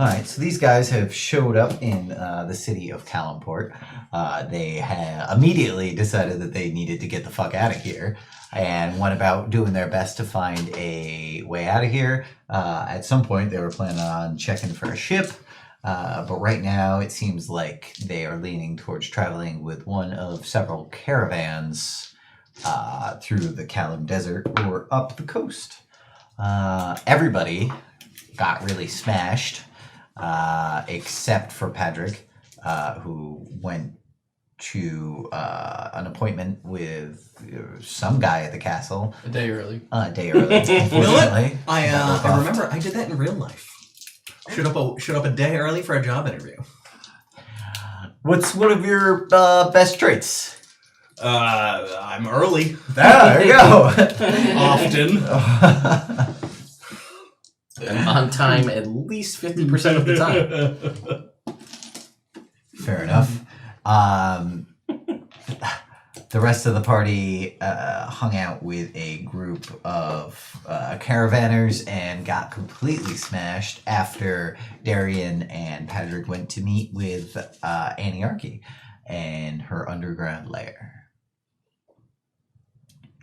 All right, so these guys have showed up in the city of Kalimport. They immediately decided that they needed to get the fuck out of here and went about doing their best to find a way out of here. At some point, they were planning on checking for a ship, but right now it seems like they are leaning towards traveling with one of several caravans through the Kalim Desert or up the coast. Everybody got really smashed. Except for Patrick, who went to an appointment with some guy at the castle. A day early. Unfortunately. I remember I did that in real life. Showed up a day early for a job interview. What's one of your best traits? I'm early. There you go. Often. And on time at least 50% of the time. Fair enough. The rest of the party hung out with a group of caravanners and got completely smashed after Darian and Patrick went to meet with Aniarchy and her underground lair.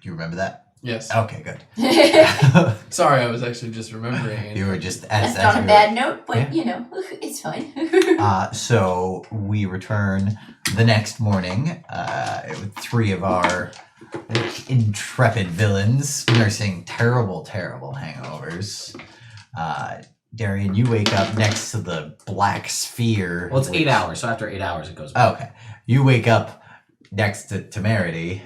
Do you remember that? Yes. Okay, good. Sorry, I was actually just remembering. You were just That's not a bad note, but it's fine. So we return the next morning with three of our intrepid villains nursing terrible, terrible hangovers. Darian, you wake up next to the black sphere. Well, it's 8 hours, so after 8 hours it goes back. Okay. You wake up next to Temerity.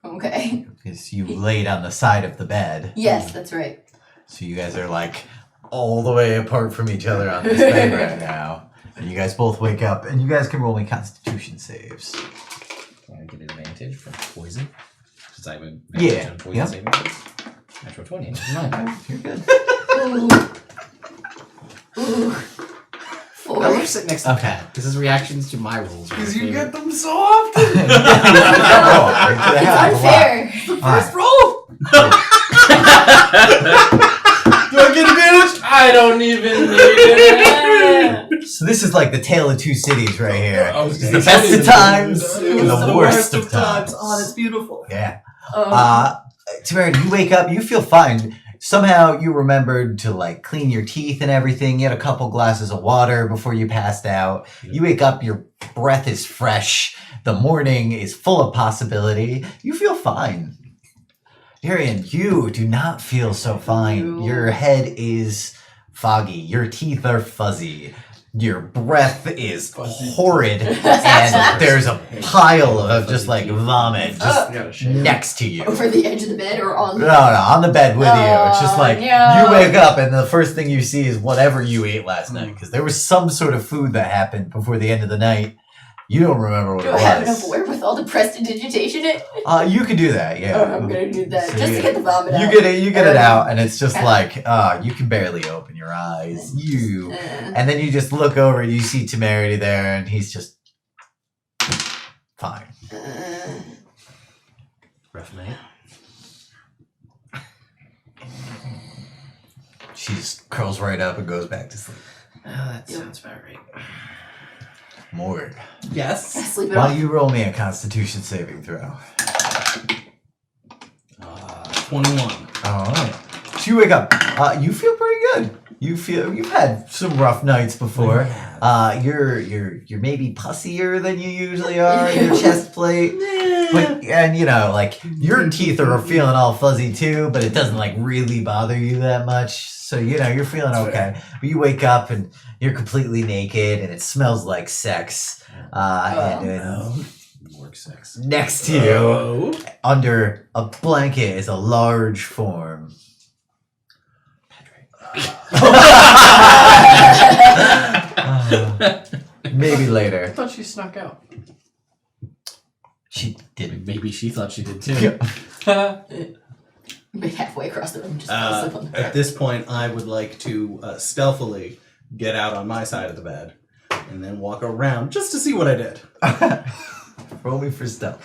Okay. Because you laid on the side of the bed. Yes, that's right. So you guys are like all the way apart from each other on this bed right now. And you guys both wake up, and you guys can roll me Constitution saves. Want to get advantage from poison? Since I have an Yeah, advantage on poison saving throws. Natural 20. You're good. Ooh. I 4. love sitting next to Okay. Pat, because his reactions to my rolls are Because my you favorite. get them so often. It's unfair. First roll. Do I get advantage? I don't even need it. So this is like the tale of two cities right here. I was It's gonna the best say of that. times and the worst of times. Oh, that's beautiful. Yeah. Temerity, you wake up, you feel fine. Somehow you remembered to like clean your teeth and everything. You had a couple glasses of water before you passed out. You wake up, your breath is fresh. The morning is full of possibility. You feel fine. Darian, you do not feel so fine. Your head is foggy. Your teeth are fuzzy. Your breath is horrid. And there's a pile of just like vomit just next to you. Over the edge of the bed or on the... No, on the bed with you. It's just like, no. you wake up and the first thing you see is whatever you ate last night. Because there was some sort of food that happened before the end of the night. You don't remember what Do it I was. have enough wherewithal to prestidigitation it? You can and yeah. I'm gonna do that So just to get the vomit out. You get it out, and it's just like, you can barely open your eyes. And then you just look over and you see Temerity there, and he's just fine. Rough night. She just curls right up and goes back to sleep. Oh, that sounds about right. Morg, Yes. Sleep it why off. don't you roll me a Constitution saving throw? 21. All right. So you wake up. You feel pretty good. You've had some rough nights before. You're maybe pussier than you usually are in your chest plate. But like your teeth are feeling all fuzzy too, but it doesn't like really bother you that much. So you're feeling okay. But you wake up and you're completely naked and it smells like sex. Work sex. Next to you, under a blanket, is a large form. Maybe later. I thought she snuck out. She didn't. Maybe she thought she did too. Be halfway across the room, just sleep on the bed. At this point, I would like to stealthily get out on my side of the bed and then walk around just to see what I did. Roll me for stealth.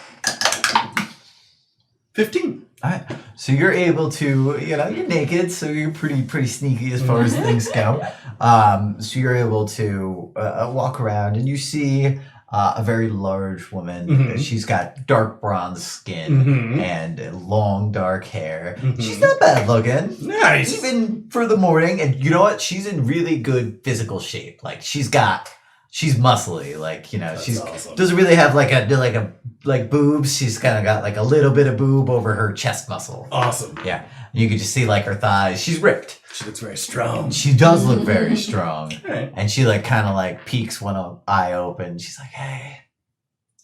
15. All right. So you're able to, you're naked, so you're pretty sneaky as far as things go. So you're able to walk around, and you see a very large woman. Mhm. She's got dark bronze skin Mhm. and long dark hair. Mhm. She's not bad looking. Nice. Even for the morning, and you know what? She's in really good physical shape. Like she's muscly. Like That's she's awesome. doesn't really have like boobs. She's kind of got like a little bit of boob over her chest muscle. Awesome. Yeah, you can just see like her thighs. She's ripped. She looks very strong. She does look very strong, Alright. and she like kind of like peeks one eye open. She's like, "Hey,"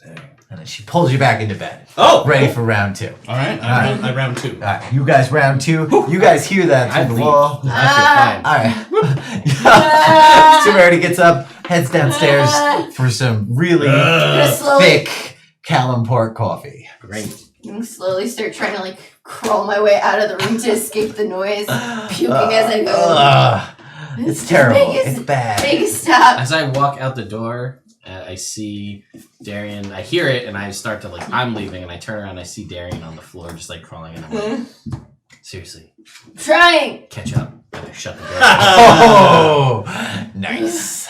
and then she pulls you back into bed, Oh, ready for round 2. All right. I round 2. All right, you guys round 2. You guys hear that I through the leave. wall. I feel fine. All right. Severity gets up, heads downstairs for some really I'm gonna slowly, thick Calimport coffee. Great. I'm gonna slowly start trying to like crawl my way out of the room to escape the noise, puking as I go. It's terrible. Vegas, It's bad. Vegas, stop. As I walk out the door, I see Darian. I hear it, and I start to I'm leaving, and I turn around, and I see Darian on the floor, just crawling in. I'm like, seriously, Trying. catch up. And I shut the door. Oh, nice.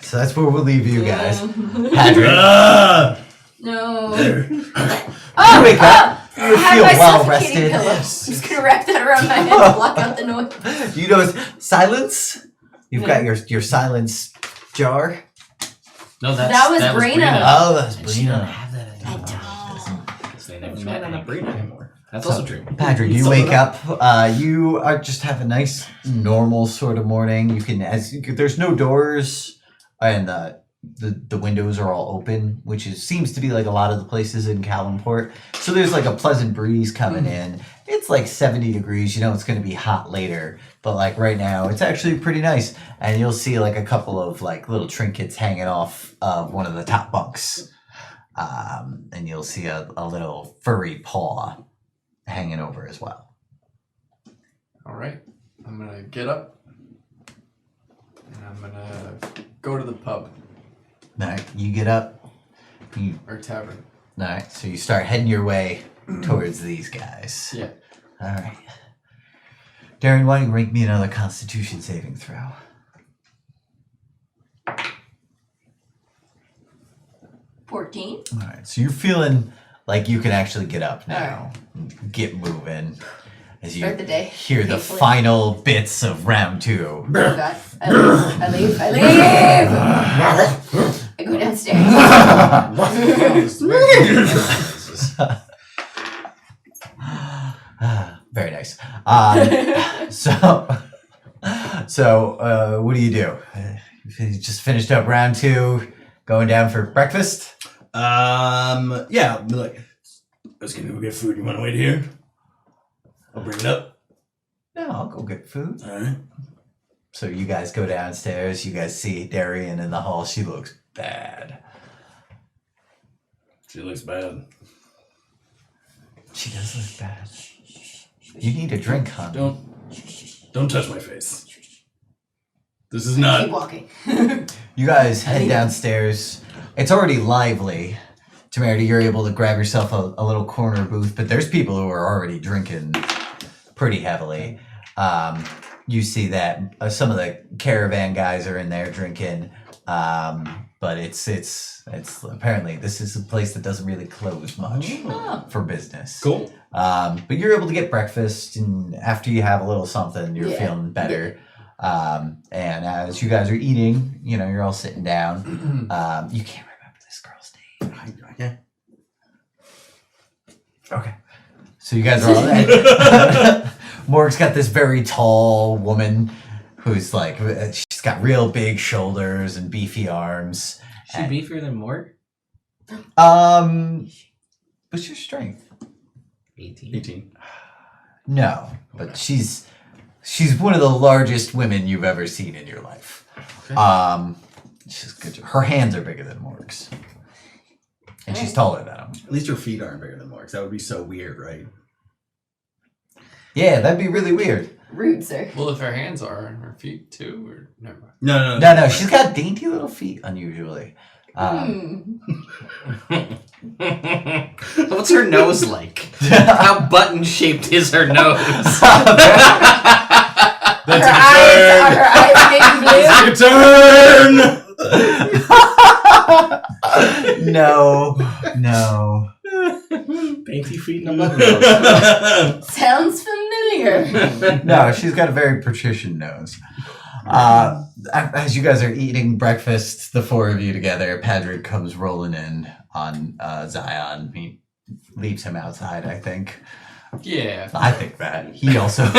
So that's where we'll leave you guys. Patrick, No. you wake up. You I have feel my well suffocating rested. pillow. I'm just gonna wrap that around my head to block out the noise. You know, silence. You've got your silence jar. No, That was Brina. Oh, that's And she don't Brina. have that anymore. Because they never met not anymore. Brina anymore. That's So- also true. Patrick, you Sum wake it up. You are just have a nice normal sort of morning. You can there's no doors, and the windows are all open, which seems to be like a lot of the places in Calimport. So there's like a pleasant breeze coming in. It's like 70 degrees. You know it's going to be hot later, but like right now, it's actually pretty nice. And you'll see like a couple of like little trinkets hanging off of one of the top bunks, and you'll see a little furry paw hanging over as well. All right. I'm gonna get up and I'm gonna go to the pub All right, you get up. or tavern. All right, so you start heading your way towards these guys. Yeah. All right. Darren, why don't you rank me another Constitution saving throw? 14. All right, so you're feeling like you can actually get up now, get moving, as you Start the day. hear the Thankfully. final bits of round 2. Oh god. I leave. I go downstairs. Very nice. So what do? You just finished up round 2, going down for breakfast? Yeah. I'll be like, let's go get food. You want to wait here? I'll bring it up. No, I'll go get food. All right. So you guys go downstairs. You guys see Darian in the hall. She looks bad. She looks bad. She does look bad. You need a drink, hon. Don't touch my face. This is Keep not. walking. You guys head downstairs. It's already lively. Temerity, you're able to grab yourself a little corner booth, but there's people who are already drinking pretty heavily. You see that some of the caravan guys are in there drinking, but it's apparently this is a place that doesn't really close much Oh. for business. Cool. But you're able to get breakfast, and after you have a little something, you're Yeah. feeling better. And as you guys are eating, you're all sitting down. You can't remember this girl's name. Yeah. Okay. So you guys are all Morg's got this very tall woman who's like, she's got real big shoulders and beefy arms. She beefier than Morg? What's your strength? 18. 18. No, but she's one of the largest women you've ever seen in your life. Okay. She's good. Her hands are bigger than Morg's, and she's taller than him. At least her feet aren't bigger than Mark's. That would be so weird, right? Yeah, that'd be really weird. Rude, sir. Well, if her hands are and her feet too, or never mind. No. She's got dainty little feet, unusually. What's her nose like? How button shaped is her nose? That's Her eyes maybe blue. Your turn. No. Painty feet and a button nose. Sounds familiar. No, she's got a very patrician nose. As you guys are eating breakfast, the four of you together, Patrick comes rolling in on Zion. He leaves him outside, I think. Yeah. I think that. He also Jake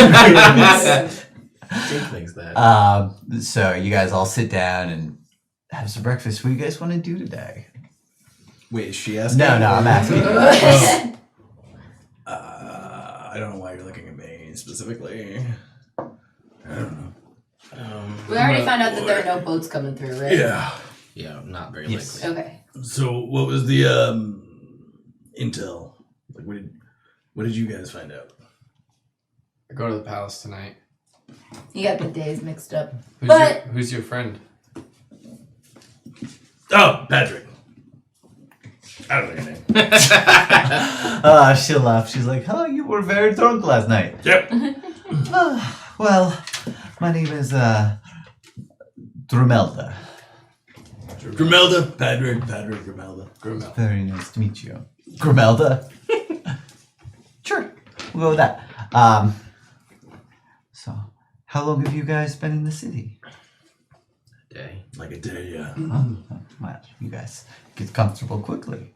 thinks that. so you guys all sit down and have some breakfast. What do you guys want to do today? Wait, is she asking? No, I'm asking. I don't know why you're looking at me specifically. I don't know. We already found out that there are no boats coming through, right? Yeah. Yeah, not very Yes. likely. Okay. So what was the intel? Like, what did you guys find out? I go to the palace tonight. You got the days mixed up. Who's your friend? Oh, Patrick. I don't know your name. She'll laugh. She's like, "Oh, you were very drunk last night." Yep. Well, my name is Drumelda. Grimelda. Patrick Grimelda. Grimmel. Very nice to meet you. Grimelda? Sure, we'll go with that. So, how long have you guys been in the city? Day. Like a day, yeah. Well, you guys get comfortable quickly.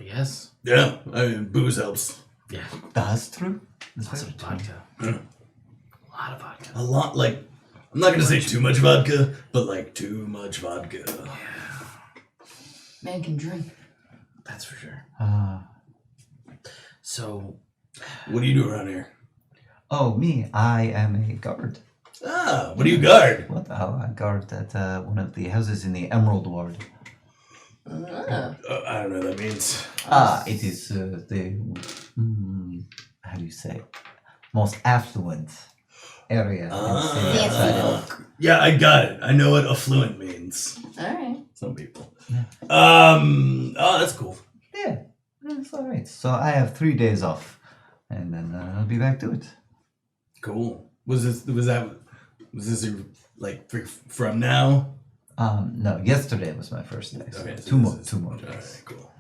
I guess. Yeah, I mean, booze helps. Yeah. That's true. That's Lots very of true. vodka. Yeah. A lot of vodka. A lot, like, I'm not gonna say too much vodka, but like too much vodka. Man can drink. That's for sure. So, What do you do around here? Oh, me, I am a guard. Ah, what do you guard? What the hell? I guard at one of the houses in the Emerald Ward. Ah. I don't know what that means. It is the, how do you say, most affluent area in the city. Fancy outside of- folk. Yeah, I got it. I know what affluent means. Alright. Some people. Yeah. Oh, that's cool. Yeah, that's all right. So I have 3 days off, and then I'll be back to it. Cool. Was this like from now? No, yesterday was my first day. So Okay, so two more this is- days. Alright, cool.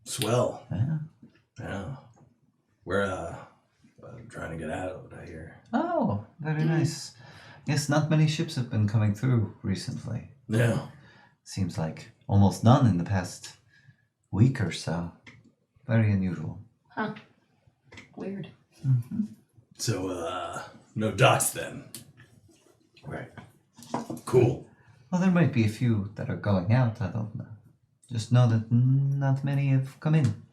Swell. Yeah. Yeah. We're trying to get out here. Oh, very nice. Yes, not many ships have been coming through recently. Yeah. Seems like almost none in the past week or so. Very unusual. Huh. Weird. So no docks then. right. Cool. Well, there might be a few that are going out. I don't know. Just know that not many have come in.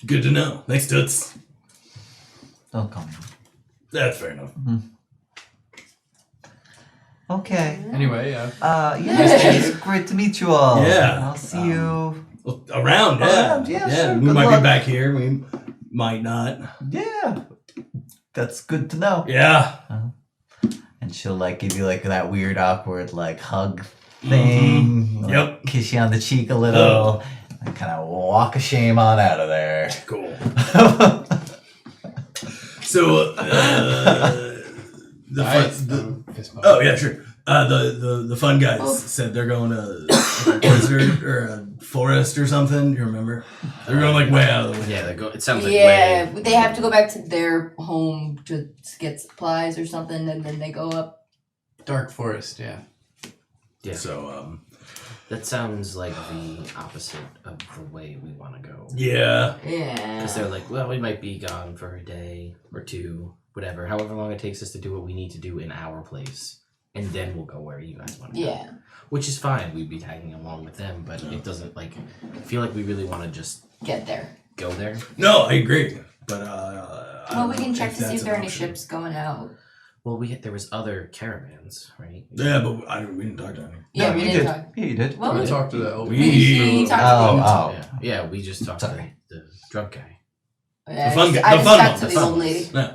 Good to know. Thanks, Toots. Don't call me. That's fair enough. Okay. Anyway, Yes, it's great to meet you all. Yeah. I'll see you. Well, around, yeah. Around, yeah, sure. We Good might luck. be back here. We might not. Yeah. That's good to know. Yeah. And she'll like give you like that weird awkward like hug thing. Like, Yep. Kiss you on the cheek a little. And kind of walk a shame on out of there. Cool. So oh yeah, sure. The fun guys said they're going to a desert or a forest or something. Do you remember? They're going like way out of the way. Yeah, it sounds like Yeah, way. they have to go back to their home to get supplies or something, and then they go up. Dark Forest, yeah. Yeah. So That sounds like the opposite of the way we want to go. yeah. Yeah. Because they're like, well, we might be gone for a day or two, whatever, however long it takes us to do what we need to do in our place. And then we'll go where you guys want to go. Yeah. Which is fine. We'd be tagging along with them, but it doesn't, like, feel like we really want to just Get there. go there. No, I agree. But Well, we can check to see if there are any ships going out. Well, there was other caravans, right? Yeah, but we didn't talk to any. Yeah, No, we you didn't did. talk. Yeah, you did. Well, We we talked to the elder. we talked Oh. Yeah, we just talked Sorry. to the drunk guy. to the. The fun guy- I the just fun talked one, to the the fun old one. lady. No.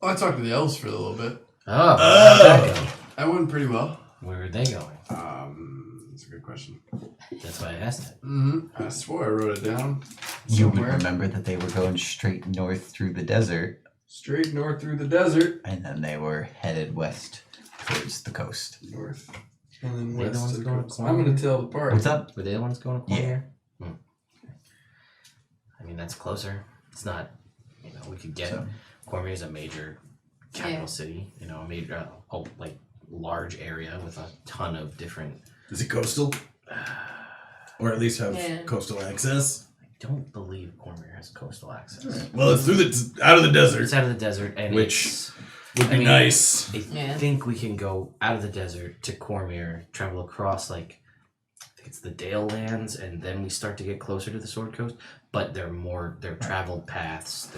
Oh, I talked to the elves for a little bit. Oh, how'd that go? That went pretty well. Where are they going? That's a good question. That's why I asked it. I swore I wrote it down. You would somewhere. remember that they were going straight north through the desert, Straight north through the desert. and then they were headed west towards the coast. North. And then They're the west ones to the going coast. corner. I'm going to tell the party. What's up? Were they the ones going to Yeah. corner? I mean, that's closer. It's not, we could get So- Cormier is a major capital Yeah. city, a major, like large area with a ton of different. Is it coastal? Or at least have Yeah. coastal access? I don't believe Cormier has coastal access. Well, it's out of the desert, It's out of the desert, and Which it's, would be I mean, nice. I Yeah. think we can go out of the desert to Cormier, travel across I think it's the Dale lands, and then we start to get closer to the Sword Coast. But they're traveled paths.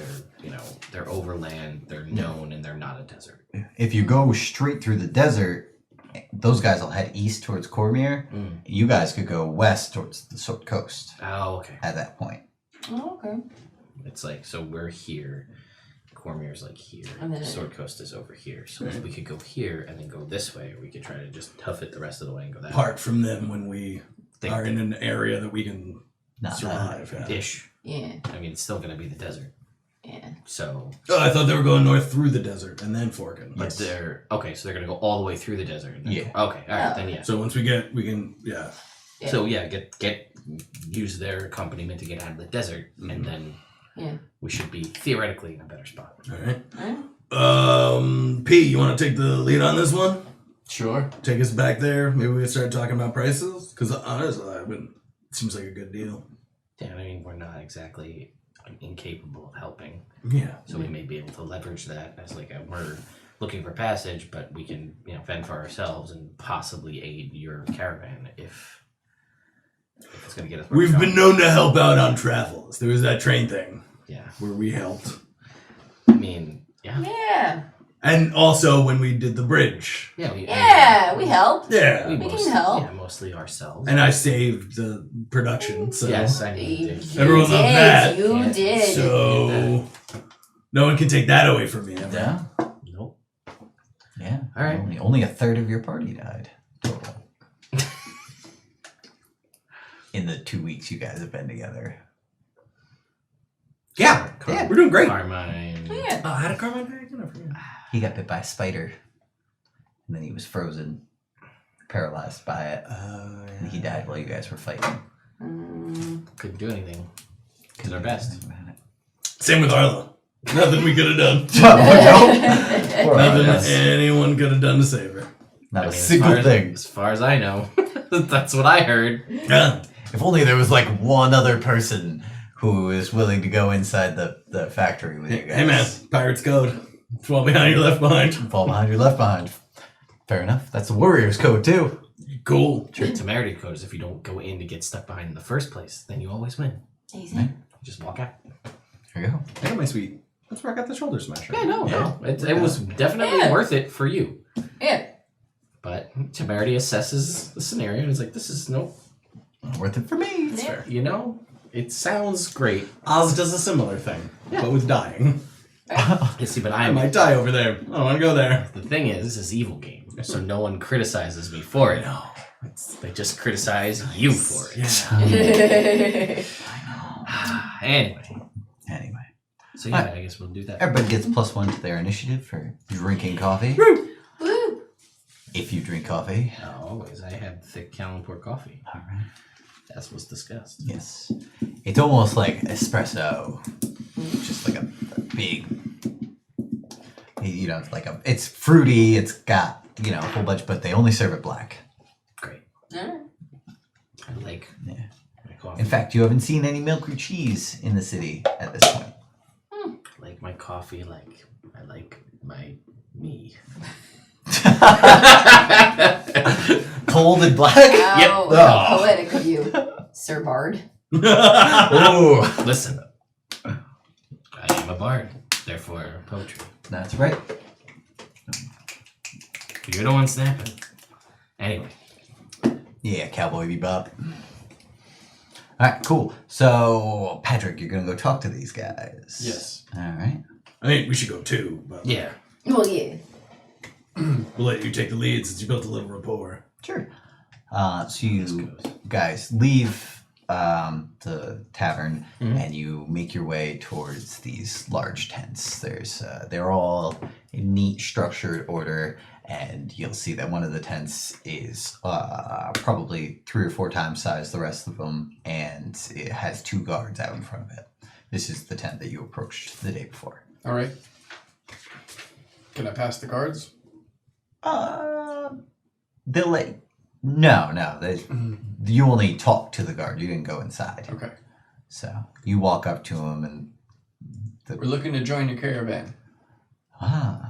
They're overland. They're known, and they're not a desert. If you go straight through the desert, those guys will head east towards Cormier. You guys could go west towards the Sword Coast Oh, okay. at that point. Oh, okay. It's like so we're here. Cormier's like here. And then- Sword Coast is over here. So if we could go here and then go this way, or we could try to just tough it the rest of the way and go that way. Apart from them when we Think are in an area that we can Not survive. Yeah. ish. Yeah. I mean, it's still gonna be the desert. Yeah. So, Oh, I thought they were going north through the desert and then forking. but Yes. they're okay. So they're gonna go all the way through the desert. And then, Yeah. Okay. All right. Then yeah. So once we can, yeah. Yeah. So yeah, get use their accompaniment to get out of the desert, and then Yeah. we should be theoretically in a better spot. All right. Alright. P, you want to take the lead on this one? Sure. Take us back there. Maybe we can start talking about prices. Because honestly, it seems like a good deal. Yeah, I mean, we're not exactly incapable of helping, Yeah. so we may be able to leverage that as we're looking for passage, but we can fend for ourselves and possibly aid your caravan if it's going to get us. where We've we're been going. known to help out on travels. There was that train thing Yeah, where we helped. I mean, yeah, Yeah. And also when we did the bridge. yeah, we helped. Yeah. We can help. Yeah, mostly ourselves. And I saved the production. So Yes, I mean, You there's- Everyone loved that. You Yeah. did. So no one can take that away from me. Ever. Yeah. nope. Yeah. All right. Only a third of your party died total. In the 2 weeks you guys have been together. Yeah. Yeah. We're doing great. Carmine. Yeah. Oh, how did Carmine die again? I forget. He got bit by a spider, and then he was frozen, paralyzed by it, and he died while you guys were fighting. Couldn't do anything. Did our best. Same with Arlo. Nothing we could have done. Poor Nothing Arlo. anyone could have done to save her. Not I a mean, single thing. As far as I know, that's what I heard. Yeah. If only there was like one other person who is willing to go inside the factory with you guys. Hey man, Pirates Code. Fall behind, you're left behind. Fall behind, you're left behind. Fair enough. That's the Warriors code too. Cool. Sure, temerity code is if you don't go in to get stuck behind in the first place, then you always win. Easy. You just walk out. There you go. I got my sweet. That's where I got the shoulder smasher. Yeah, no. It was definitely Yeah. worth it for you. Yeah. But temerity assesses the scenario and is like, this is Worth it for me. It's fair. it sounds great. Oz does a similar thing, but with dying. You see, but I might die over there. I don't want to go there. the thing is, this is evil game, so no one criticizes me for it. No. They just criticize you for it. Anyway, so yeah, I guess we'll do that. Everybody gets +1 to their initiative for drinking coffee. Woo. If you drink coffee. Always, I have thick Calenport coffee. All right. As was discussed. Yes. It's almost like espresso. Just like a big, it's fruity, it's got, a whole bunch, but they only serve it black. Great. Alright. I like Yeah. my coffee. In fact, you haven't seen any milk or cheese in the city at this point. I like my coffee like I like my me. Cold and black? Wow, Yep. how poetic of you, Sir Bard. Ooh. Listen, I am a bard, therefore poetry. That's right. You're the one snapping. Anyway, Yeah, Cowboy Bebop. Alright, cool. So, Patrick, you're gonna go talk to these guys. Yes. Alright. I mean, we should go too, but yeah. Well, yeah. we'll let you take the lead since you built a little rapport. Sure. So you guys leave the tavern and you make your way towards these large tents. They're all in neat, structured order, and you'll see that one of the tents is probably 3 or 4 times size the rest of them, and it has 2 guards out in front of it. This is the tent that you approached the day before. All right. Can I pass the guards? They'll let no. You only talk to the guard. You didn't go inside. Okay. So you walk up to him and We're looking to join your caravan.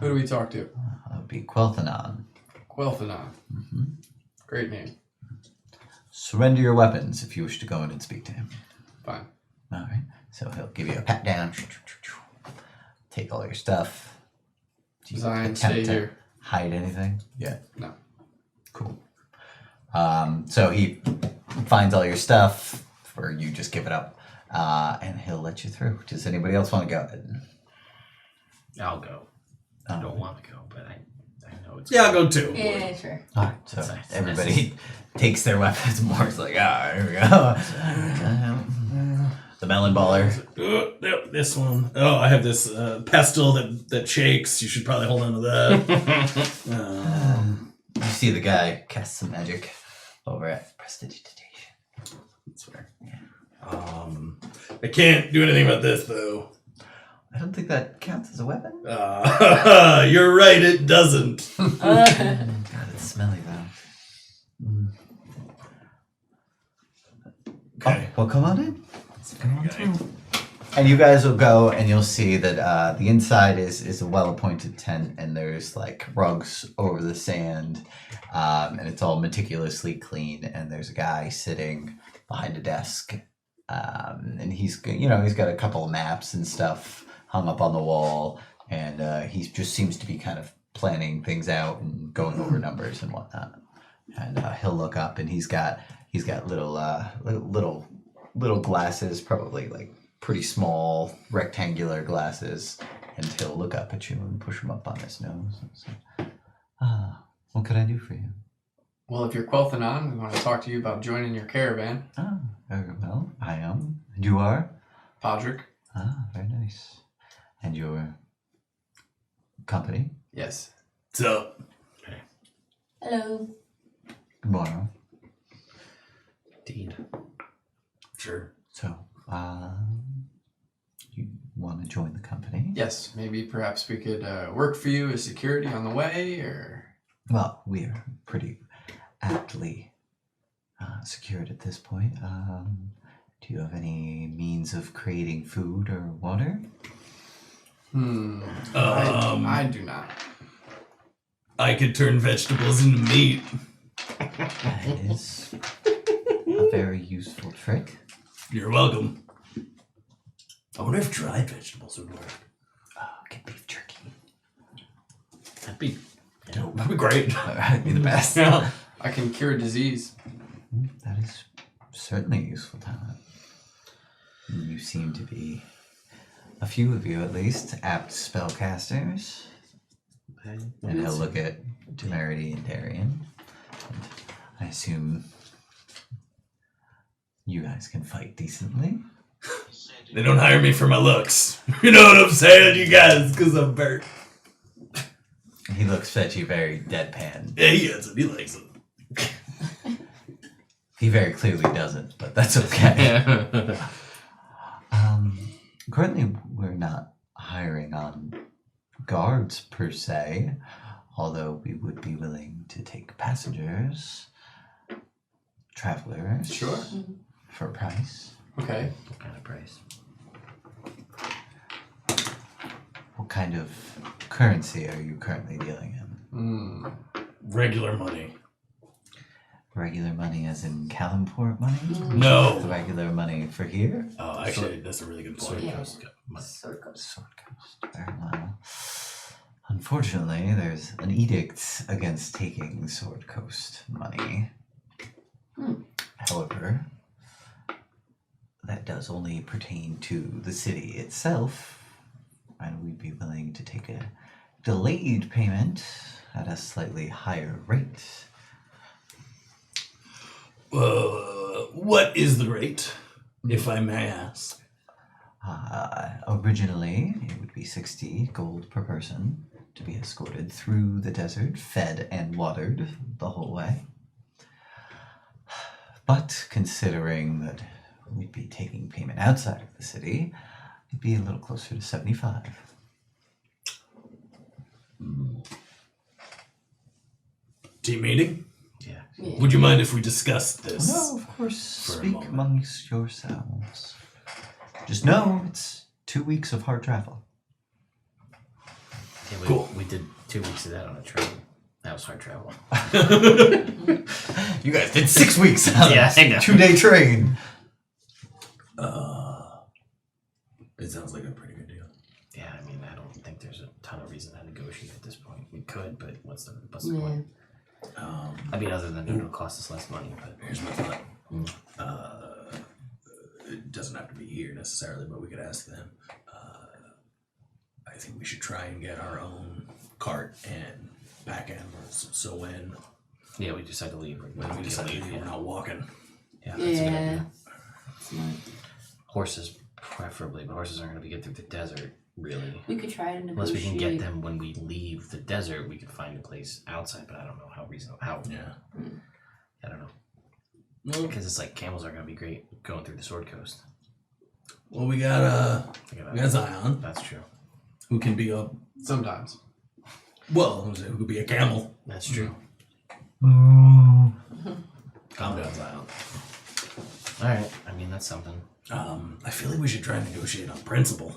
Who do we talk to? That would be Quelthanon. Quelthanon. Mm-hmm. Great name. Surrender your weapons if you wish to go in and speak to him. Fine. All right. So he'll give you a pat down. Take all your stuff. Do you Zion, attempt stay to here. hide anything? Yeah. No. Cool. So he finds all your stuff, or you just give it up, and he'll let you through. Does anybody else want to go? I'll go. I don't want to go, but I know it's. Yeah, I'll go too. Yeah, sure. All right. So That's everybody takes their weapons. Moore's like, here we go. The melon baller. Yep, this one. Oh, I have this pestle that shakes. You should probably hold on to that. You see the guy cast some magic over at Prestidigitation. That's fair. I can't do anything about this though. I don't think that counts as a weapon. You're right. It doesn't. God, it's smelly though. Okay. Well, come on in. Come on through. And you guys will go, and you'll see that the inside is a well-appointed tent, and there's like rugs over the sand, and it's all meticulously clean. And there's a guy sitting behind a desk, and he's got a couple of maps and stuff hung up on the wall, and he just seems to be kind of planning things out and going over numbers and whatnot. And he'll look up, and he's got little glasses, probably like pretty small rectangular glasses, and he'll look up at you and push them up on his nose and say, what could I do for you? Well, if you're Quelthanon, we want to talk to you about joining your caravan. Very well. I am. And you are? Podrick. Very nice. And your company? Yes. So, Hello. Good morning. Indeed. sure. So, you want to join the company? Yes. Maybe perhaps we could work for you as security on the way, or... Well, we're pretty aptly secured at this point. Do you have any means of creating food or water? I do not. I could turn vegetables into meat. That is a very useful trick. You're welcome. I wonder if dried vegetables would work. Get beef jerky. That'd be. That'd be great. That'd be the best. Yeah. I can cure disease. That is certainly a useful talent. You seem to be, a few of you at least, apt spellcasters. And he'll look at Temerity and Darian. And I assume you guys can fight decently. They don't hire me for my looks. You know what I'm saying, you guys? Because I'm Bert. He looks at you very deadpan. Yeah, he gets it. He likes it. He very clearly doesn't, but that's okay. Currently, we're not hiring on guards per se, although we would be willing to take passengers, travelers. Sure. For a price. Okay. What kind of price? What kind of currency are you currently dealing in? Regular money. Regular money as in Calimport money? No. The regular money for here? Oh, actually, that's a really good point. Yeah. Sword Coast. Very well. Unfortunately, there's an edict against taking Sword Coast money. However, that does only pertain to the city itself, and we'd be willing to take a delayed payment at a slightly higher rate. What is the rate, if I may ask? Originally, it would be 60 gold per person to be escorted through the desert, fed and watered the whole way. But considering that we'd be taking payment outside of the city, it'd be a little closer to 75. Team meeting? Yeah. Yeah. Would you mind if we discussed this? No, of course, For a speak moment. amongst yourselves. Just know it's 2 weeks of hard travel. Yeah, Cool. We did 2 weeks of that on a train. That was hard travel. You guys did 6 weeks on Yeah, I know. a 2-day train. It sounds like a pretty good deal. Yeah, I mean, I don't think there's a ton of reason to negotiate at this point. We could, but what's the Yeah. point? I mean, other than it'll cost us less money, but Here's my thought. It doesn't have to be here necessarily, but we could ask them. I think we should try and get our own cart and pack animals. So when yeah, we decide to leave. we decide to leave, yeah. we're not walking. Yeah, that's a good Yeah. idea. Smart. Horses, preferably, but horses aren't going to get through the desert, really. We could try to Unless negotiate. we can get them when we leave the desert, we can find a place outside, but I don't know how reasonable. How Yeah. I don't know. Because it's like camels are going to be great going through the Sword Coast. Well, we got We got Zion, That's true. who can be a Sometimes. who could be a camel. That's true. Calm down, Zion. All right. I mean, that's something. I feel like we should try and negotiate on principle.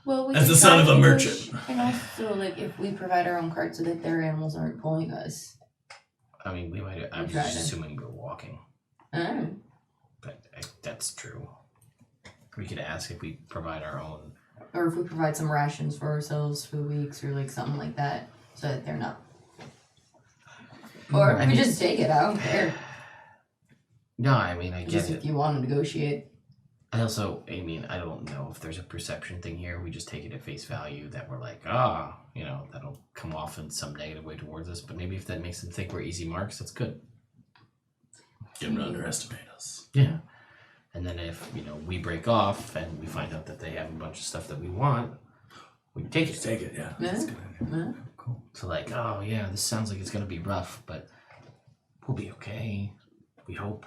Well, we As could the son try of a to merchant. And also, like, if we provide our own cart so that their animals aren't pulling us. I mean, we might. I'm We tried just it. assuming we're walking, Oh. but that's true. We could ask if we provide our own. Or if we provide some rations for ourselves for weeks or like something like that so that they're not. Or I we mean- just take it. I don't care. No, I mean, I get Just it. if you want to negotiate. I also, I mean, I don't know if there's a perception thing here. We just take it at face value that we're like, that'll come off in some negative way towards us. But maybe if that makes them think we're easy marks, that's good. Get them to underestimate us. Yeah. And then if, we break off and we find out that they have a bunch of stuff that we want, we can take Just it. take it, yeah. Yeah. That's a good idea. Huh? Cool. So like, oh yeah, this sounds like it's going to be rough, but we'll be okay. We hope.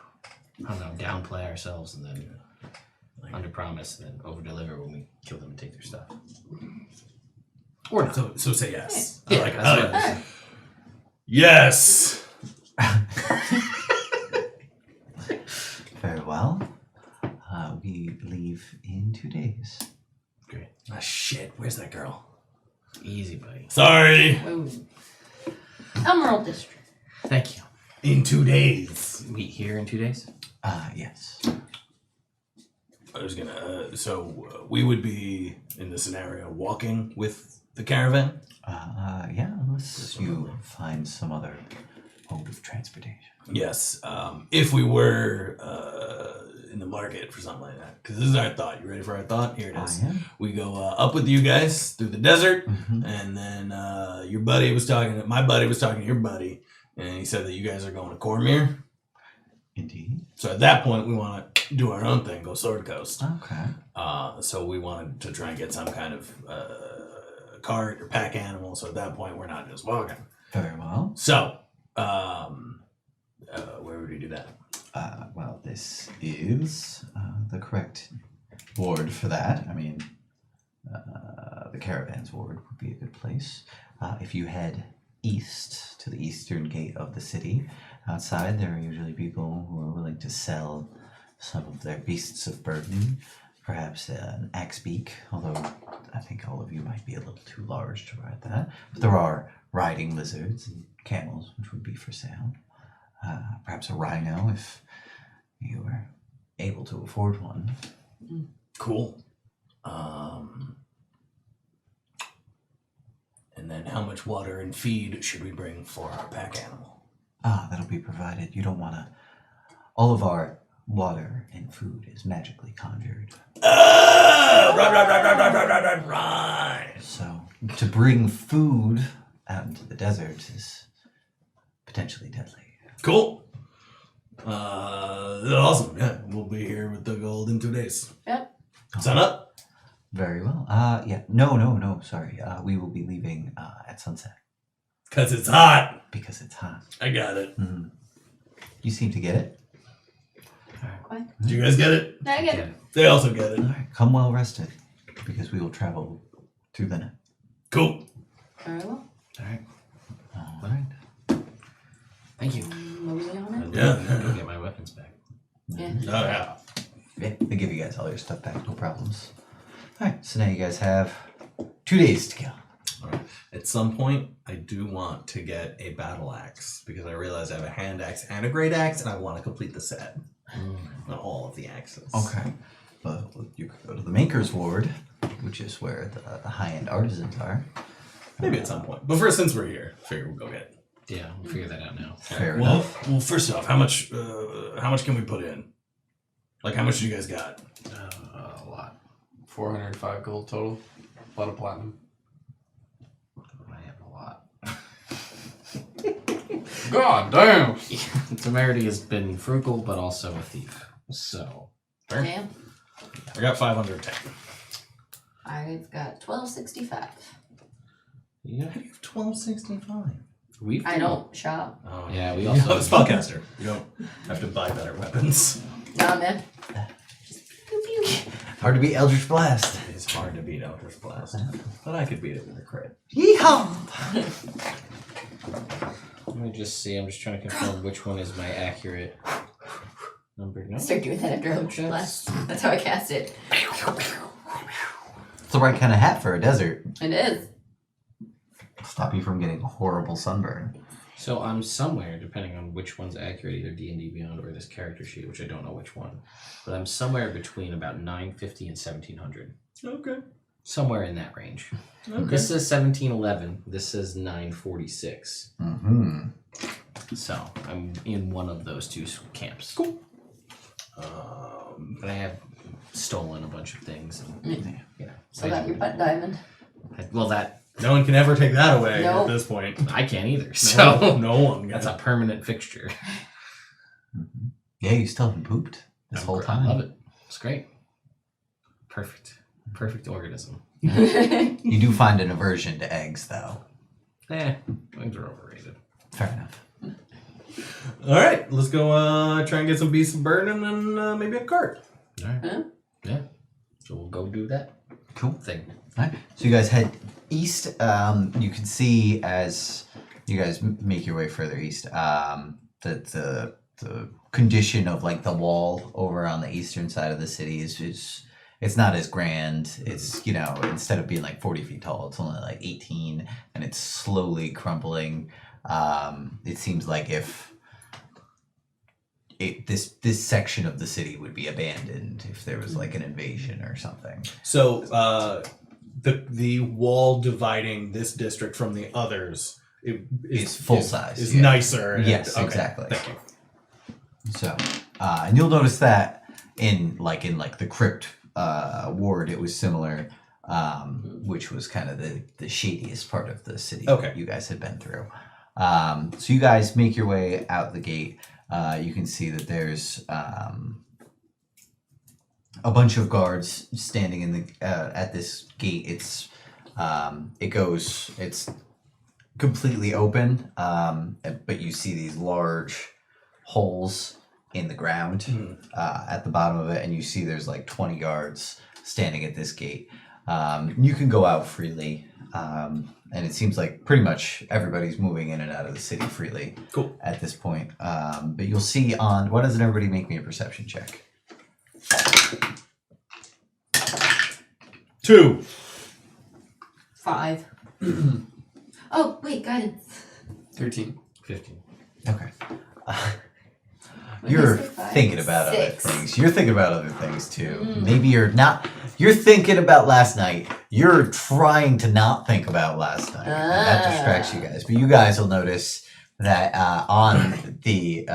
I don't know, downplay ourselves and then under promise and then over deliver when we kill them and take their stuff. Or not. So say yes. Yeah, I like it. that's I what like I it. was- Yes. Very well. We leave in 2 days. Great. Ah, shit. Where's that girl? Easy, buddy. Sorry. Oh. Emerald District. Thank you. In 2 days. Meet here in 2 days? Yes. I was gonna. We would be in the scenario walking with the caravan. Yeah, unless you find some other mode of transportation. Yes. If we were in the market for something like that, because this is our thought. You ready for our thought? Here it is. I am. We go up with you guys through the desert, Mhm. and then your buddy was talking. My buddy was talking to your buddy, and he said that you guys are going to Cormier. Indeed. So at that point, we want to do our own thing, go Sword Coast. Okay. So we wanted to try and get some kind of cart or pack animal. So at that point, we're not just walking. Very well. So where would we do that? Well, this is the correct ward for that. I mean, the caravans ward would be a good place. If you head east to the eastern gate of the city, outside there are usually people who are willing to sell some of their beasts of burden. Perhaps an axe beak, although I think all of you might be a little too large to ride that. But there are riding lizards and camels, which would be for sale. Perhaps a rhino if you were able to afford one. Cool. And then how much water and feed should we bring for our pack animal? That'll be provided. You don't want to... All of our water and food is magically conjured. Right. So to bring food out into the desert is potentially deadly. Cool. Awesome. Yeah, we'll be here with the gold in 2 days. Yep. Sun up? Very well. Yeah. No. Sorry. We will be leaving at sunset Because it's hot. because it's hot. I got it. You seem to get it. What? Did you guys get it? I get it. They also get it. All right. Come well rested, because we will travel through the night. Cool. Very well. All right. All right. Thank you. Mosey on it. Yeah. Go get my weapons back. Yeah. Oh, yeah. Yeah, they give you guys all your stuff back, no problems. All right. So now you guys have 2 days to go. All right. At some point, I do want to get a battle axe because I realize I have a hand axe and a great axe, and I want to complete the set. On all of the axes. Okay. Well, you could go to the Maker's Ward, which is where the high-end artisans are. Maybe at some point. But first, since we're here, figure we'll go get. Yeah, we'll figure that out now. Fair Well, enough. well, first off, how much can we put in? Like, how much do you guys got? A lot. 405 gold total. A lot of platinum. I have a lot. God damn! Temerity has been frugal, but also a thief. So, Damn. I got 510. I've got 1265. yeah, How do you have 1265? we've. I don't shop. Oh, Yeah, we I'm also. a spellcaster. You don't have to buy better weapons. Nah, man. Pew, pew. Hard to beat Eldritch Blast. It's hard to beat Eldritch Blast, but I could beat it with a crit. Yeehaw! Let me just see. I'm just trying to confirm which one is my accurate number. No. Start doing that after Eldritch Blast. That's how I cast it. It's the right kind of hat for a desert. It is. Stop you from getting a horrible sunburn. So I'm somewhere, depending on which one's accurate, either D&D Beyond or this character sheet, which I don't know which one. But I'm somewhere between about 950 and 1700. Okay. Somewhere in that range. Okay. This says 1711. This says 946. Mm-hmm. So I'm in one of those two camps. Cool. But I have stolen a bunch of things. And, you know, So that your butt diamond. well, that No one can ever take that away Nope. at this point. I can't either. So No one. that's a permanent fixture. Mm-hmm. Yeah, you still haven't pooped this whole time. I love it. It's great. Perfect organism. You do find an aversion to eggs, though. Eggs are overrated. Fair enough. All right, let's go try and get some beasts of burden and maybe a cart. All right. Huh? Yeah. So we'll go do that Cool. thing. All right. So you guys head east. You can see as you guys make your way further east, that the condition of like the wall over on the eastern side of the city is it's not as grand. It's, you know, instead of being like 40 feet tall, it's only like 18, and it's slowly crumbling. It seems like if this section of the city would be abandoned if there was like an invasion or something. So the wall dividing this district from the others Is full size, Is yeah. nicer. And, Yes, okay, exactly. Thank you. So, and you'll notice that in the crypt ward, it was similar, which was kind of the shadiest part of the city Okay. you guys had been through. So you guys make your way out the gate. You can see that there's a bunch of guards standing in the at this gate. It's completely open, but you see these large holes in the ground at the bottom of it, and you see there's like 20 guards standing at this gate. You can go out freely, and it seems like pretty much everybody's moving in and out of the city freely. Cool. At this point. But you'll see on, why doesn't everybody make me a perception check? 2. 5. Oh, wait, guidance. 13. 15. Okay. What did You're I say, 5? thinking about other 6. things. You're thinking about other things too. Maybe you're not. You're thinking about last night. You're trying to not think about last night. And that distracts you guys. But you guys will notice that on the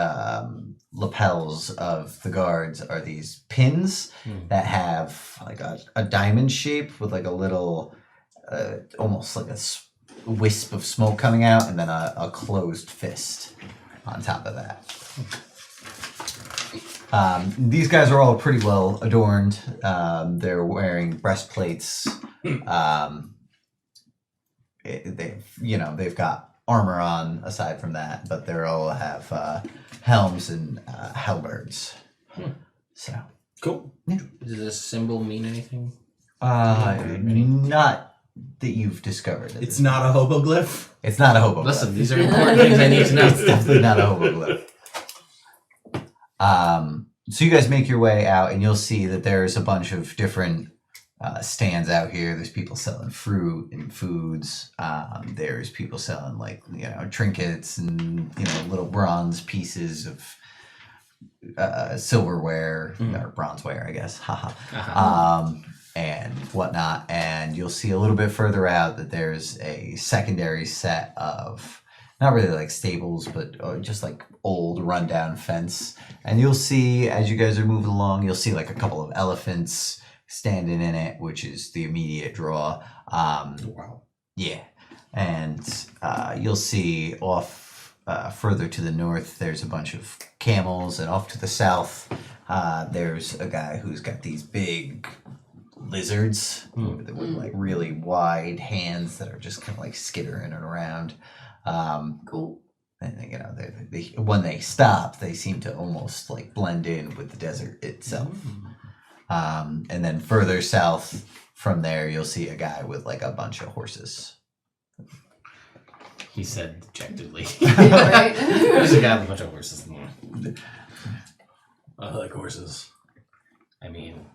lapels of the guards are these pins that have like a diamond shape with like a little, almost like a wisp of smoke coming out, and then a closed fist on top of that. These guys are all pretty well adorned. They're wearing breastplates. They've got armor on aside from that, but they all have helms and halberds. So Cool. Does this symbol mean anything? not that you've discovered. It's not a hoboglyph. It's not a hobo. Listen, these are important things I need to know. It's definitely not a hoboglyph. So you guys make your way out, and you'll see that there's a bunch of different stands out here. There's people selling fruit and foods. There's people selling trinkets and little bronze pieces of silverware or bronzeware, I guess. And whatnot. And you'll see a little bit further out that there's a secondary set of not really like stables, but just like old rundown fence. And you'll see, as you guys are moving along, you'll see like a couple of elephants standing in it, which is the immediate draw. Wow. Yeah. And you'll see off further to the north, there's a bunch of camels. And off to the south, there's a guy who's got these big lizards with like really wide hands that are just kind of like skittering around. Cool. And when they stop, they seem to almost like blend in with the desert itself. And then further south from there, you'll see a guy with like a bunch of horses. He said dejectedly. Right? There's a guy with a bunch of horses. I like horses. I mean,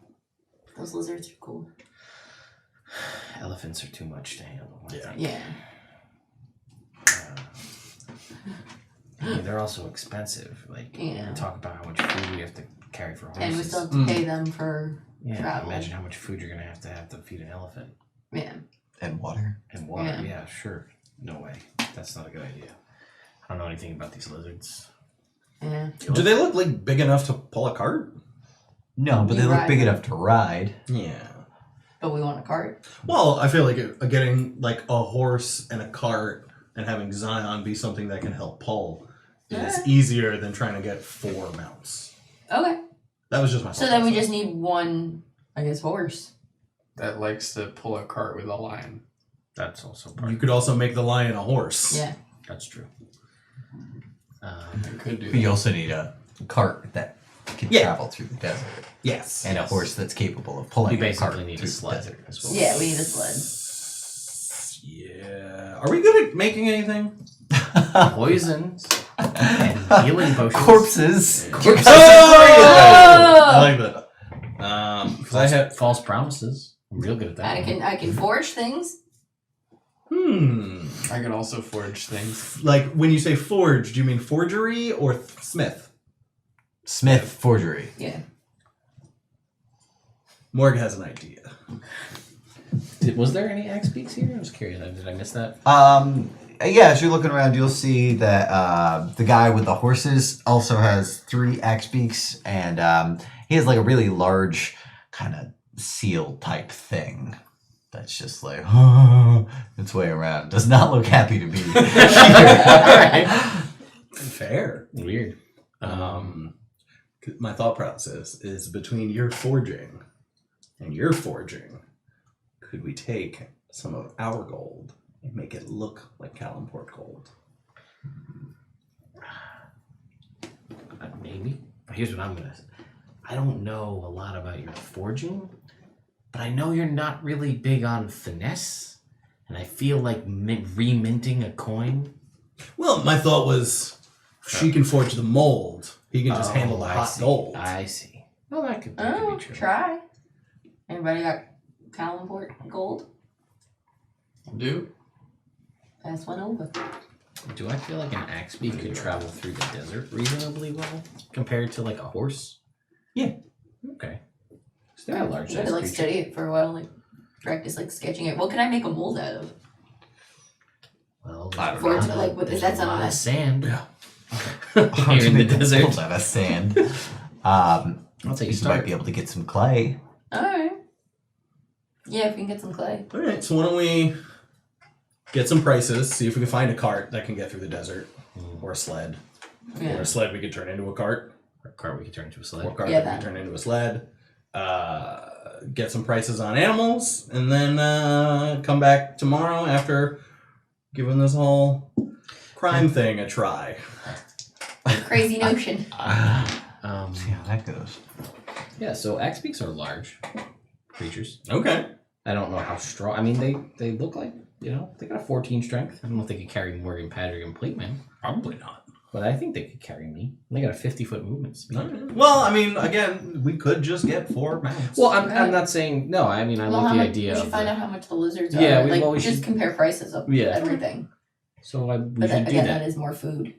Those lizards are cool. elephants are too much to handle. I think. Yeah. I mean, they're also expensive. Like, Yeah. we talk about how much food we have to carry for horses. And we still have to pay them for travel. Imagine how much food you're gonna have to feed an elephant. Yeah. And water. And water. Yeah. Yeah, sure. No way. That's not a good idea. I don't know anything about these lizards. Yeah. Do they look like big enough to pull a cart? No, but You they look ride big them. enough to ride. Yeah. But we want a cart. Well, I feel like getting like a horse and a cart and having Zion be something that can help pull is easier than trying to get 4 mounts. Okay. That was just my So thought then we process. just need one, I guess, horse. That likes to pull a cart with a lion. That's also part. You could also make the lion a horse. Yeah. That's true. I could do But that. you also need a cart that can Yeah. travel through the desert. Yes. And a horse that's capable of pulling We a cart basically need a through the sled desert. as well. Yeah, we need a sled. Yeah. Are we good at making anything? Poisons and healing potions. Corpses. I like that. Because I had. False promises. I'm real good at that. I can forge things. I can also forge things. Like when you say forge, do you mean forgery or smith? Smith forgery. Yeah. Morg has an idea. Was there any axe beaks here? I was curious. Did I miss that? Yeah, as you're looking around, you'll see that the guy with the horses also has 3 axe beaks, and he has like a really large kind of seal type thing that's just like its way around. Does not look happy to be here. Fair. Weird. My thought process is between your forging and your forging, could we take some of our gold and make it look like Calimport gold? Maybe. But here's what I'm gonna say. I don't know a lot about your forging, but I know you're not really big on finesse, and I feel like reminting a coin. Well, my thought was she can forge the mold. He can just handle the I hot see. gold. I see. Well, that could be true. Try. Anybody got Calimport gold? Do? Pass one over. Do I feel like an axe beak could travel through the desert reasonably well compared to like a horse? Yeah. Okay. They're a large Maybe size like creature. study it for a while, like practice like sketching it. What can I make a mold out of? Well, I don't know. there's Like, what- there's is that a something lot of that- sand Yeah. here in the desert. Pulls out of sand. I'll take a You start. might be able to get some clay. Alright. Yeah, if we can get some clay. All right, so why don't we get some prices, see if we can find a cart that can get through the desert, or a sled. Or Yeah. a sled we could turn into a cart. Or a cart we could turn into a sled. Or cart Yeah, that we that. turn into a sled. Get some prices on animals, and then come back tomorrow after giving this whole crime thing a try. Crazy notion. See how that goes. Yeah, so axe beaks are large creatures. Okay. I don't know how strong. I mean, they look like, they got a 14 strength. I don't know if they could carry Morgan, Patrick, and Plate Man, Probably not. but I think they could carry me. They got a 50-foot movement speed. Well, I mean, again, we could just get 4 mounts. Well, I'm not saying no. I mean, I Well, like how the much, idea we of should find out how much the lizards are. Yeah, like we just should- compare prices of Yeah. everything. So we But should do again, that. that is more food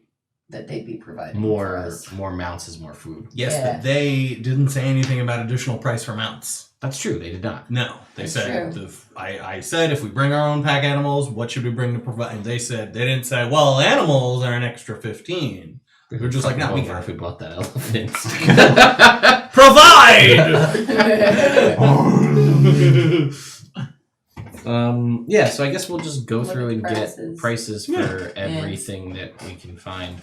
that they'd be providing for More us. mounts is more food. Yes, Yeah. but they didn't say anything about additional price for mounts. That's true. They did not. No, they That's said, true. I said, if we bring our own pack animals, what should we bring to provide? And they said, they didn't say, well, animals are an extra 15. They were just like, no, we Over got if we bought that elephant. Provide! Yeah, so I guess we'll just go Look through at and prices. get prices for Yeah. everything that we can find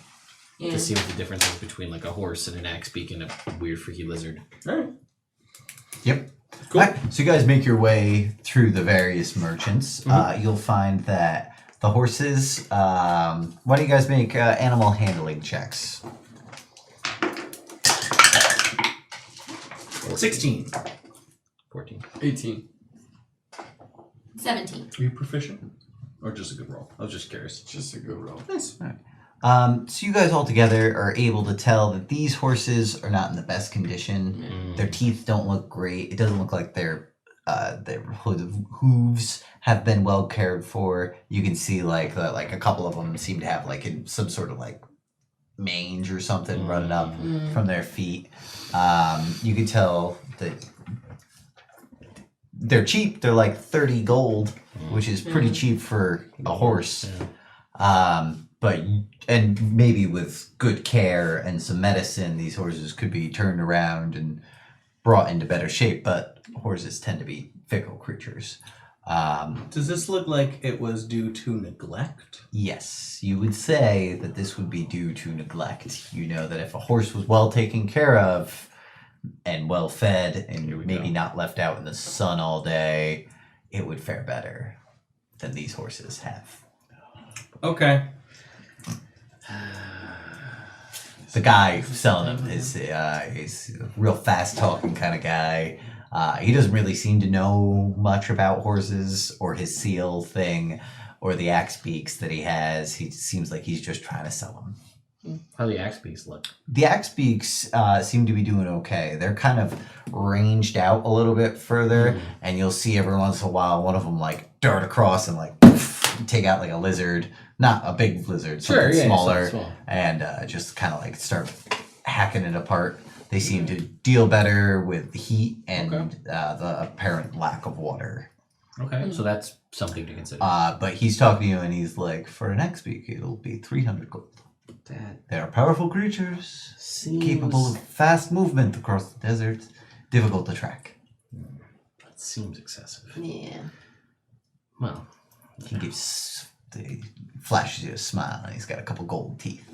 Yeah. to see what the difference is between like a horse and an axe beak and a weird freaky lizard. Alright. Yep. Cool. Alright, so you guys make your way through the various merchants. You'll find that the horses. Why don't you guys make animal handling checks? 16. 14. 18. 17. Are you proficient? Or just a good roll? I was just curious. Just a good roll. Nice. So you guys all together are able to tell that these horses are not in the best condition. Their teeth don't look great. It doesn't look like their hooves have been well cared for. You can see like a couple of them seem to have like some sort of like mange or something running up from their feet. You can tell that they're cheap. They're like 30 gold, which is pretty cheap for a horse. But and maybe with good care and some medicine, these horses could be turned around and brought into better shape. But horses tend to be fickle creatures. Does this look like it was due to neglect? Yes, you would say that this would be due to neglect. You know that if a horse was well taken care of and well fed and maybe not left out in the sun all day, it would fare better than these horses have. Okay. The guy selling them is he's a real fast talking kind of guy. He doesn't really seem to know much about horses or his seal thing or the axe beaks that he has. He seems like he's just trying to sell them. How do the axe beaks look? The axe beaks seem to be doing okay. They're kind of ranged out a little bit further, and you'll see every once in a while one of them like dart across and like poof, take out like a lizard, not a big lizard, something smaller, small. and just kind of like start hacking it apart. They seem to deal better with the heat and the apparent lack of water. Okay, so that's something to consider. But he's talking to you, and he's like, for an axe beak, it'll be 300 gold. That They are powerful creatures, seems capable of fast movement across the desert, difficult to track. That seems excessive. Yeah. Well, He flashes you a smile, and he's got a couple gold teeth.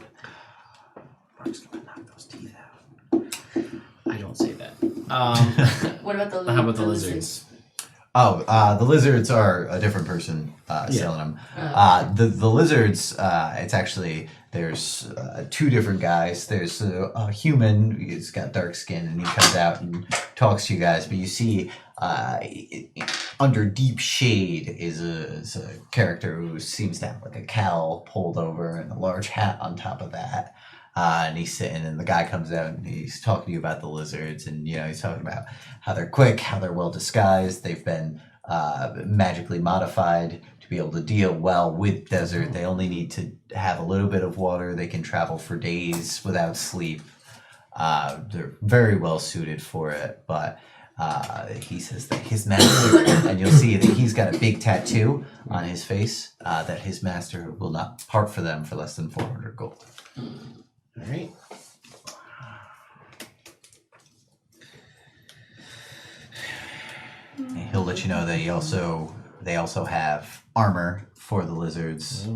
Mark's gonna knock those teeth out. I don't say that. What about the How about the lizards? Oh, the lizards are a different person selling them. The lizards, it's actually, there's two different guys. There's a human, he's got dark skin, and he comes out and talks to you guys. But you see, under deep shade is a character who seems to have like a cowl pulled over and a large hat on top of that. And he's sitting, and the guy comes out, and he's talking to you about the lizards, and he's talking about how they're quick, how they're well disguised. They've been magically modified to be able to deal well with desert. They only need to have a little bit of water. They can travel for days without sleep. They're very well suited for it, but he says that his master, and you'll see that he's got a big tattoo on his face, that his master will not part for them for less than 400 gold. All right. And he'll let you know that they also have armor for the lizards,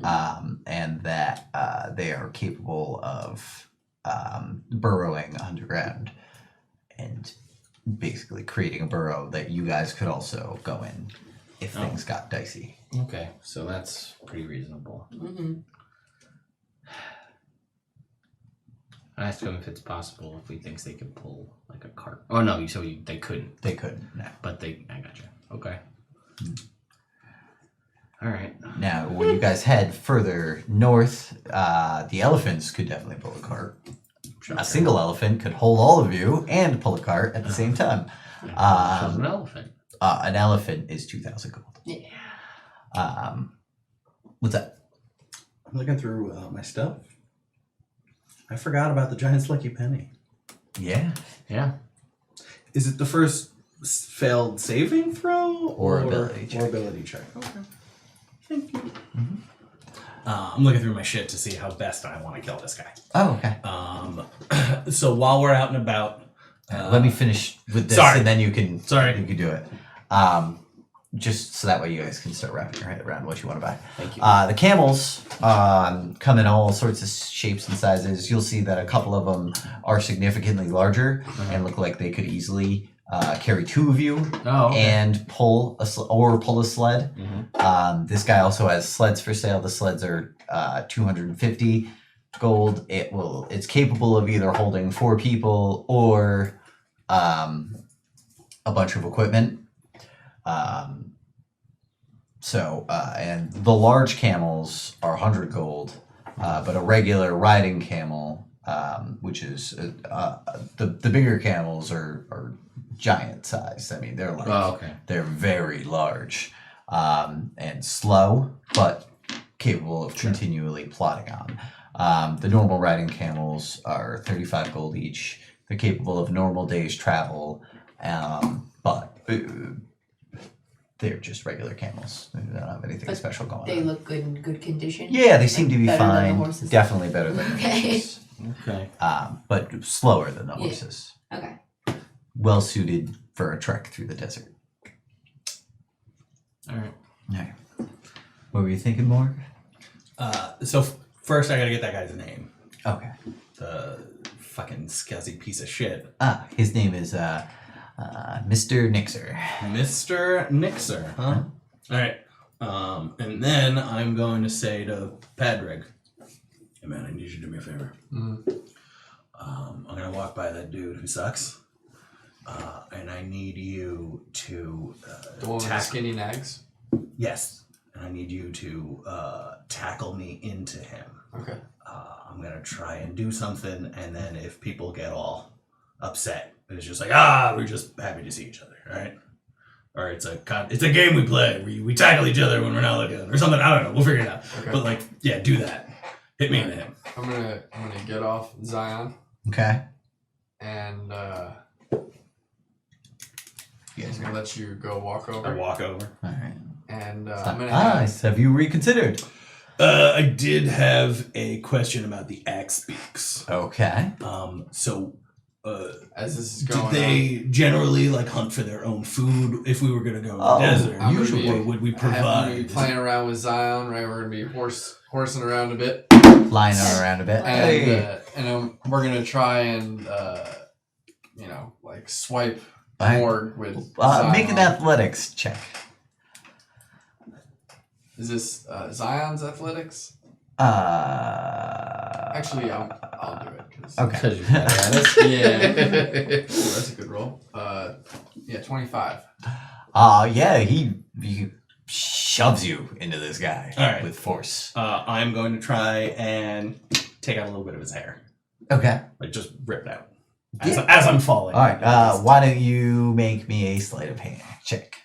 and that they are capable of burrowing underground and basically creating a burrow that you guys could also go in if things got dicey. Okay, so that's pretty reasonable. Mm-hmm. I asked him if it's possible if he thinks they could pull like a cart. Oh no, they couldn't, They couldn't. No. but I gotcha. Okay. All right. Now, when you guys head further north, the elephants could definitely pull a cart. Sure. A single elephant could hold all of you and pull a cart at the same time. Chose an elephant. An elephant is 2,000 gold. Yeah. What's that? I'm looking through my stuff. I forgot about the giant slicky penny. Yeah. Yeah. Is it the first failed saving throw Or ability check? Or ability check. Okay. Thank you. I'm looking through my shit to see how best I want to kill this guy. Oh, okay. So while we're out and about, Let me finish with this, sorry. and then you can Sorry. you can do it. Just so that way you guys can start wrapping your head around what you want to buy. Thank you. The camels come in all sorts of shapes and sizes. You'll see that a couple of them are significantly larger and look like they could easily carry two of you and pull a sled. This guy also has sleds for sale. The sleds are 250 gold. It's capable of either holding 4 people or a bunch of equipment. And the large camels are 100 gold, but a regular riding camel, which is the bigger camels are giant size. I mean, they're very large and slow, but capable of continually plodding on. The normal riding camels are 35 gold each. They're capable of normal days travel, but they're just regular camels. They don't have anything But special going They on. look good in good condition. Yeah, they seem to be Better than the fine. horses? Definitely better than the Okay. horses. Okay. But slower than the Yeah. horses. Okay. Well suited for a trek through the desert. All right. Okay. What were you thinking, Morg? So first I gotta get that guy's name. Okay. The fucking scuzzy piece of shit. His name is Mr. Nixer. Mr. Nixer, huh? Alright. And then I'm going to say to Padrig, hey man, I need you to do me a favor. I'm gonna walk by that dude who sucks. And I need you to The one with the skinny nags? Yes. And I need you to tackle me into him. Okay. I'm gonna try and do something, and then if people get all upset, it's just like, we're just happy to see each other, right? Or it's a game we play where we tackle each other when we're not looking, or something. I don't know. We'll figure it out. Okay. But like, yeah, do that. Hit me into him. I'm gonna get off Zion Okay. and Yes. I'm gonna let you go walk I over. walk over. All right. And I'm gonna have, Nice. Have you reconsidered? I did have a question about the axe beaks. Okay. So. as this is Did going they generally like hunt for their own food if we were gonna go in Oh, the desert? I'm gonna Usually, be- or would we I'm gonna be provide? playing around with Zion, right? We're gonna be horsing around a bit, Flying around a bit. and we're gonna try and like swipe Alright. Morg with Make an Zion. athletics check. Is this Zion's athletics? Actually, I'll do it. Okay. Because you're better at it. Yeah. Ooh, that's a good roll. 25. Yeah, he shoves you into this guy All right. with force. I'm going to try and take out a little bit of his hair, Okay. like just rip it out Yeah. as I'm falling. All right. Why don't you make me a sleight of hand check?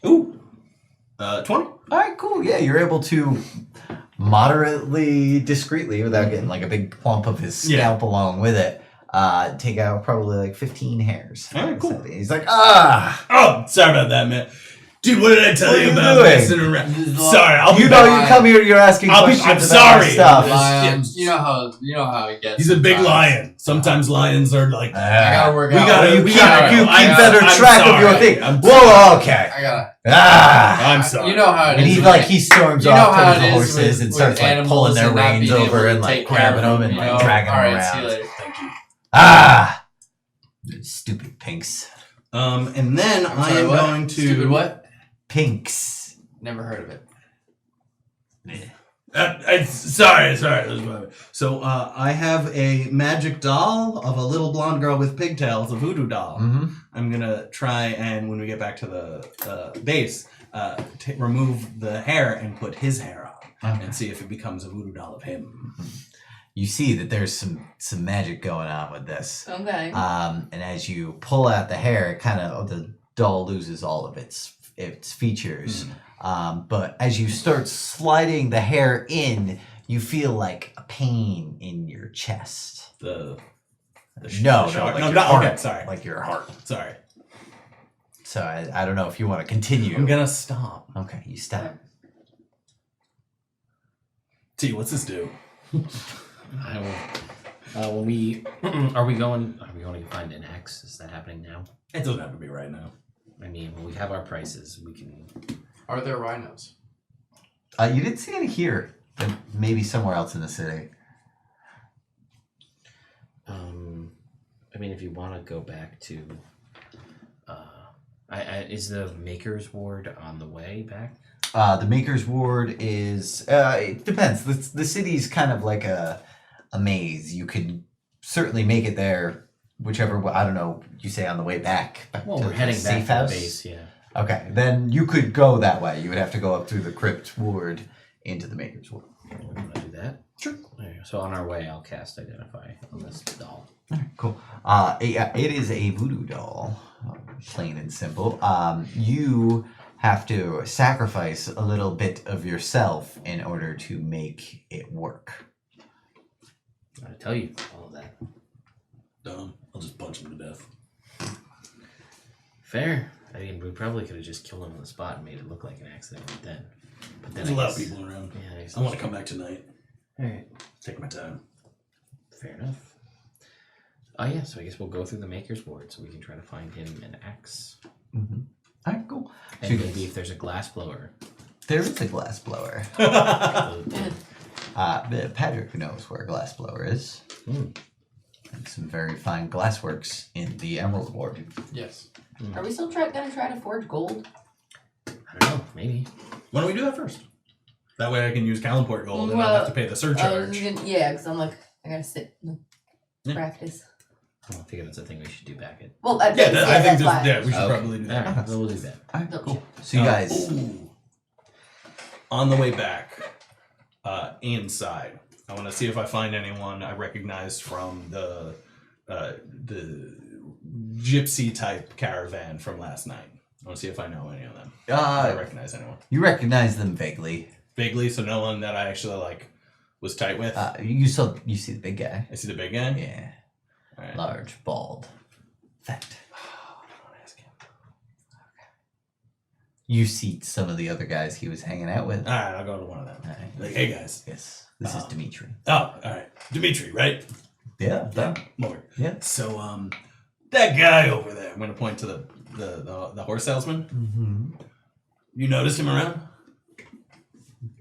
Ooh, 20. All right, cool. Yeah, you're able to moderately discreetly, without getting like a big clump of his scalp along with it, take out probably like 15 hairs. All right, cool. He's like, ah. Oh, sorry about that, man. Dude, what did I tell What are you you about doing? messing around? Sorry, I'll be You know, back. you come here, you're asking questions I'm about sorry. stuff. Lions. You know how it gets. He's a big sometimes. lion. Sometimes lions are like. I gotta work We out. gotta- You we keep, gotta- you keep I'm better track of your sorry. thing. I'm Whoa, okay. I gotta. I'm sorry. You know how it And is. he storms You know off how towards the it is horses with- and starts with like animals pulling their and not reins being able over to and like take care grabbing of them and you like know? dragging them Alright, see you around. later. Thank you. Ah, stupid pinks. And then I'm I sorry, am what? going to. Stupid what? Pinks. Never heard of it. Sorry. So I have a magic doll of a little blonde girl with pigtails, a voodoo doll. Mm-hmm. I'm gonna try and when we get back to the base, remove the hair and put his hair on and see if it becomes a voodoo doll of him. You see that there's some magic going on with this. Okay. And as you pull out the hair, it kind of the doll loses all of its features. But as you start sliding the hair in, you feel like a pain in your chest. No, Like your heart. okay, sorry. Like your heart. Sorry. So I don't know if you want to continue. I'm gonna stop. Okay, you stop. T, what's this do? I will. When we are we going to find an X? Is that happening now? It doesn't have to be right now. I mean, when we have our prices, we can. Are there rhinos? You didn't see any here, but maybe somewhere else in the city. I mean, if you want to go back to, is the Maker's Ward on the way back? The Maker's Ward is, it depends. The city's kind of like a maze. You could certainly make it there, whichever, I don't know, you say on the way back. Well, to we're heading the back safe to house? the base, yeah. Okay, then you could go that way. You would have to go up through the Crypt Ward into the Maker's Ward. We want to do that? Sure. Okay, so on our way, I'll cast Identify on this doll. Alright, cool. It is a voodoo doll, plain and simple. You have to sacrifice a little bit of yourself in order to make it work. I tell you all of that. Dumb. I'll just punch him to death. Fair. I mean, we probably could have just killed him on the spot and made it look like an accident right then. But then There's a lot of people around. Yeah, I guess I want to come back tonight. All right. Take my time. Fair enough. Oh yeah, so I guess we'll go through the Maker's Ward so we can try to find him an axe. Mm-hmm. Alright, cool. And So maybe if there's a glass blower. there is a glass blower. Patrick knows where a glass blower is. Mm. And some very fine glassworks in the Emerald Ward. Yes. Are we still gonna try to forge gold? I don't know, maybe. Why don't we do that first? That way I can use Calimport gold and Well, I'll have to pay the surcharge. Yeah, because I'm like, I gotta sit and Yeah. practice. I think that's a thing we should do back at. Well, I think that's just, why. we should Okay. probably do that. Alright, so we'll do that. Alright, No, cool. So you guys... Ooh. On the way back, inside, I want to see if I find anyone I recognized from the gypsy type caravan from last night. I want to see if I know any of them. If I recognize anyone You recognize them vaguely. vaguely, so no one that I actually was tight with. You see the big guy. I see the big guy. Yeah. All right. Large, bald, fat. I want to ask him. You see some of the other guys he was hanging out with. All right, I'll go to one of them. Alright. Like, hey guys. Yes. This is Dimitri. Oh, all right, Dimitri, right? Yeah. More. Yeah. So, that guy over there. I'm gonna point to the horse salesman. Mm-hmm. You notice him around?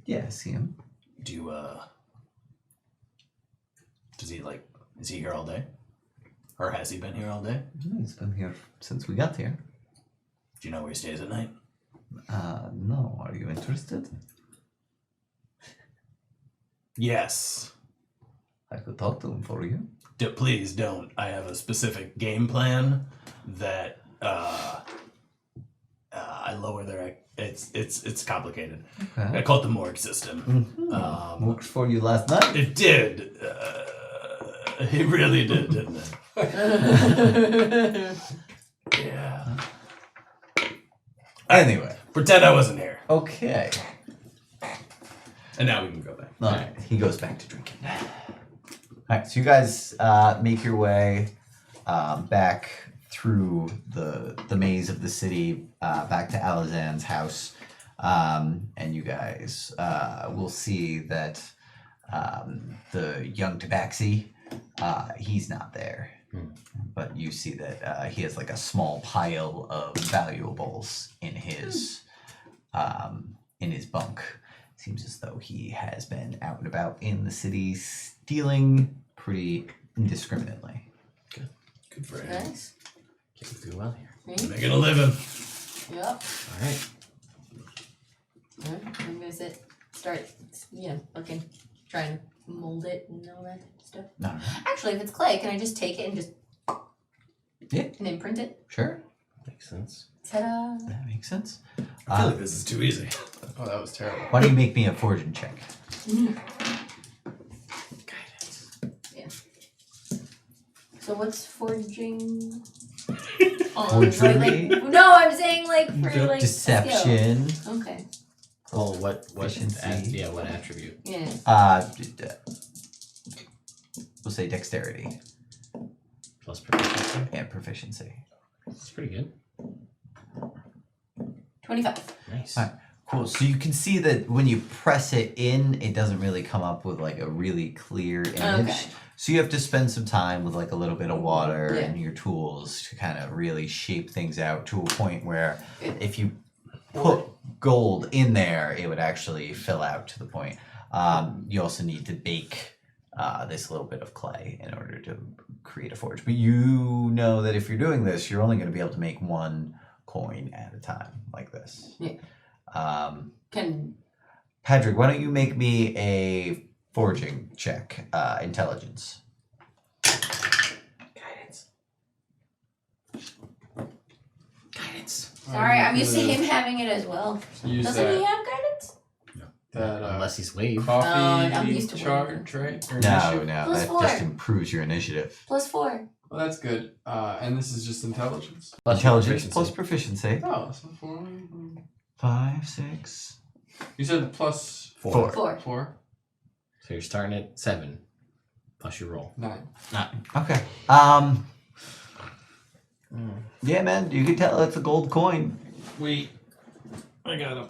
Yeah, I see him. Do you, is he here all day? Or has he been here all day? He's been here since we got here. Do you know where he stays at night? No. Are you interested? Yes. I could talk to him for you. Please don't. I have a specific game plan that, I lower their, it's complicated. Okay. I call it the morgue system. Mm-hmm. Worked for you last night. It did. It really did, didn't it? Yeah. Anyway. Pretend I wasn't here. Okay. And now we can go back. All right. He goes back to drinking. All right. So you guys make your way back through the maze of the city back to Alizan's house, and you guys will see that the young Tabaxi, he's not there. But you see that he has like a small pile of valuables in his bunk. Seems as though he has been out and about in the city stealing pretty indiscriminately. Good for him. Nice. Getting through well here. Making a living. Yep. All right. Alright, I'm gonna start, looking, trying to mold it and all that stuff. No, Actually, if it's clay, can I just take it and just Yeah. and imprint it? sure, Makes sense. Ta-da! that makes sense. I feel like this is too easy. Oh, that was terrible. Why don't you make me a fortune check? Guidance. So what's forging? Forgery? No, I'm saying like for like Deception. skill. Okay. Oh, what Efficiency. what attribute? Yeah. We'll say dexterity Plus proficiency. and proficiency. That's pretty good. 25. Nice. Alright. Cool. So you can see that when you press it in, it doesn't really come up with like a really clear image. Okay. So you have to spend some time with like a little bit of water Yeah. and your tools to kind of really shape things out to a point where if you put gold in there, it would actually fill out to the point. You also need to bake this little bit of clay in order to create a forge. But you know that if you're doing this, you're only going to be able to make one coin at a time like this. Yeah. Can Patrick, why don't you make me a forging check, intelligence. Guidance. Guidance. sorry, I'm used to him having it as well. Use Doesn't he that, have guidance? that Unless he's wave. coffee I'm used to chart, right? Or No, initiative? no, Plus that 4. just improves your initiative. +4. Well, that's good. And this is just intelligence. Plus Intelligence proficiency. plus proficiency. Oh, so 4. 5, 6. You said plus 4. 4. 4? So you're starting at 7. Plus you roll. 9. Okay. Yeah, man, you can tell it's a gold coin. Wait. I got a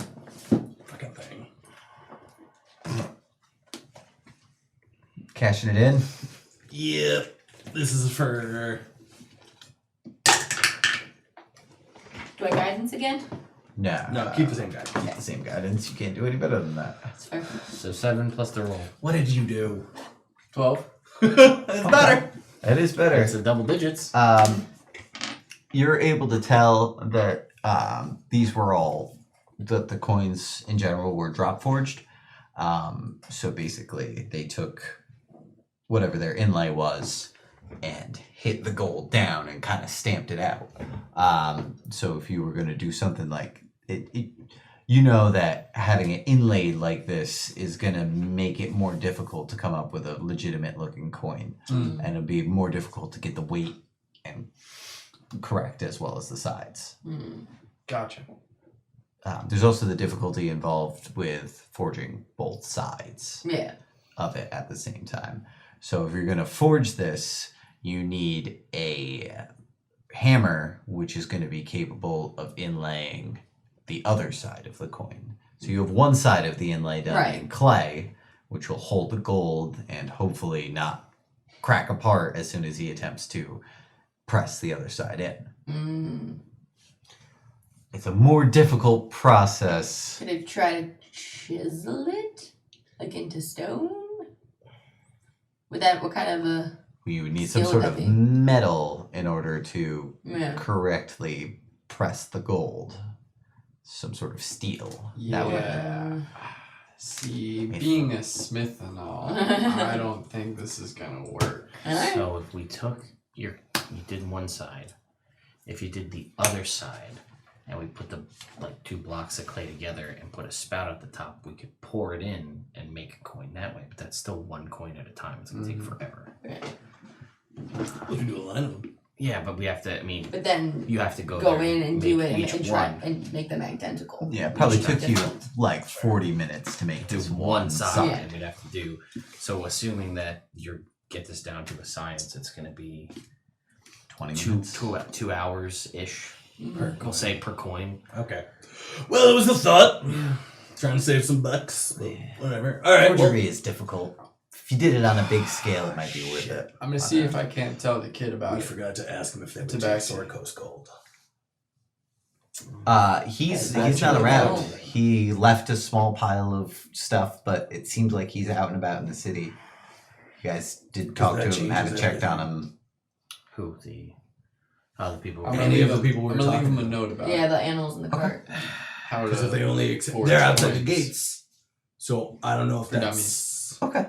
fucking thing. Cashing it in. Yep. This is for. Do I guidance again? No. No, keep the same guy. Keep the same guidance. You can't do any better than that. That's fair. So 7 plus the roll. What did you do? 12. It's better. That is better. It's a double digits. You're able to tell that these were all that the coins in general were drop forged. So basically, they took whatever their inlay was and hit the gold down and kind of stamped it out. So if you were going to do something like it, you know that having it inlaid like this is going to make it more difficult to come up with a legitimate looking coin, and it'll be more difficult to get the weight and correct as well as the sides. Gotcha. There's also the difficulty involved with forging both sides Yeah. of it at the same time. So if you're going to forge this, you need a hammer which is going to be capable of inlaying the other side of the coin. So you have one side of the inlay done in Right. clay, which will hold the gold and hopefully not crack apart as soon as he attempts to press the other side in. It's a more difficult process. Could I try to chisel it? Like into stone? What kind of a... You would need some Skill sort would of that be? metal in order to Yeah. correctly press the gold. Some sort of steel. That would Yeah. See, being a smith and all, I don't think this is gonna work. Alright. So if we took you did one side. If you did the other side, and we put the 2 blocks of clay together and put a spout at the top, we could pour it in and make a coin that way. But that's still one coin at a time. It's gonna take forever. We can do a line of them. Yeah, but we have to. I mean, But then you have to go go there, in and do make it each and try one. and make them identical. Yeah, it probably Each took you different. like 40 minutes to make Do this one side, side. Yeah. and we'd have to do. So assuming that you get this down to a science, it's going to be 20 2 minutes. 2 hours ish. We'll say per coin. Okay. Well, it was a thought. Trying to save some bucks, but whatever. All right. Well, Forgery is difficult. If you did it on a big scale, it might be worth it. I'm gonna see if I can't tell the kid about we it. forgot to ask him if they would Tobacco. take Sword Coast Gold. He's That's not really around. cool. He left a small pile of stuff, but it seems like he's out and about in the city. You guys did talk to that him, haven't changes checked on everything. him. Who the people? I'm gonna Any leave of the people we I'm were gonna leave him a talking note about Yeah, the animals in the cart. how Because to. if they only forge they're outside the coins. gates, so I don't know if For that's Okay.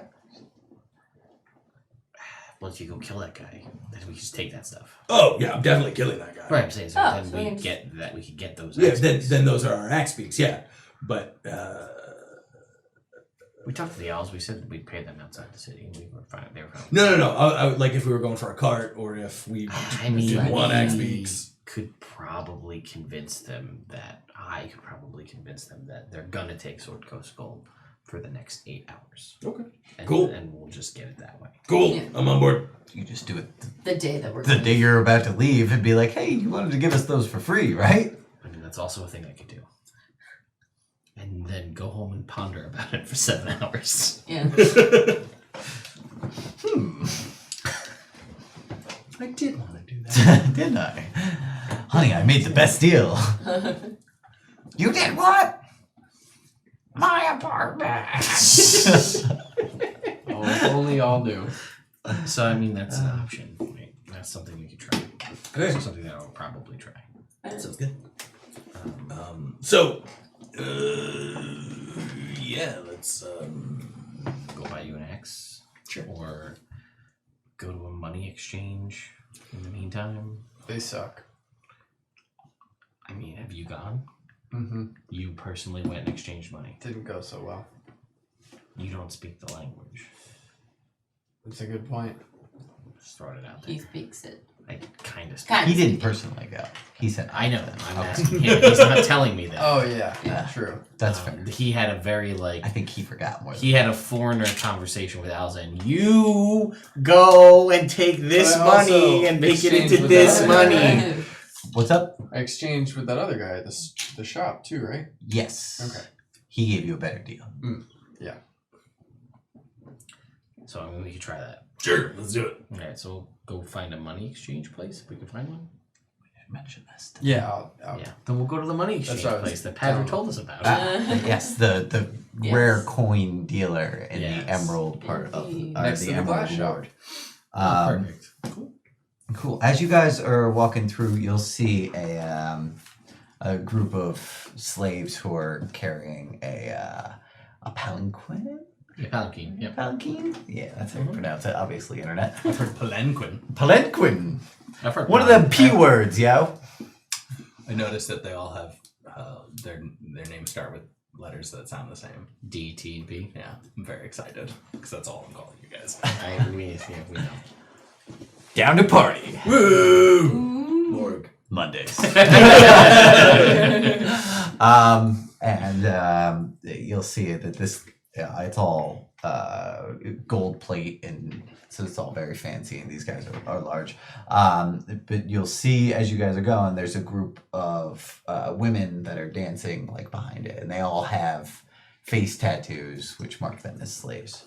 Once you go kill that guy, then we just take that stuff. Oh yeah, I'm definitely killing that guy. Right, I'm saying so. Oh, then so we then- get that. We could get those. Yeah, aspects. then those are our axe beaks. Yeah, but We talked to the owls. We said we'd pay them outside the city. We were fine. They were fine. no. I would like if we were going for a cart or if we I mean, did one axe we beaks. could probably convince them that they're gonna take Sword Coast Gold for the next 8 hours. Okay. And, Cool. And we'll just get it that way. Cool. Yeah. I'm on board. You just do it The day that we're the day you're about to leave and be like, hey, you wanted to give us those for free, right? I mean, that's also a thing I could do. And then go home and ponder about it for 7 hours. Yeah. I did want to do that. Didn't I? Honey, I made the best deal. You did what? My apartment. Oh, if only y'all knew. So I mean, that's an option. Right? That's something we could try. Okay. That's something that I'll probably try. Sounds good. So, yeah, let's. Go buy you an axe. Sure. Or go to a money exchange in the meantime. They suck. I mean, have you gone? Mm-hmm. You personally went and exchanged money. Didn't go so well. You don't speak the language. That's a good point. Just throwing it out He there. speaks it. I kind of speak. Kind He of didn't speaking. personally go. He said, I know. I'm Okay. asking him. He's not telling me that. Oh yeah, Yeah. true. That's fair. He had a very I think he forgot more. He had a foreigner conversation with Alzen. You go and take this But I also money and make it exchanged into with this that money. other What's up? I exchanged with that other guy at the shop too, right? Yes. Okay. He gave you a better deal. So I mean, we could try that. Sure, let's do it. All right, so go find a money exchange place if we can find one. Mention this. Yeah. I'll Yeah, then we'll go to the money That's exchange what I was place that Padre telling told us about. Yes, the Yes. rare coin dealer in Yes. the emerald part of Indeed. Next the to the emerald glass shop. ward. Perfect. Cool. As you guys are walking through, you'll see a group of slaves who are carrying a palanquin. Yeah, Palanquin. Yep. Palanquin? Yeah, that's how you pronounce it. Obviously, internet. I've heard palanquin. Palanquin. I've heard One of them P words, yo. I noticed that they all have their names start with letters that sound the same. D, T, and P. Yeah, I'm very excited because that's all I'm calling you guys. I mean, yeah, we know. Down to party. Woo! Morg. Mondays. And you'll see that this, it's all gold plate, and so it's all very fancy, and these guys are large. But you'll see as you guys are going, there's a group of women that are dancing like behind it, and they all have face tattoos, which mark them as slaves.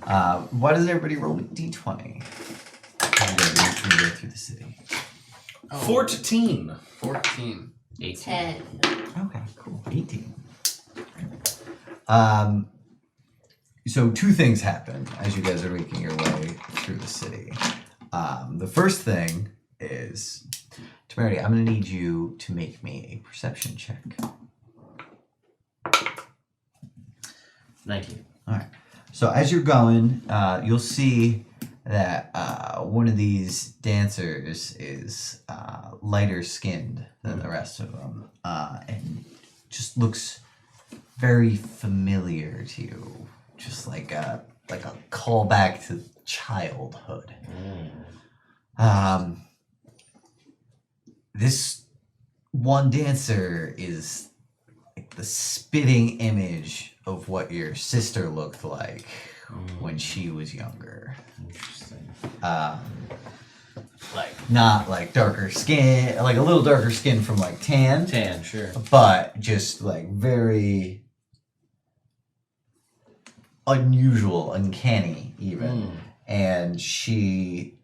Why doesn't everybody roll a d20? And then we go through the city. 14. 14. 18. 10. Okay, cool. 18. So two things happen as you guys are making your way through the city. The first thing is, Temerity, I'm going to need you to make me a perception check. 19. All right. So as you're going, you'll see that one of these dancers is lighter skinned than the rest of them, and just looks very familiar to you, just like a callback to childhood. This one dancer is like the spitting image of what your sister looked like when she was younger. Interesting. like not like darker skin, like a little darker skin from like tan, sure. but just like very unusual, uncanny even. And she,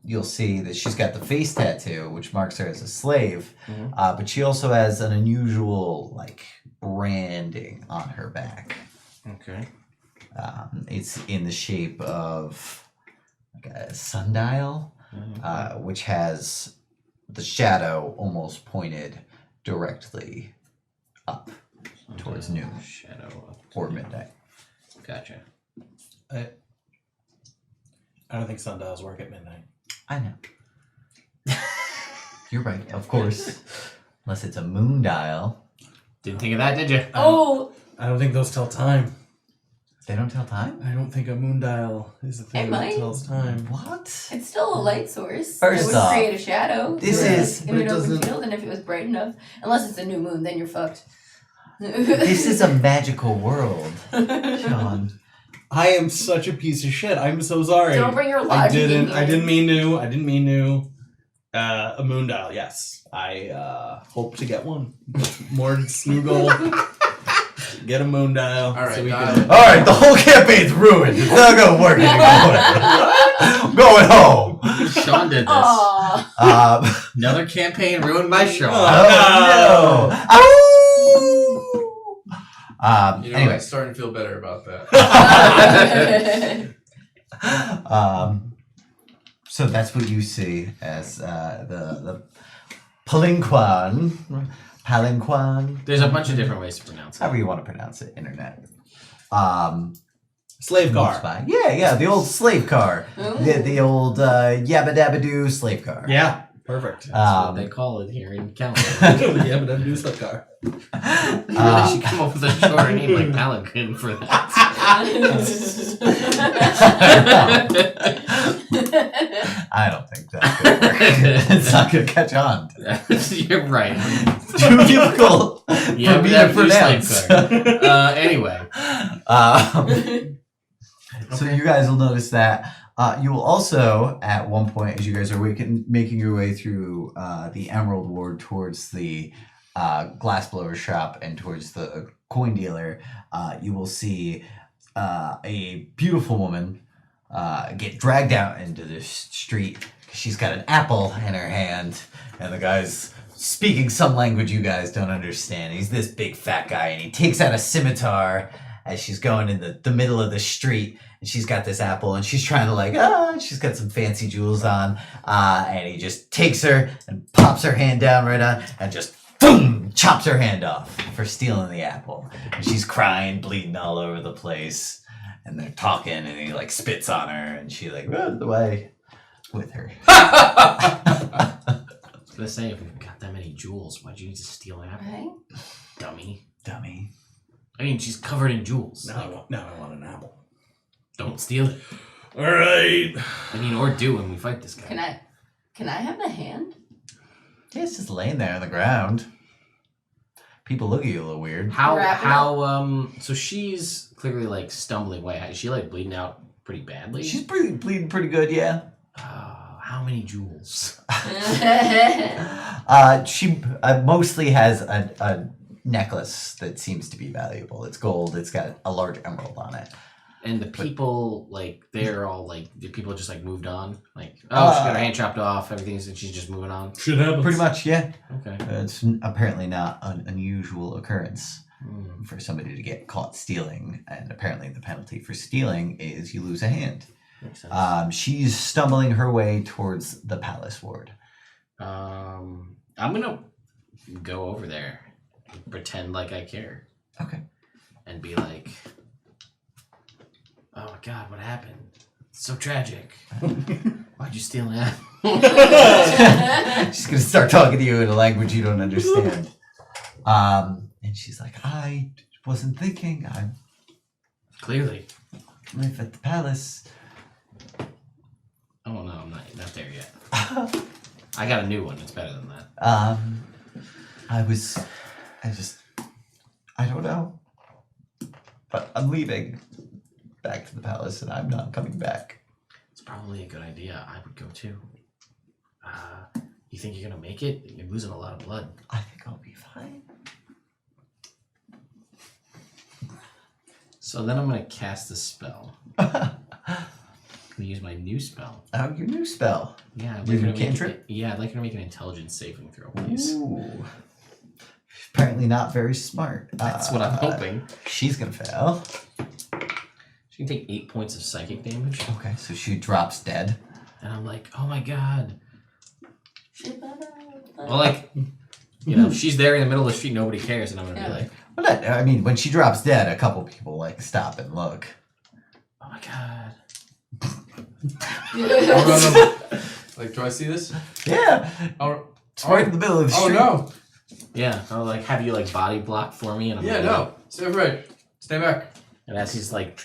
you'll see that she's got the face tattoo, which marks her as a slave, but she also has an unusual like branding on her back. Okay. It's in the shape of like a sundial, which has the shadow almost pointed directly up towards noon Shadow up. or midnight. Gotcha. I don't think sundials work at midnight. I know. You're right, of course. Unless it's a moon dial. Didn't think of that, did you? Oh, I don't think those tell time. They don't tell time? I don't think a moon dial is the thing It that might. tells time. What? it's still a light source. First it would off, create a shadow. this in is- in but an it open doesn't- field, and if it was bright enough, unless it's a new moon, then you're fucked. This is a magical world, Sean. I am such a piece of shit. I'm so sorry. Don't bring your I logic. didn't. in I here. didn't mean to. I didn't mean to. A moon dial. Yes, I hope to get one. More Snoogle. Get a moon dial. All right, so we dial can. it. Alright, the whole campaign's ruined. It's not gonna work anymore. I'm going home. Sean did this. Aw. Another campaign ruined by Sean. Oh no! Ow! You know, Anyway, I'm starting to feel better about that. so that's what you see as the palinquan, There's a bunch of different ways to pronounce it. however you want to pronounce it, internet. Slave moves car. by. Yeah, the old slave car, the old yabba dabba doo slave car. Yeah. Perfect. That's what they call it here in California. Yeah, but I'm new slave car. You really should come up with a shorter name like Palanquin for that. I don't think that's gonna work. It's not gonna catch on. You're right. Too difficult Yeah, for me that to would be slave pronounce. car. Anyway. So you guys will notice that. You will also, at one point, as you guys are making your way through the Emerald Ward towards the glassblower shop and towards the coin dealer, you will see a beautiful woman get dragged out into the street because she's got an apple in her hand, and the guy's speaking some language you guys don't understand. He's this big fat guy, and he takes out a scimitar as she's going in the middle of the street, and she's got this apple, and she's trying to she's got some fancy jewels on, and he just takes her and pops her hand down right on, and just boom, chops her hand off for stealing the apple. And she's crying, bleeding all over the place, and they're talking, and he spits on her, and she runs away with her. I was gonna say, if we've got that many jewels, why'd you need to steal an apple? Right? Dummy. Dummy. I mean, she's covered in jewels. Now I want an apple. Don't steal it. All right. I mean, or do when we fight this guy. Can I have the hand? Yeah, it's just laying there on the ground. People look at you a little weird. So she's clearly stumbling away. Is she bleeding out pretty badly? She's bleeding pretty good, yeah. How many jewels? She mostly has a necklace that seems to be valuable. It's gold. It's got a large emerald on it. And the people, they're all the people just moved on? She got her hand chopped off, everything's, and she's just moving on? Shit happens. Pretty much, yeah. Okay. It's apparently not an unusual occurrence for somebody to get caught stealing, and apparently the penalty for stealing is you lose a hand. Makes sense. She's stumbling her way towards the palace ward. I'm gonna go over there, pretend like I care, Okay. and be like, "Oh my God, what happened? It's so tragic. Why'd you steal an apple?" She's gonna start talking to you in a language you don't understand. And she's like, I wasn't thinking. I Clearly. live at the palace. Oh no, I'm not there yet. I got a new one. It's better than that. I don't know. But I'm leaving back to the palace, and I'm not coming back. It's probably a good idea. I would go too. You think you're gonna make it? You're losing a lot of blood. I think I'll be fine. So then I'm gonna cast a spell. I'm gonna use my new spell. Oh, your new spell. Yeah, I'd Your like her new to make cantrip? I'd like her to make an intelligence saving throw, please. Ooh. Apparently not very smart. That's what I'm hoping. She's gonna fail. She can take 8 points of psychic damage. Okay, so she drops dead. And I'm like, oh my god. Well, Well, like, you know, she's there in the middle of the street, nobody cares, and I'm gonna be like, Well, I mean, when she drops dead, a couple people like stop and look. oh my god. Oh, no. Like, do I see this? Yeah, Oh, it's right in the middle of the oh street. no. Yeah, I'll like have you like body block for me, and I'm Yeah, gonna, no. Stay right. Stay back. And as he's like,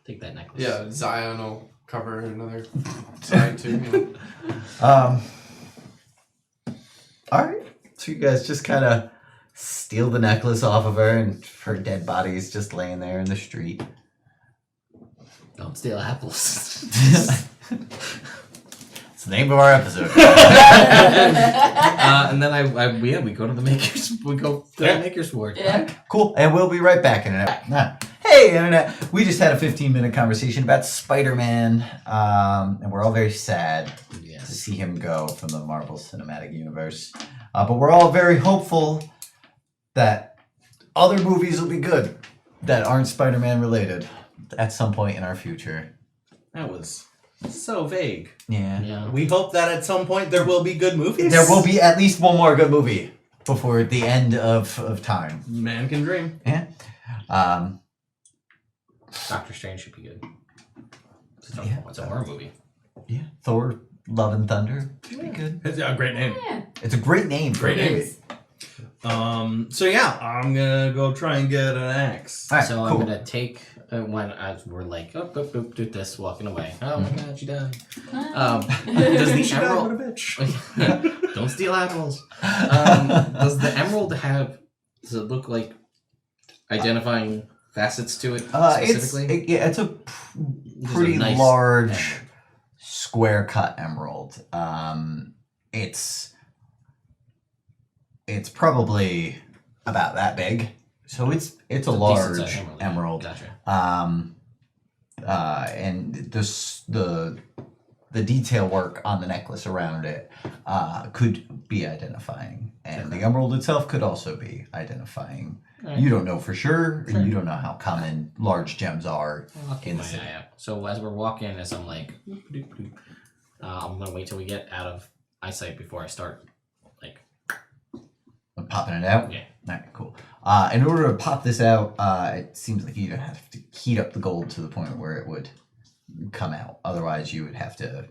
take that necklace. Yeah, Zion will cover another side too. You know? All right. So you guys just kind of steal the necklace off of her, and her dead body is just laying there in the street. Don't steal apples. It's the name of our episode. And then we go to the makers. We go to the makers ward. Yeah. Cool. And we'll be right back, Internet. Hey, Internet. We just had a 15-minute conversation about Spider-Man, and we're all very sad to Yes. see him go from the Marvel Cinematic Universe. But we're all very hopeful that other movies will be good that aren't Spider-Man related at some point in our future. That was so vague. Yeah. Yeah. We hope that at some point there will be good movies. There will be at least one more good movie before the end of time. Man can dream. Yeah. Doctor Strange should be good. It's a Yeah. horror movie. Yeah. Thor, Love and Thunder should be good. It's a great name. Yeah. It's a great name. Great It name. is. So yeah, I'm gonna go try and get an axe. All right, So cool. I'm gonna take as we're like, do this, walking away. Oh my god, she died. Does the She died, emerald? what a bitch. Don't steal apples. Does the emerald have? Does it look like identifying facets to it specifically? It's a This is a pretty nice large emerald. square cut emerald. It's probably about that big. So it's a Decent large size emerald. Gotcha. And the detail work on the necklace around it could be identifying, and the emerald itself could also be identifying. Alright. You don't know for sure, Sure. and you don't know how common large gems are I'll keep in the my city. eye out. So as we're walking, as I'm like, I'm gonna wait till we get out of eyesight before I start. Like, I'm popping it out. yeah. All right, cool. In order to pop this out, it seems like you'd have to heat up the gold to the point where it would come out. Otherwise, you would have to.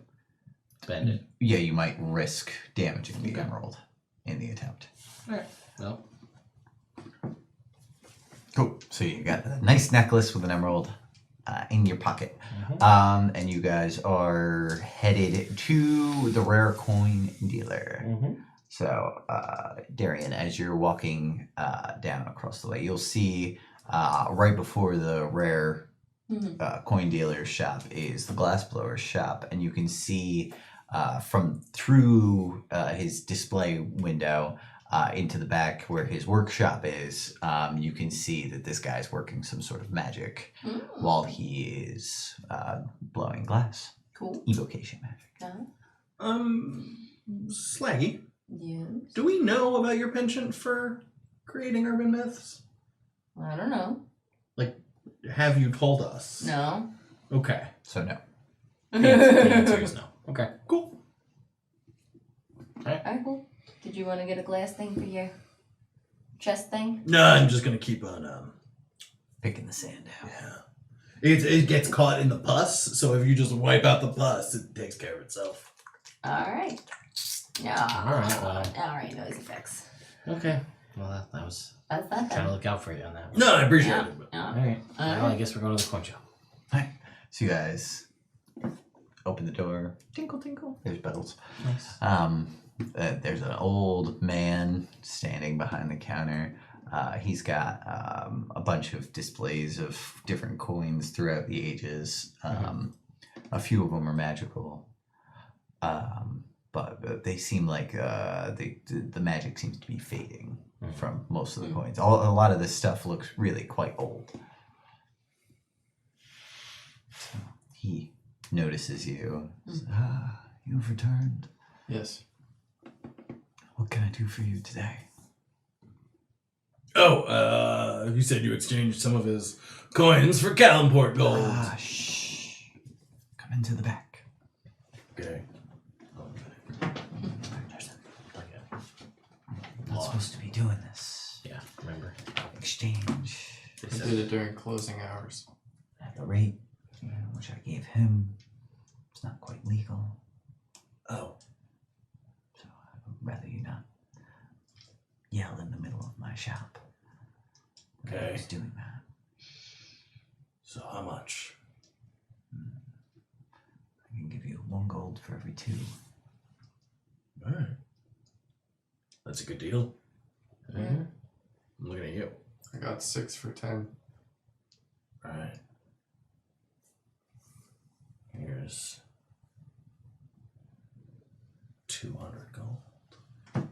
Bend it. Yeah, you might risk damaging the Okay. emerald in the attempt. Alright. Well, Cool. So you got a nice necklace with an emerald in your pocket. And you guys are headed to the rare coin dealer. So, Darian, as you're walking down across the way, you'll see right before the rare coin dealer's shop is the glassblower's shop. And you can see from through his display window into the back where his workshop is, you can see that this guy's working some sort of magic while he is blowing glass. Cool. Evocation magic. Slaggy, Yes. do we know about your penchant for creating urban myths? I don't know. Have you told us? No. Okay. So no. the answer is no. Okay. Cool. Alright, cool. Did you want to get a glass thing for your chest thing? No, I'm just gonna keep on. Picking the sand out. Yeah. It gets caught in the pus, so if you just wipe out the pus, it takes care of itself. Alright. Yeah. Alright, well. Alright, noise effects. Okay. Well, that was That's not trying to bad. look out for you on that one. No, I appreciate Yeah. it. But Yeah. Alright. Well, I guess we're going to the coin shop. So you guys open the door. Tinkle, tinkle. There's bells. Nice. There's an old man standing behind the counter. He's got a bunch of displays of different coins throughout the ages. A few of them are magical. but they seem like the magic seems to be fading from most of the Mm. coins. A lot of this stuff looks really quite old. So he notices you. Says, you've returned. Yes. What can I do for you today? Oh, you said you exchanged some of his coins for Calimport gold. Shh. Come into the back. Okay. Not supposed to be doing this. Yeah, remember? Exchange I did it during closing hours. at the rate which I gave him. It's not quite legal. Oh. So I would rather you not yell in the middle of my shop. when I Okay. was doing that. So how much? I can give you 1 gold for every 2. All right. That's a good deal. Mm-hmm. I'm looking at you. I got 6 for 10. All right. Here's 200 gold.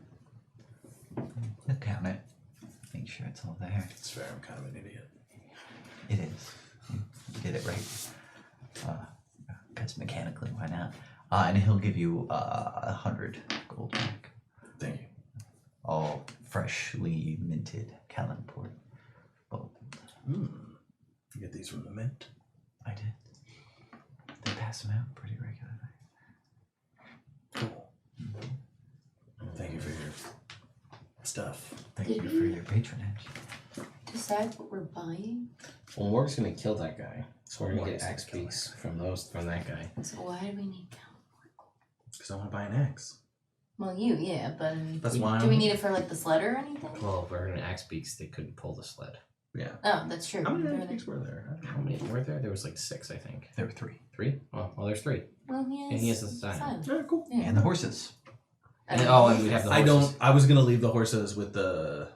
He'll count it. Make sure it's all there. It's fair. I'm kind of an idiot. It is. You did it right. Because mechanically, why not? And he'll give you 100 gold back. Thank you. All freshly minted Calimport gold. You get these from the mint? I did. They pass them out pretty regularly. Cool. Thank you for your stuff. Thank Did you we- for your patronage. Decide what we're buying? Well, Morg's gonna kill that guy, so we're gonna Morg's get gonna axe kill beaks from that guy. So why do we need Calimport? Because I want to buy an axe. Well, yeah, but That's why do we need it for like the sled or anything? Well, if we're gonna axe beaks, they couldn't pull the sled. Yeah. Oh, that's true. How many They're axe like- beaks were there? I don't know. How many were there? There was like 6, I think. There were 3. 3? Oh, well, there's 3. Well, he has. And he has the sign. Yeah, cool. Yeah. And the horses. And and we'd have the I horses. don't. I was gonna leave the horses with the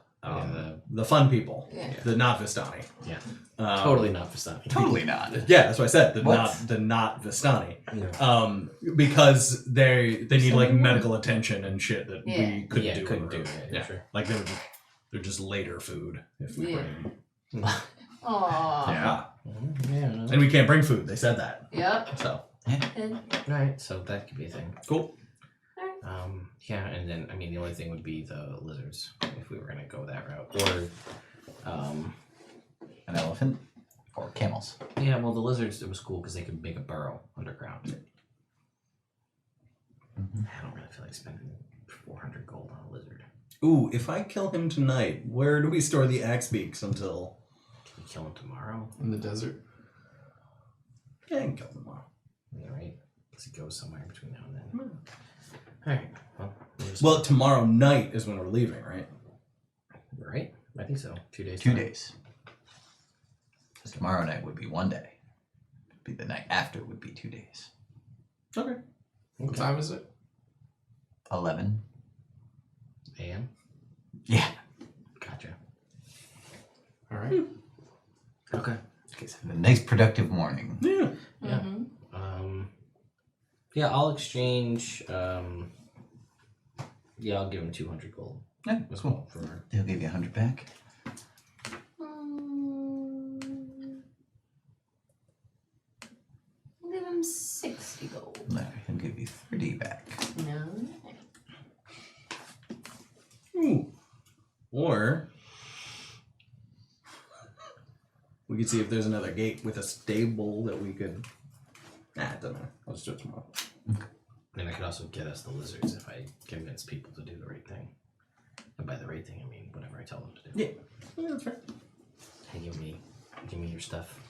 the fun people, Yeah. the not Vistani. Yeah. Um, Not Vistani. Totally not. Yeah, that's what I said. What? The not Vistani. Yeah. Because they need like So- medical attention and shit that Yeah. we couldn't do. couldn't do it. it. Yeah, Sure. like they're just later food if we Yeah. bring. Aww. Yeah, Yeah. and we can't bring food. They said that. Yep. So Good. Right. So that could be a thing. cool. Yeah, and then I mean the only thing would be the lizards if we were gonna go that route, or An elephant or camels. yeah, well the lizards it was cool because they could make a burrow underground. I don't really feel like spending 400 gold on a lizard. Ooh, if I kill him tonight, where do we store the axe beaks until? Can you kill him tomorrow? In the desert. Yeah, I can kill him tomorrow. Yeah, right. Because it goes somewhere between now and then. All right. Well, we'll just- Well, tomorrow night is when we're leaving, right? right. I think so. 2 days. 2 time. days. Because tomorrow night would be 1 day. Be the night after would be 2 days. Okay. What time is it? 11. AM. Yeah. Gotcha. All right. Okay. Okay, so a nice productive morning. Yeah. Yeah. Mm-hmm. Yeah, I'll exchange. Yeah, I'll give him 200 gold Yeah, as cool. well for. He'll give you 100 back. Give him 60 gold. No, he'll give you 30 back. No. Ooh. Or we could see if there's another gate with a stable that we could. Nah, it doesn't matter. I'll just do it tomorrow. And I could also get us the lizards if I convince people to do the right thing. And by the right thing, I mean whatever I tell them to do. Yeah, that's right. Hey, give me your stuff.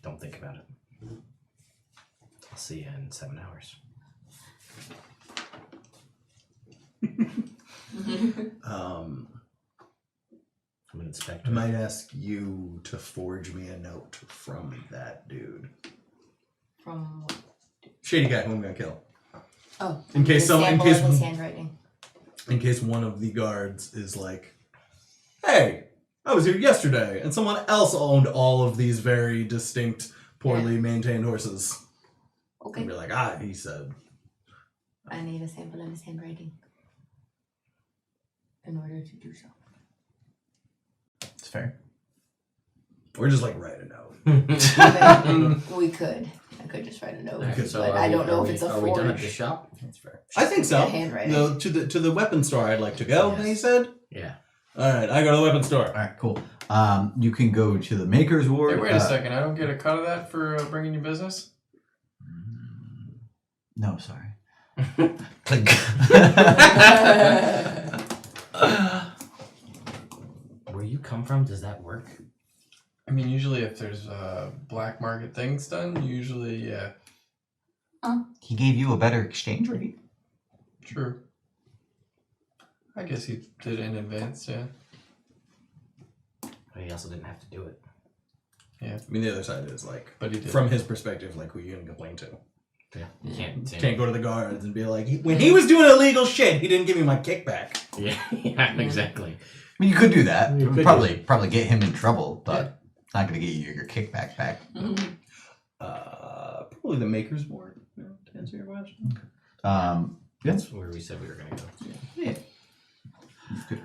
Don't think about it. I'll see you in 7 hours. I'm an inspector. I might ask you to forge me a note from that dude. From what? Shady guy who I'm gonna kill. Oh. In case the someone- in sample case of his one- handwriting. In case one of the guards is like, hey, I was here yesterday, and someone else owned all of these very distinct, poorly maintained horses. Okay. And be like, he said I need a sample of his handwriting in order to do so. It's fair. Or just like write a note. I mean, we could. I could just write a note, Okay, so but are I we- don't know are if we- it's a Are we done at the forge. shop? That's fair. I think so. The handwriting. No, to the weapon store I'd like to go, Yes. he said. Yeah. Alright, I go to the weapon store. All right, cool. You can go to the Maker's Ward. Hey, wait a second. I don't get a cut of that for bringing you business? No, sorry. Clink. Where you come from, does that work? I mean, usually if there's black market things done, usually, yeah. He gave you a better exchange rate. True. I guess he did it in advance, yeah. But he also didn't have to do it. I mean, the other side is like, But he did. from his perspective, like, who you gonna complain to? Yeah. You can't. Can't go to the guards and be like, when he was doing illegal shit, he didn't give me my kickback. Yeah. Yeah. Exactly. I mean, you could do that. You could Probably get him in trouble, but it's not going to get you your kickback back. Probably the Maker's Ward, to answer your question. That's where we said we were gonna go. Yeah. You could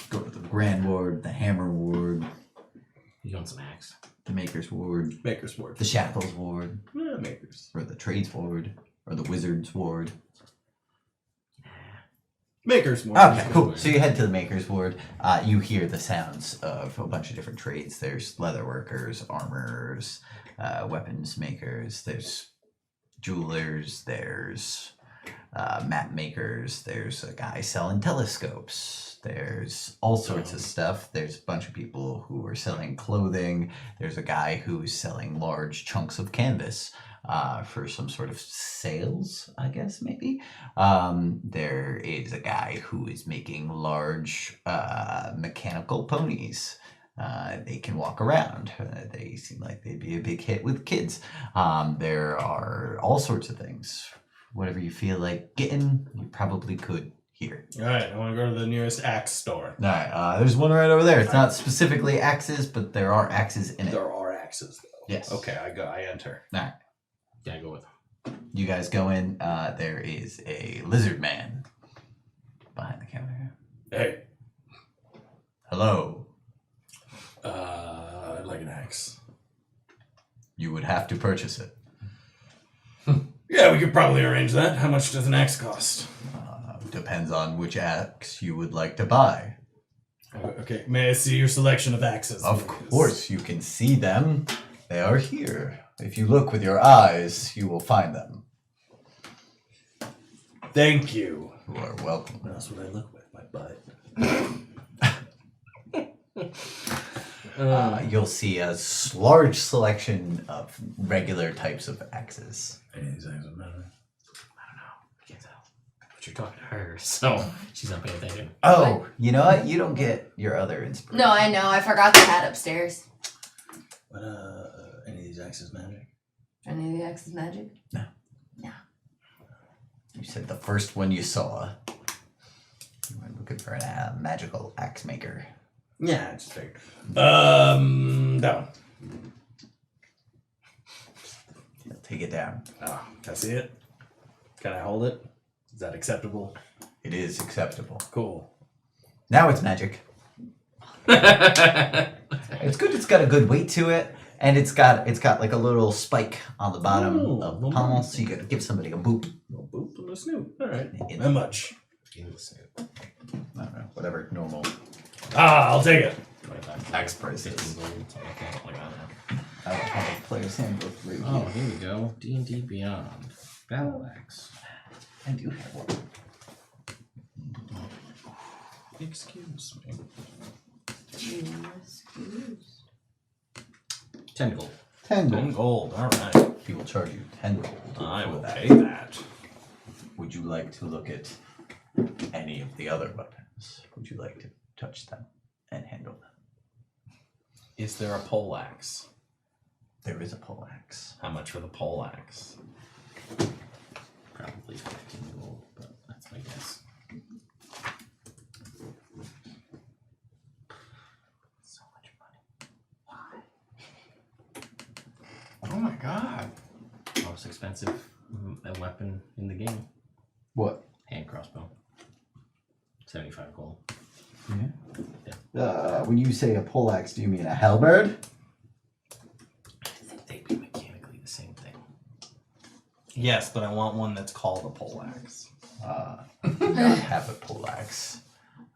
go to the Grand Ward, the Hammer Ward, You want some axe? the Maker's Ward, Maker's Ward. the Shackles Ward, Yeah, Maker's. or the Trades Ward, or the Wizards Ward. Maker's Ward. Okay, cool. So you head to the Maker's Ward. You hear the sounds of a bunch of different trades. There's leather workers, armorers, weapons makers. There's jewelers. There's map makers. There's a guy selling telescopes. There's all sorts of stuff. There's a bunch of people who are selling clothing. There's a guy who's selling large chunks of canvas for some sort of sales, I guess, maybe. There is a guy who is making large mechanical ponies. They can walk around. They seem like they'd be a big hit with kids. There are all sorts of things. Whatever you feel like getting, you probably could here. Alright, I want to go to the nearest axe store. All right, there's one right over there. It's not specifically axes, but there are axes in it. There are axes, though. Yes. Okay, I enter. All right. Yeah, go with him. You guys go in. There is a lizard man behind the counter. Hey, Hello. I'd like an axe. You would have to purchase it. Yeah, we could probably arrange that. How much does an axe cost? Depends on which axe you would like to buy. Okay, may I see your selection of axes? Of please? course, you can see them. They are here. If you look with your eyes, you will find them. Thank you. You are welcome. That's what I look with, my butt. You'll see a large selection of regular types of axes. Any of these axes matter? I can't tell. But you're talking to her, so she's not paying attention. Oh, you know what? You don't get your other inspiration. No, I know. I forgot the hat upstairs. But, any of these axes matter? Any of the X's magic? You said the first one you saw. You were looking for a magical axe maker. Yeah, I just figured. That one. Take it down. Ah, can I see it? Can I hold it? Is that acceptable? It is acceptable. Cool. Now it's magic. It's good. It's got a good weight to it, and it's got like a little spike on the bottom Ooh, of the little pommel, boop. so you gotta give somebody a boop. Little boop on the snoot. All right. In- How much? In the suit. I don't know, whatever normal Ah, I'll take it. 25. axe price 15 is. gold. Okay, like that. I don't have a player's handbook right Oh, here. here we go. D&D Beyond. Battle Axe. I do have one. Excuse me. Excuse. 10 gold. 10 10 gold. gold. All right. He will charge you 10 gold. I for will that. pay that. Would you like to look at any of the other weapons? Would you like to touch them and handle them? Is there a pole axe? There is a pole axe. How much for the pole axe? Probably 15 gold, but that's my guess. So much money. Oh my god. Most expensive a weapon in the game. What? Hand crossbow. 75 gold. When you say a poleaxe, do you mean a halberd? I think they'd be mechanically the same thing. Yes, but I want one that's called a poleaxe. I do not have a poleaxe.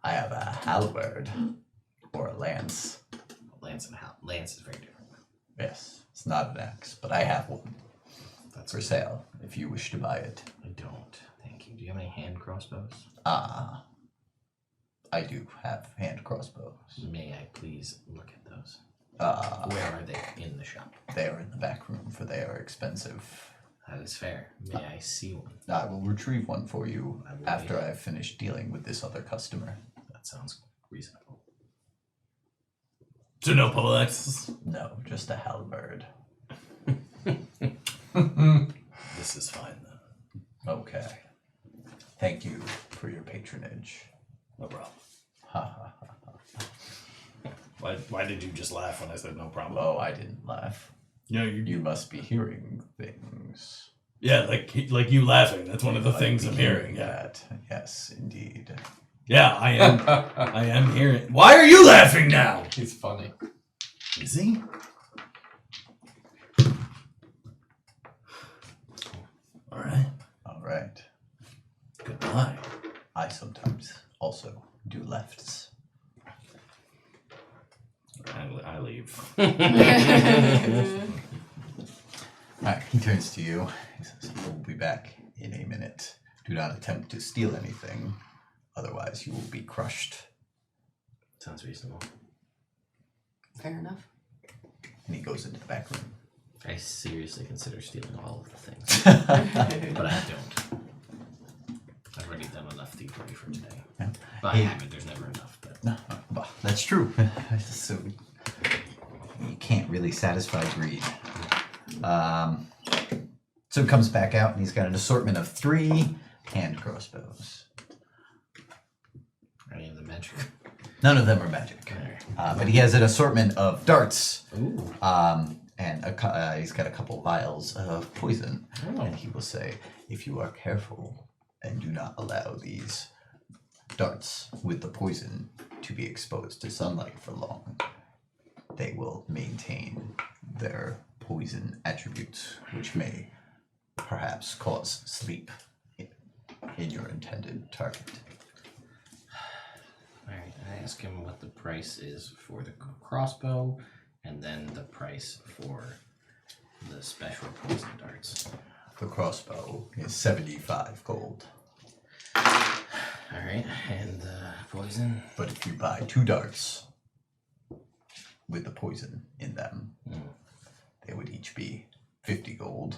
I have a halberd or a lance. Lance is very different. Yes, it's not an axe, but I have one. That's for sale if you wish to buy it. I don't. Thank you. Do you have any hand crossbows? I do have hand crossbows. May I please look at those? Where Where are they in the shop? they are in the back room, for they are expensive. That is fair. May I see one? I will retrieve one for you I will after wait. I've finished dealing with this other customer. That sounds reasonable. So no poleaxes? No, just a halberd. This is fine then. Okay. Thank you for your patronage. No problem. Ha ha ha. Why did you just laugh when I said no problem? Oh, I didn't laugh. You know, You must be hearing things. yeah, like you laughing. That's one of the Might things be I'm hearing. Yeah, That. Yes, indeed. yeah, I am. I am hearing. Why are you laughing now? He's funny. Is he? All right. All right. Goodbye. I sometimes also do lefts. I leave. All right, he turns to you. He says, "We'll be back in a minute. Do not attempt to steal anything, otherwise you will be crushed." Sounds reasonable. Fair enough. And he goes into the back room. I seriously consider stealing all of the things, but I don't. I've already done enough thievery for today. Yeah. But I haven't. There's never enough. But No, well, that's true. So you can't really satisfy greed. So he comes back out and he's got an assortment of 3 hand crossbows. any of the magic. None of them are magic. But he has an assortment of darts. Ooh. And he's got a couple vials of poison. Oh. And he will say, if you are careful and do not allow these darts with the poison to be exposed to sunlight for long, they will maintain their poison attributes, which may perhaps cause sleep in your intended target. Alright, I ask him what the price is for the crossbow, and then the price for the special poison darts. The crossbow is 75 gold. Alright, and the poison? But if you buy 2 darts with the poison in them, they would each be 50 gold.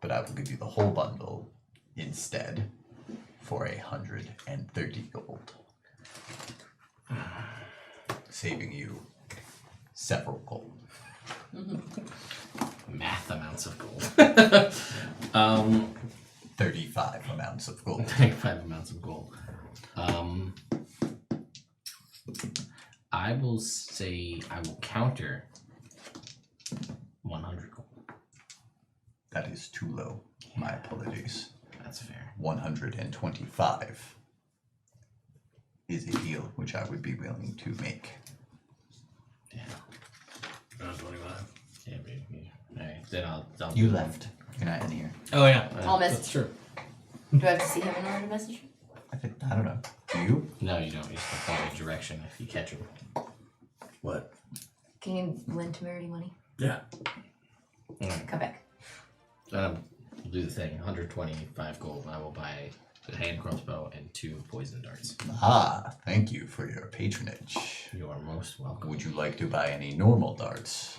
But I will give you the whole bundle instead for 130 gold. Saving you several gold. Math amounts of gold. 35 amounts of gold. 35 amounts of gold. I will say I will counter 100 gold. That is too low. My apologies. That's fair. 125 is a deal which I would be willing to make. Yeah. 25. Yeah, baby. Alright, then I'll You left. You're not in here. Oh yeah, I'll that's message. true. Do I have to see him in order to message him? I don't know. Do you? No, you don't. You just point a direction if you catch him. What? Can you lend temerity money? Yeah. Come back. We'll do the thing. 125 gold, and I will buy the hand crossbow and 2 poison darts. Ah, thank you for your patronage. You are most welcome. Would you like to buy any normal darts?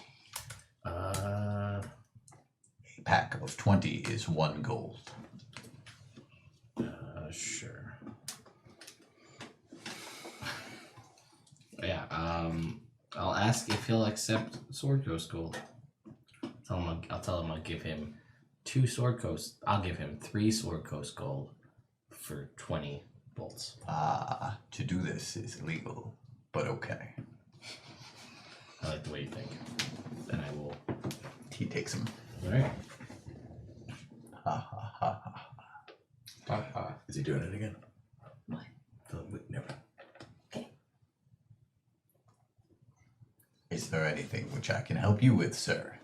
A pack of 20 is 1 gold. Sure. Yeah, I'll ask if he'll accept Sword Coast gold. I'll tell him I'll give him 2 Sword Coast. I'll give him 3 Sword Coast gold for 20 bolts. Ah, to do this is illegal, but okay. I like the way you think. Then I will. He takes them. Alright. Ha ha ha ha. Haha. Is he doing it again? What? Never. Is there anything which I can help you with, sir?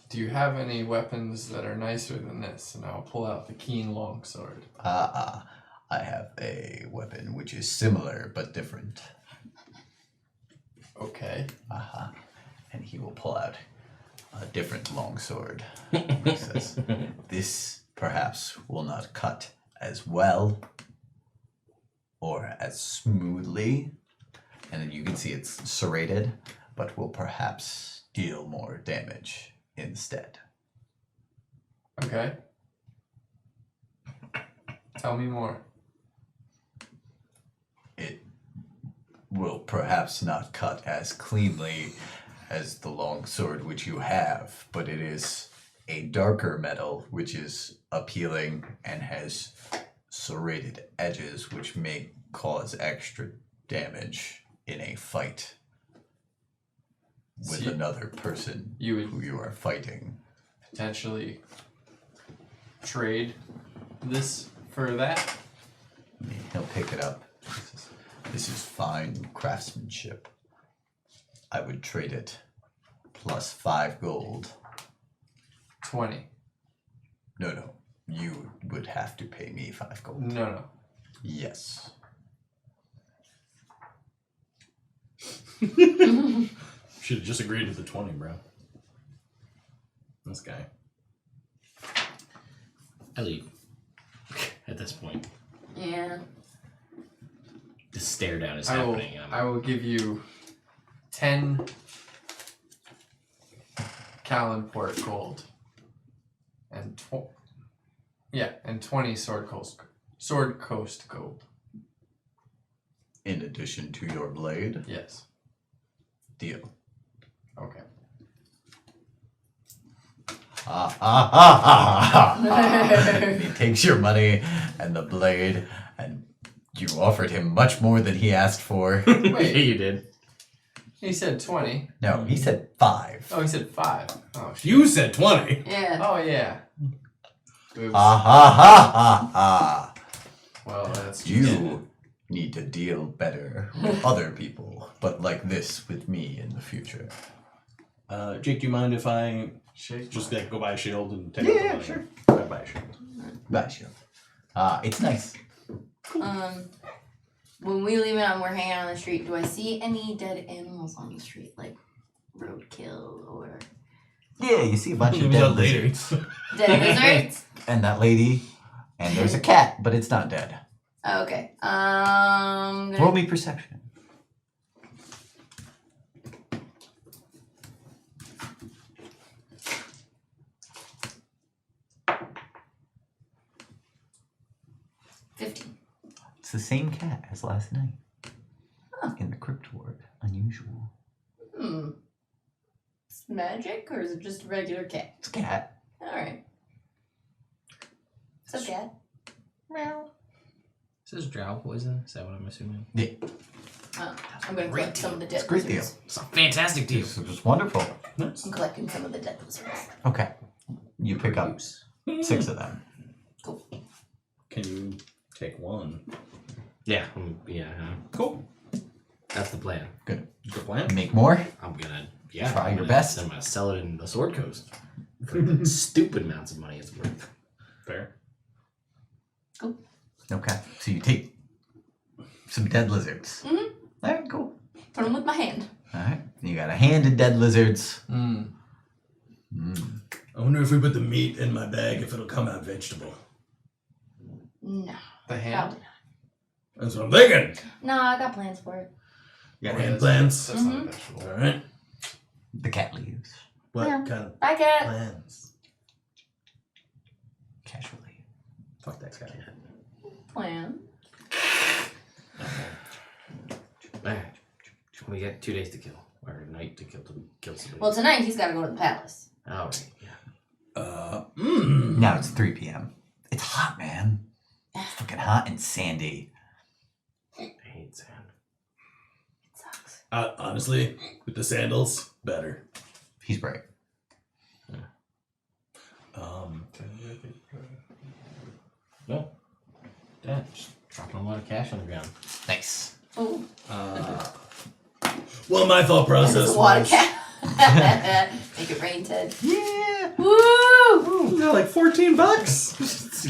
Do you have any weapons that are nicer than this? And I'll pull out the keen longsword. I have a weapon which is similar but different. Okay. And he will pull out a different longsword. He says, this perhaps will not cut as well or as smoothly. And then you can see it's serrated, but will perhaps deal more damage instead. Okay. Tell me more. It will perhaps not cut as cleanly as the long sword which you have, but it is a darker metal which is appealing and has serrated edges which may cause extra damage in a fight with See, another person you would who you are fighting. potentially trade this for that? He'll pick it up. This is fine craftsmanship. I would trade it plus 5 gold. 20. No. You would have to pay me 5 gold. No. Yes. Should have just agreed with the 20, bro. This guy. I leave. At this point. Yeah. Just stare down is I will, happening. I will give you 10 Callanport gold. And 20 Sword Coast gold. In addition to your blade, Yes. deal. Okay. He takes your money and the blade, and you offered him much more than he asked for. Yeah, Wait, you did. he said 20. No, he said 5. Oh, he said 5. Oh, shit. You said 20. Yeah. Oh, yeah. Oops. Well, that's You need to deal better with other people, but like this with me in the future. Jake, do you mind if I Shake just my- like go buy a shield and take Yeah, out the money? sure. I buy a shield. Bye, shield. It's nice. When we leave it and we're hanging out on the street, do I see any dead animals on the street, like roadkill or Yeah, you see a bunch of Maybe dead that later. lizards. dead lizards? And that lady, and there's a cat, but it's not dead. Oh, okay. Roll me perception. It's the same cat as last night. In the crypt ward. Unusual. It's magic, or is it just a regular cat? It's a cat. Alright. What's up, cat? Meow. This is drow poison. Is that what I'm assuming? Yeah. I'm gonna collect some of the dead It's a great deal. lizards. It's a fantastic deal. It was wonderful. I'm collecting some of the dead lizards. Okay. You pick up 6 of them. Cool. Can you take one? Yeah. Cool. That's the plan. Good. Good plan. Make more. I'm gonna Try I'm your gonna- best. I'm gonna sell it in the Sword Coast for the stupid amounts of money it's worth. Fair. Okay. So you take some dead lizards. Mhm. Alright, cool. Put them with my hand. Alright. You got a hand of dead lizards. Mm. I wonder if we put the meat in my bag if it'll come out vegetable. No. The hand? Probably not. That's what I'm thinking. No, I got plans for it. You got Okay, hand that's- plans? That's not a vegetable. All right. The cat leaves. What Yeah. kind of Bye, cat. plans? Casually. Fuck that guy. Plan. Alright. We got 2 days to kill. Or a night to kill somebody. Well, tonight he's got to go to the palace. Alright, yeah. Now it's 3 p.m. It's hot, man. It's fucking hot and sandy. I hate sand. It sucks. Honestly, with the sandals, better. He's right. No. Yeah, just dropping a lot of cash on the ground. Nice. Oh, Well, my thought that's process a lot of was cat. Make it rain, Ted. Yeah. Woo! they're like $14.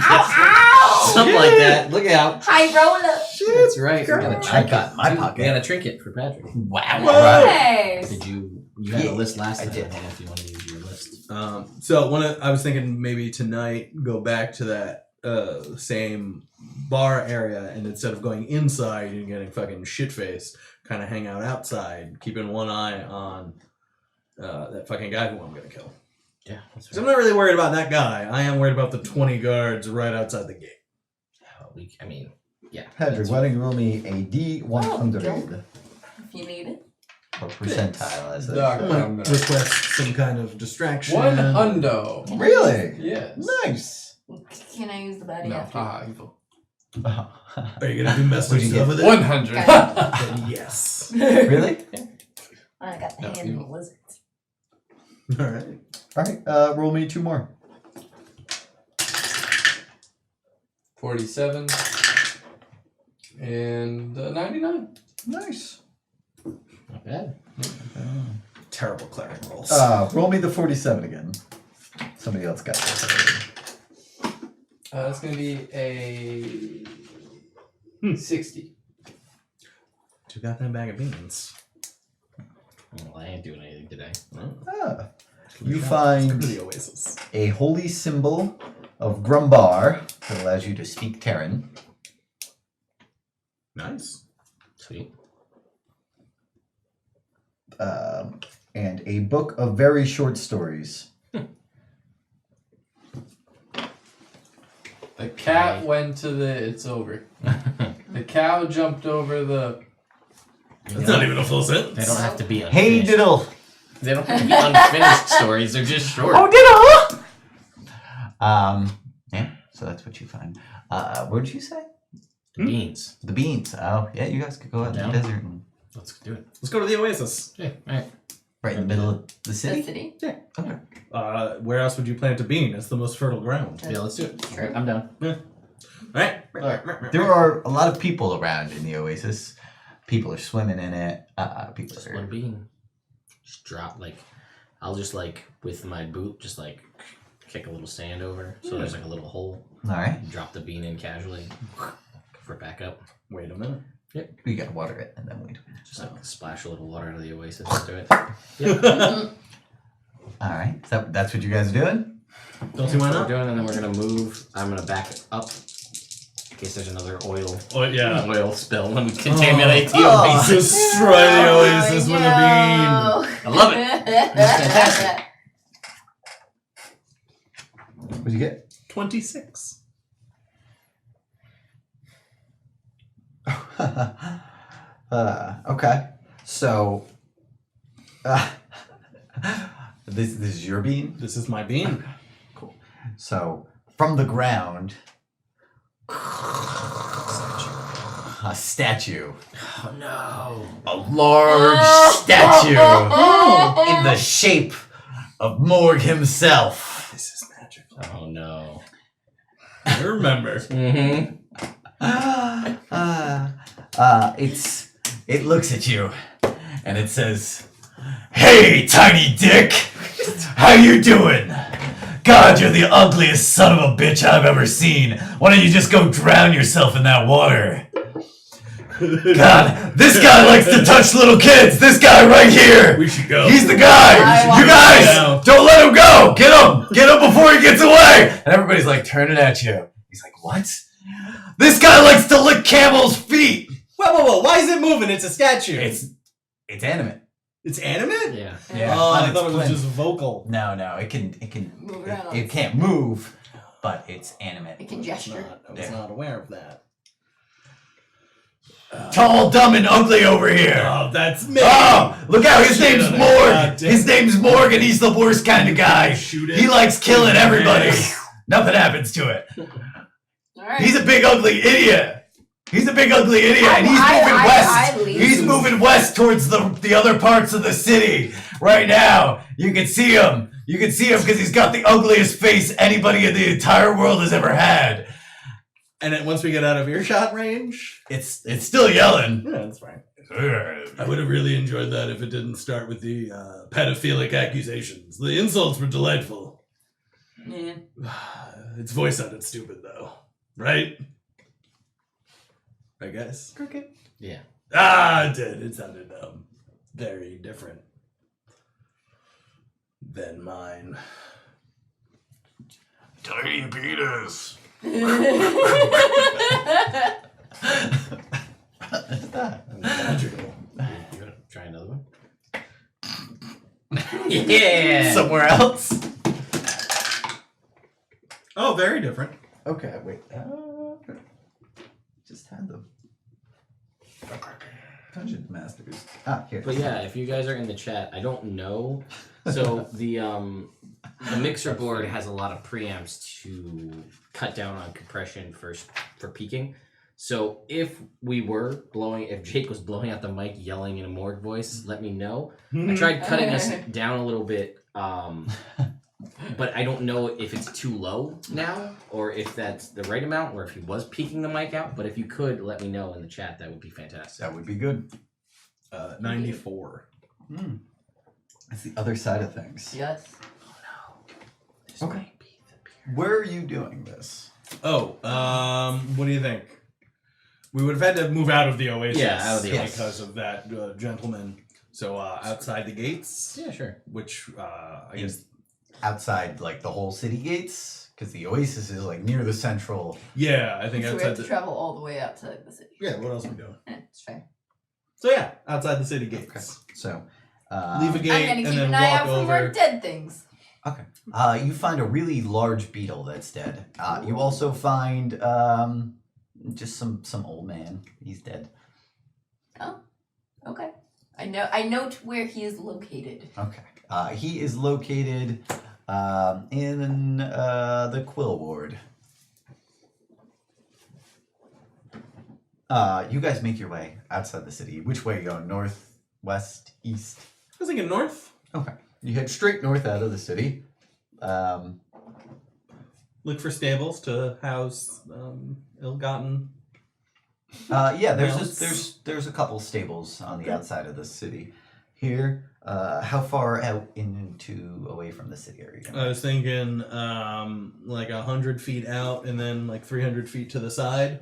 Ow! Something like that. Look out. High roller. That's right. We got a I trinket. got in my We got pocket. a trinket for Patrick. Wow. Nice. Did you had Yeah, a list last I time. did. I don't know if you want to use your list. So I was thinking maybe tonight go back to that same bar area, and instead of going inside and getting fucking shit faced, kind of hang out outside, keeping one eye on that fucking guy who I'm gonna kill. Yeah, that's So I'm right. not really worried about that guy. I am worried about the 20 guards right outside the gate. I mean, yeah. Patrick, why don't you roll me a D100? Oh, If you need it. Or percentile, as they Doc, say. I I'm might gonna- request some kind of distraction. 100. Really? Yes. Nice. Can I use the baddie No, after? haha, evil. Are you gonna do messed up What'd you stuff get? with it? 100. Then yes. Really? I got the No, hand you- of the lizards. All right. Alright, roll me 2 more. 47. And 99. Nice. Not bad. Terrible cleric rolls. Roll me the 47 again. Somebody else got this already. That's going to be a 60. You got that bag of beans. Well, I ain't doing anything today. Ah. You Let's find go to the Oasis. a holy symbol of Grumbar that allows you to speak Terran. Nice. Sweet. And a book of very short stories. The cat went to the. It's over. The cow jumped over the. That's not even a full sentence. They don't have to be unfinished. Hey, diddle. They don't have to be unfinished stories. They're just short. Oh, diddle. Yeah. So that's what you find. What did you say? The beans. The beans. Oh, yeah. You guys could go out in the Down. desert and Let's do it. Let's go to the Oasis. Yeah. All right. right in the middle of the The city. city? Yeah. Okay. Where else would you plant a bean? It's the most fertile ground. Yeah, let's do it. True. I'm down. All right. There are a lot of people around in the oasis. People are swimming in it. People Just are. one bean. Just drop I'll just with my boot just kick a little sand over so there's a little hole. All right. Drop the bean in casually. For back up. Wait a minute. We gotta water it and then wait. Just splash a little water out of the oasis into it. All right. So that's what you guys are doing. Don't see why We're not. doing, and then we're gonna move. I'm gonna back it up in case there's another oil Oh yeah. spill and contaminate the Oh. oasis. Destroy the Oasis with a bean. I love it. It's fantastic. What'd you get? 26. Okay. So, this is your bean. This is my bean. So, from the ground, a statue, Oh no. A large statue in the shape of Morg himself. This is magic. Oh no. I remember. Mm-hmm. It looks at you and it says, "Hey, tiny dick, how you doing? God, you're the ugliest son of a bitch I've ever seen. Why don't you just go drown yourself in that water? God, this guy likes to touch little kids. This guy right here. We should go. He's the guy. I You want guys, to go. don't let him go. Get him before he gets away." And everybody's like turning at you. He's like, "What? This guy likes to lick camels' feet." Whoa. Why is it moving? It's a statue. It's animate. It's animate? Yeah. Yeah. Oh, on I its thought it was plinth. just vocal. No, it can Move around. it can't move, but it's animate. It can gesture. I was Yeah. not aware of that. Tall, dumb, and ugly over here. Oh, that's me. Oh, look out! His Shit name's on it. Morg. God damn. His name's Morg, and he's the worst kind of guy. Shoot it. He likes killing everybody. Yeah. Nothing happens to it. Alright. He's a big ugly idiot. He's a big ugly idiot, and he's moving I west. leave. He's moving west towards the other parts of the city right now. You can see him. You can see him because he's got the ugliest face anybody in the entire world has ever had. And then once we get out of earshot range, It's still yelling. yeah, that's fine. I would have really enjoyed that if it didn't start with the pedophilic accusations. The insults were delightful. Yeah. Its voice sounded stupid, though. Right? I guess. Cricket. Yeah. Ah, it did. It sounded very different than mine. Tiny penis. What's that? Magical. You want to try another one? Yeah. Somewhere else. Oh, very different. Okay, wait. Just had them. Dungeon Masters. Ah, here. But yeah, if you guys are in the chat, I don't know. So the mixer board has a lot of preamps to cut down on compression for peaking. So if Jake was blowing out the mic, yelling in a Morg voice, let me know. I tried cutting us down a little bit, but I don't know if it's too low now, or if that's the right amount, or if he was peaking the mic out. But if you could let me know in the chat, that would be fantastic. That would be good. 94. That's the other side of things. Yes. This Okay. might be the beer. Where are you doing this? Oh, what do you think? We would have had to move out of the oasis. Yeah, out of the oasis. because of that gentleman. So outside the gates, Yeah, sure. which I guess. Outside, like the whole city gates? Because the oasis is like near the central. Yeah, I think So we outside have to the. travel all the way outside the city. Yeah, what else are we doing? It's fair. So yeah, outside the city gates. So, Leave a gate I'm gonna and keep then an eye walk out for more over. dead things. you find a really large beetle that's dead. You also find just some old man. He's dead. Oh, okay. I note where he is located. Okay. He is located in the Quill Ward. You guys make your way outside the city. Which way are you going? North, west, east? I was thinking north. Okay. You head straight north out of the city. Look for stables to house ill-gotten. Yeah, Mounts. there's a couple stables on the outside of the city. Here, how far out away from the city are you going? I was thinking like 100 feet out and then like 300 feet to the side.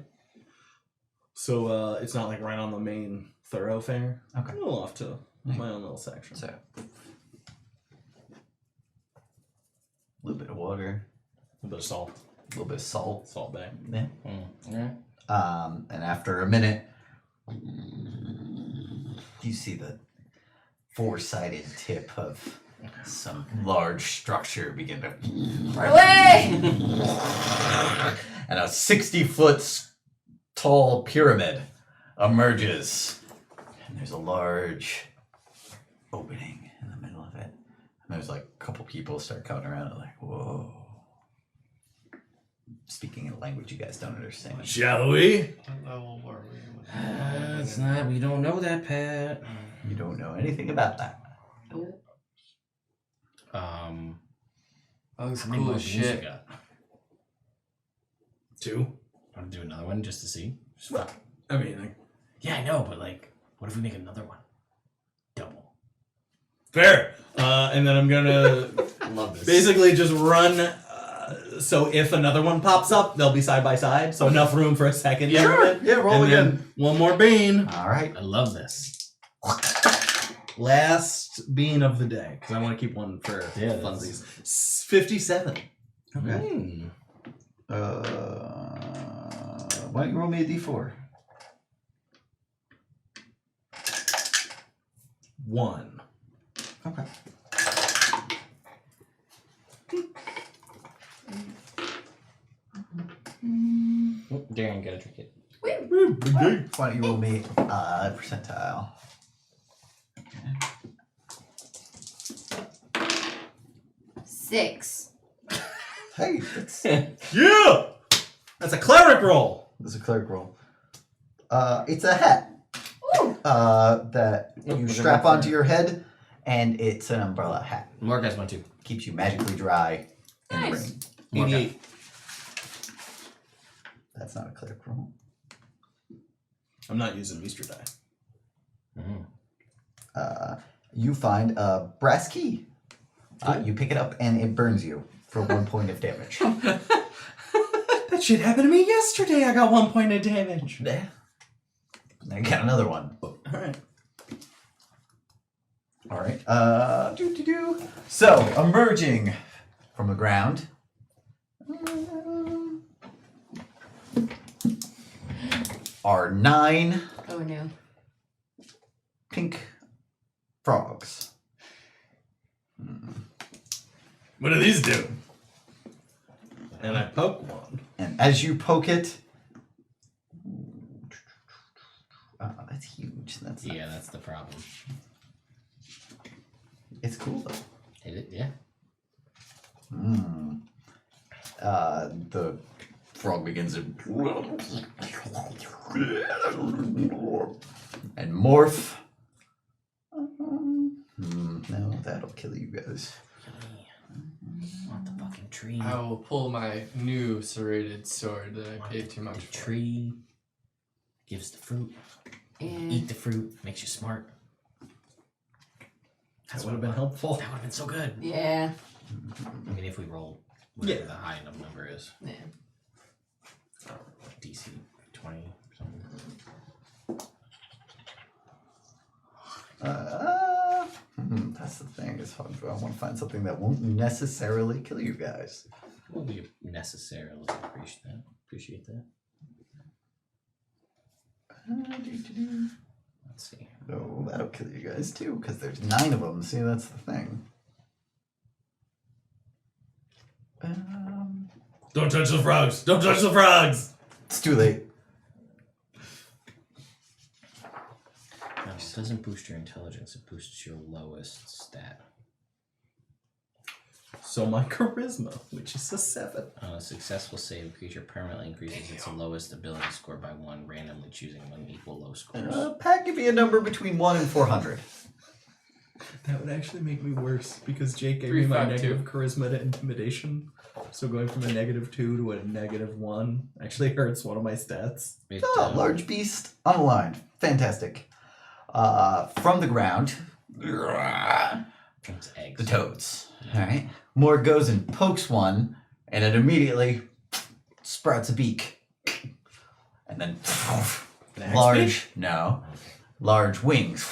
So it's not like right on the main thoroughfare. Okay. A little off to my own little section. So, a little bit of water, A bit of salt. a little bit of salt. Salt bay. Yeah. Yeah. And after a minute, you see the four-sided tip of some large structure begin to... Run away! And a 60-foot tall pyramid emerges. And there's a large opening in the middle of it. And there's like a couple people start coming around and like, whoa. Speaking in a language you guys don't understand. Shall we? It's not. We don't know that, Pat. You don't know anything about that. That looks How many cool more as beans you shit. got? 2. Want to do another one just to see? Well, I mean, Yeah, I know, but like, what if we make another one? Double. fair. And then I'm gonna Love this. basically just run. So if another one pops up, they'll be side by side. So enough room for a second. Sure. Yeah, roll And then one more bean. All right. I love this. Last bean of the day, because I want to keep one for Yeah, funsies. 57. Okay. Why don't you roll me a d4? 1. Okay. Darren, gotta drink it. Why don't you roll me a percentile? Okay. 6. Hey, that's Yeah! That's a cleric roll. a cleric roll. It's a hat. Ooh. That Oh, you was it strap one onto your head, and it's an umbrella hat. More guys want to. Keeps you magically dry in the Nice. rain. More guys. 88. That's that's not a cleric roll. I'm not using Meester die. You find a brass key. You pick it up and it burns you for 1 point of damage. That shit happened to me yesterday. I got 1 point of damage. Yeah. I got another one. Alright. All right. So, emerging from the ground. Are 9 Oh no. pink frogs. What do these do? And I poke one. And as you poke it, that's huge. That's Yeah, that's the problem. it's cool though. Yeah. The frog begins to and morph. No, that'll kill you guys. Want the fucking tree. I will pull my new serrated sword that I paid too much The for. tree gives the fruit. And Eat the fruit. Makes you smart. That would have been helpful. That would have been so good. yeah. I mean, if we roll whatever the high enough number is. Yeah. DC 20 or something. That's the thing. Is I want to find something that won't necessarily kill you guys. Well, we necessarily appreciate that. Let's see. Oh, that'll kill you guys too, because there's 9 of them. See, that's the thing. Don't touch the frogs! Don't touch the frogs! It's too late. No, it doesn't boost your intelligence. It boosts your lowest stat. So my charisma, which is a 7. On a successful save, a creature permanently increases its lowest ability score by 1, randomly choosing among equal low scores. Pat, give me a number between 1 and 400. That would actually make me worse because Jake gave me my 352. negative charisma to intimidation. So going from a -2 to a -1 actually hurts one of my stats. It, Large beast on the line. Fantastic. From the ground, It's eggs. the toads. All right. Morg goes and pokes one, and it immediately sprouts a beak. And then large wings.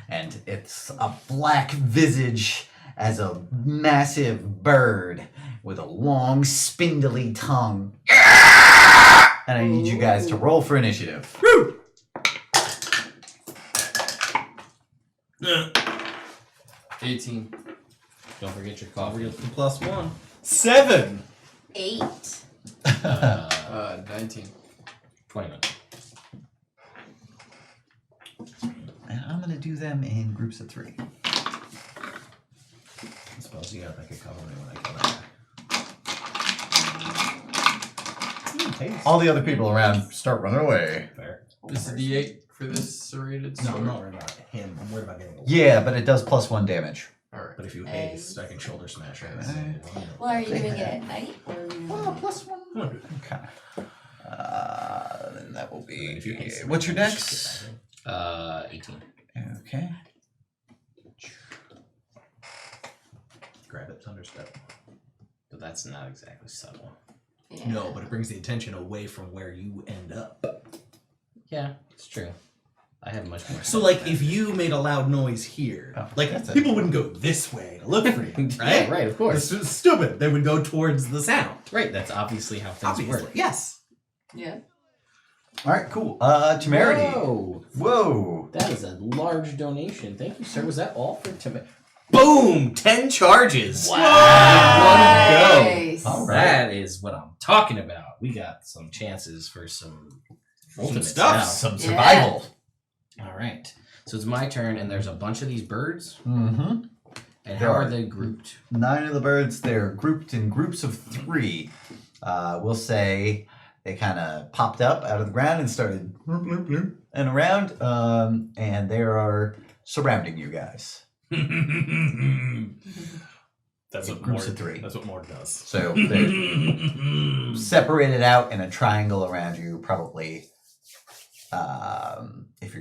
And it's a black visage as a massive bird with a long, spindly tongue. And I need you guys to roll for initiative. 18. Don't forget your coffee. +1. 7! 8. 19. 21. And I'm going to do them in groups of 3. I suppose you gotta make a cover me when I come back. All the other people around start running away. Fair. This is D8 for this serrated No, sword. I'm not worried about him. I'm worried about getting away. Yeah, but it does +1 damage. Alright. But if you haste, I can shoulder smash it. Well, are you doing it at night or? +1. Okay. Then that will be. If you haste, What's your dex? 18. Okay. Grab it, thunderstep. But that's not exactly subtle. Yeah. No, but it brings the attention away from where you end up. Yeah, it's true. I have much more. So, like, if you made a loud noise here, like, that's people wouldn't go this way to look for you, right? Yeah, right, of course. It's stupid. They would go towards the sound. Right, that's obviously how things Obviously. work. Yes. Yeah. All right, cool. Temerity. Whoa! Whoa. That is a large donation. Thank you, sir. Was that all for Temerity? Boom! 10 charges! Nice. All right. That is what I'm talking about. We got some chances for some ultimate stuff. Some survival. All right. So it's my turn, and there's a bunch of these birds. Mm-hmm. And how are they grouped? 9 of the birds, they're grouped in groups of 3. We'll say they kind of popped up out of the ground and started bloop, bloop, bloop, and around, and they are surrounding you guys. That's in what groups Mord, of 3. That's what Mord does. So they're separated out in a triangle around you. Probably, if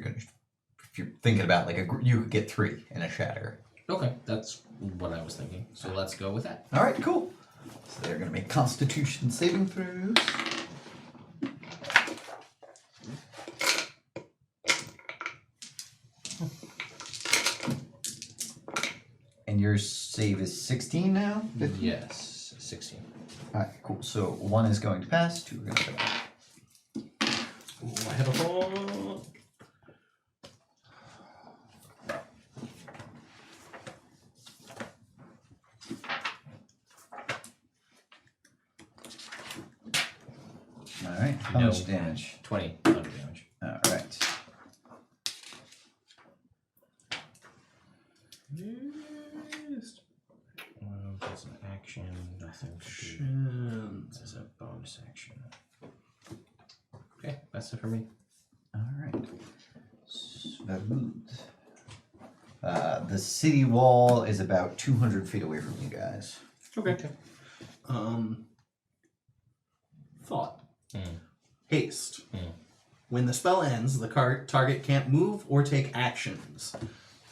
you're thinking about like you could get 3 in a shatter. Okay, that's what I was thinking. So let's go with that. All right, cool. So they're gonna make Constitution saving throws. And your save is 16 now? 15? Yes, 16. Alright, cool. So 1 is going to pass, 2 are going to fail. Ooh, I have a hole. Alright, how much damage? 20 thunder damage. Alright. That's an action, nothing to do. Shit. This is a bonus action. Okay, that's it for me. Alright. Smooth. The city wall is about 200 feet away from you guys. Okay. Thought. Haste. When the spell ends, the target can't move or take actions.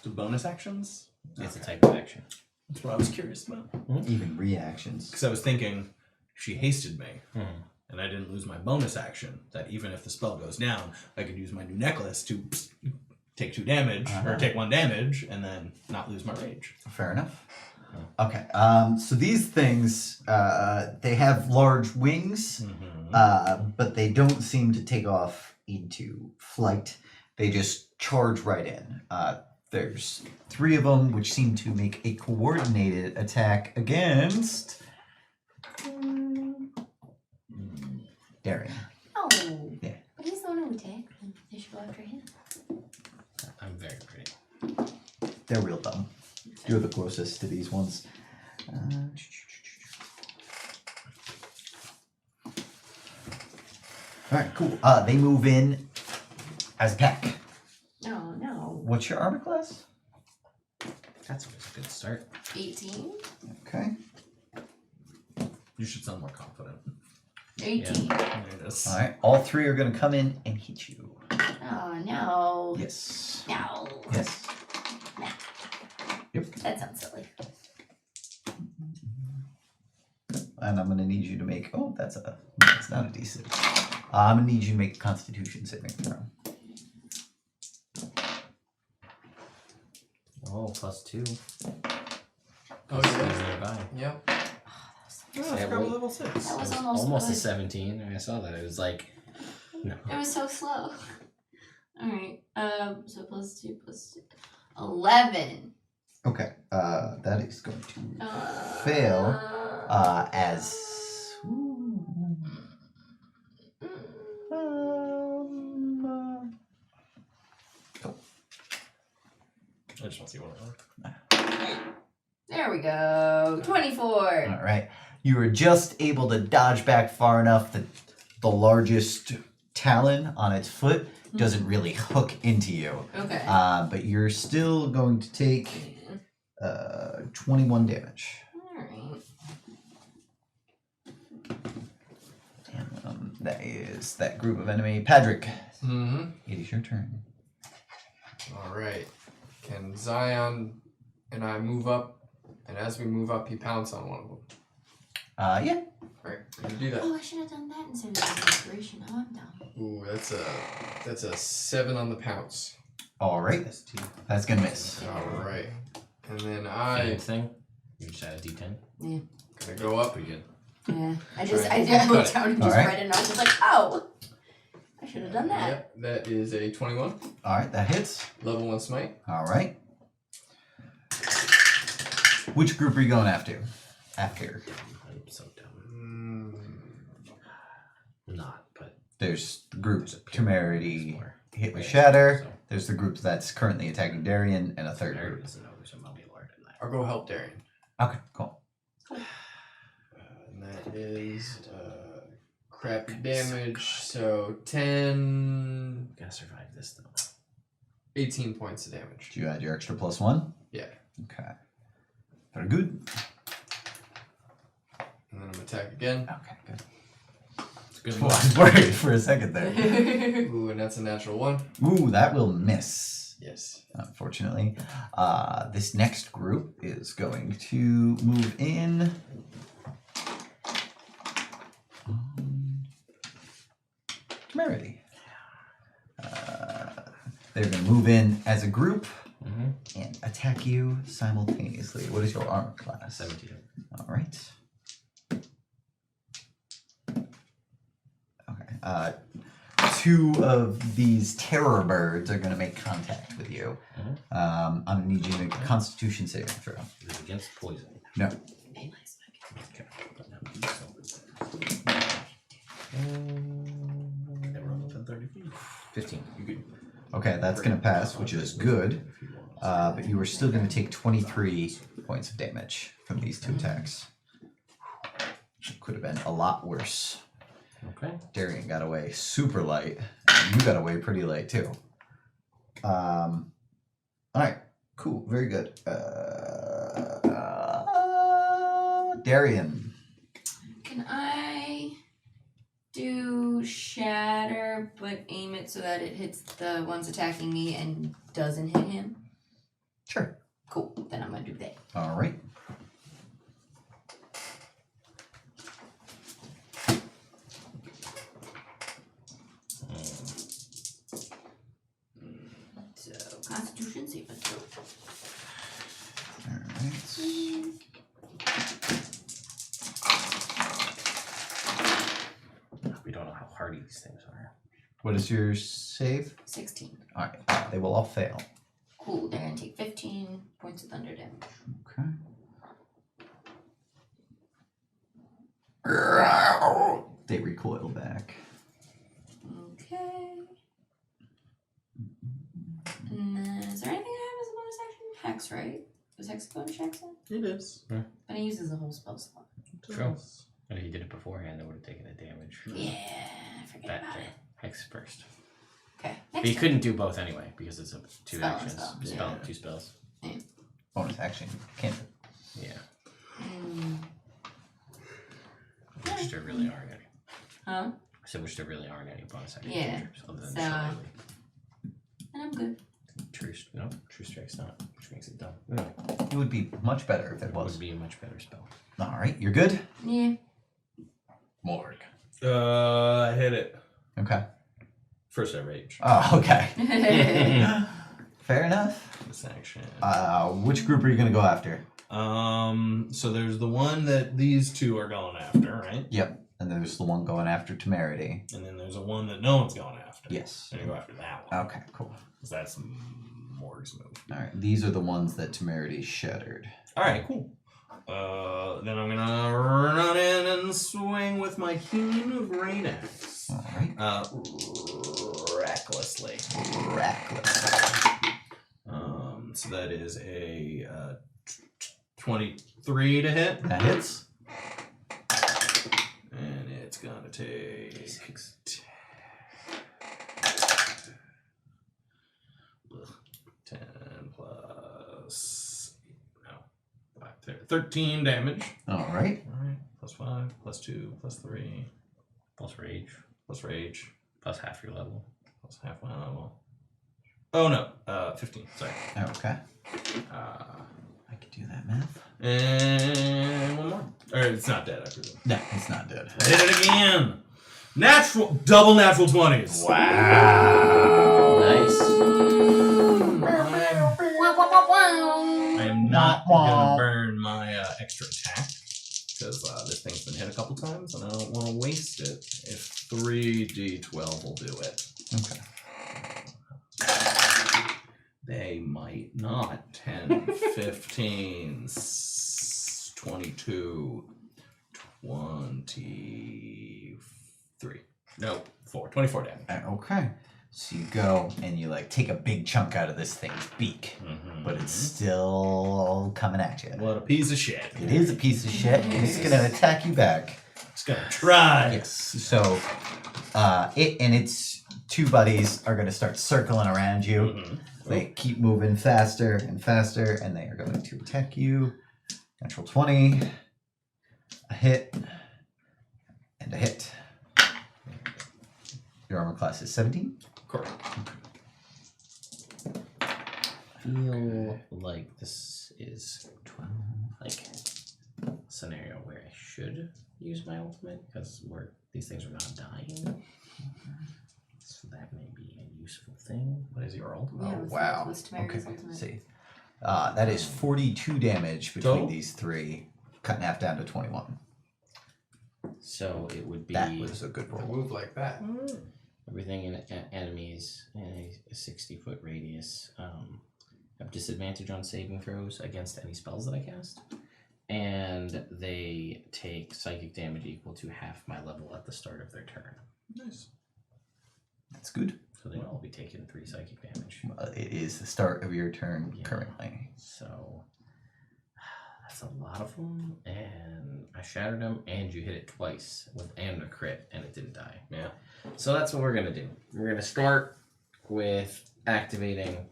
So bonus actions? It's a type of action. That's what I was curious about. Even reactions. Because I was thinking, she hasted me, and I didn't lose my bonus action. That even if the spell goes down, I could use my new necklace to take 2 damage, or take 1 damage, and then not lose my rage. Fair enough. Okay. So these things, they have large wings, but they don't seem to take off into flight. They just charge right in. There's 3 of them, which seem to make a coordinated attack against Darian. Oh. Yeah. But he's the one who attacked. They should go after him. I'm very pretty. They're real dumb. You're the closest to these ones. Alright, cool. They move in as a pack. Oh, no. What's your armor class? That's always a good start. 18? Okay. You should sound more confident. 18. There it is. Alright, all 3 are going to come in and hit you. Oh, no. Yes. No. Yes. Nah. Yep. That sounds silly. And I'm going to need you to make... Oh, that's not a D6. I'm going to need you to make a Constitution saving throw. Oh, +2. Oh, That's yeah. nearby. Yep. Oh, I forgot we're level 6. That was It was almost almost a good. 17. And I saw that. It was like, no. It was so slow. Alright. So +2 +2. 11. Okay. That is going to fail as... I just want to see what it looks. There we go. 24. All right. You were just able to dodge back far enough that the largest talon on its foot doesn't really hook into you. Okay. But you're still going to take 21 damage. Alright. And that is that group of enemy. Padrick, Mm-hmm. it is your turn. All right. Can Zion and I move up? And as we move up, he pounds on one of them. Yeah. All right, I'm gonna do that. Oh, I should have done that instead of inspiration. Oh, I'm dumb. Ooh, that's a 7 on the pounce. All right. That's gonna miss. All right, and then Same I thing. You just add a D10. gonna go up. Pretty good. Yeah. I Right. looked down and just Alright. read it and I was just like, oh, I should have done that. Yep, that is a 21. All right, that hits. Level 1 smite. All right. Which group are you going after? After. I'm so dumb. Not, but There's the group there's a Temerity somewhere. hit with Right, Shatter. so- There's the group that's currently attacking Darian, and a third There group. is another, so I'll be alert in that. I'll go help Darian. Okay, cool. And that is crappy damage. So 10, Gotta survive this though. 18 points of damage. Did you add your extra +1? Yeah. Okay. Very good. attack again. Okay, good. It's good. Well, I was worried for a second there. Ooh, and that's a natural 1. Ooh, that will miss. Yes. Unfortunately. This next group is going to move in. Temerity. They're going to move in as a group and attack you simultaneously. What is your armor class? 17. All right. Okay. 2 of these terror birds are going to make contact with you. I'm going to need you to make a Constitution saving throw. Is it against poison? No. Okay. They were on within 30 feet. 15. You good? Okay, that's going to pass, which is good. But you are still going to take 23 points of damage from these 2 attacks. It could have been a lot worse. Okay. Darian got away super light. And you got away pretty light too. All right, cool, very good. Darian. Can I do shatter but aim it so that it hits the ones attacking me and doesn't hit him? Sure. Cool. Then I'm gonna do that. All right. So Constitution saving throw. All right. We don't know how hardy these things are. What is your save? 16. All right. They will all fail. Cool. They're gonna take 15 points of thunder damage. Okay. They recoil back. Okay. And then, is there anything I have as a bonus action? Hex, right? Is Hex a bonus action? It is. But he uses a whole spell slot. True. And if he did it beforehand, they would have taken the damage. Yeah, I forget That about thing. it. Hex first. Okay. But Next he time. couldn't do both anyway because it's a 2 Spell and actions. spell. Spell, Yeah. 2 spells. Bonus action. Can't. Yeah. Mm. Which there really aren't any. Huh? So which there really aren't any bonus action Yeah. features other than So- shillelagh. And I'm good. True strike's not, which makes it dumb. Anyway, It would be much better if it it was. would be a much better spell. All right, you're good. Yeah. Morg. I hit it. Okay. First I rage. Oh, okay. Fair enough. This action. Which group are you gonna go after? So there's the one that these 2 are going after, right? Yep. And there's the one going after Temerity. And then there's a one that no one's going after. Yes. I'm gonna go after that one. Okay, cool. Because that's Morg's move. All right, these are the ones that Temerity shattered. Alright, cool. Then I'm gonna run in and swing with my keen great axe. All right. Recklessly. Reckless. So that is a 23 to hit. That hits. And it's gonna take 10 plus 13 damage. All right. Alright. Plus 5, plus 2, plus 3, Plus rage. plus rage, Plus half your level. plus half my level. Oh no, 15, sorry. Okay. I could do that math. And one more. Or it's not dead, I presume. No, it's not dead. I hit it again! Double natural 20s! Wow. Nice. I am not gonna burn my extra attack because this thing's been hit a couple times and I don't want to waste it if 3d12 will do it. Okay. They might not. 10, 15, 22, 23. No, 24 damage. Okay. So you go and you like take a big chunk out of this thing's beak, but it's still coming at you. What a piece of shit. It is a piece of shit. And it's gonna attack you back. It's gonna try. Yes. So it and its 2 buddies are gonna start circling around you. They keep moving faster and faster, and they are going to attack you. Natural 20, a hit, to hit. Your armor class is 17. Correct. Feel like this is 12. like a scenario where I should use my ultimate because these things are not dying. So that may be a useful thing. What is your ultimate? Yeah, Oh, what's wow. What's Tamari's Okay. ultimate? See. That is 42 damage between Total? these three, cut in half down to 21. So it would be That was a good A roll. move like that. everything in enemies in a 60-foot radius have disadvantage on saving throws against any spells that I cast, and they take psychic damage equal to half my level at the start of their turn. Nice. That's good. So they all be taking 3 psychic damage. It is the start of your turn Yeah. currently. So that's a lot of them, and I shattered them, and you hit it twice and a crit, and it didn't die. Yeah. So that's what we're gonna do. We're gonna start with activating.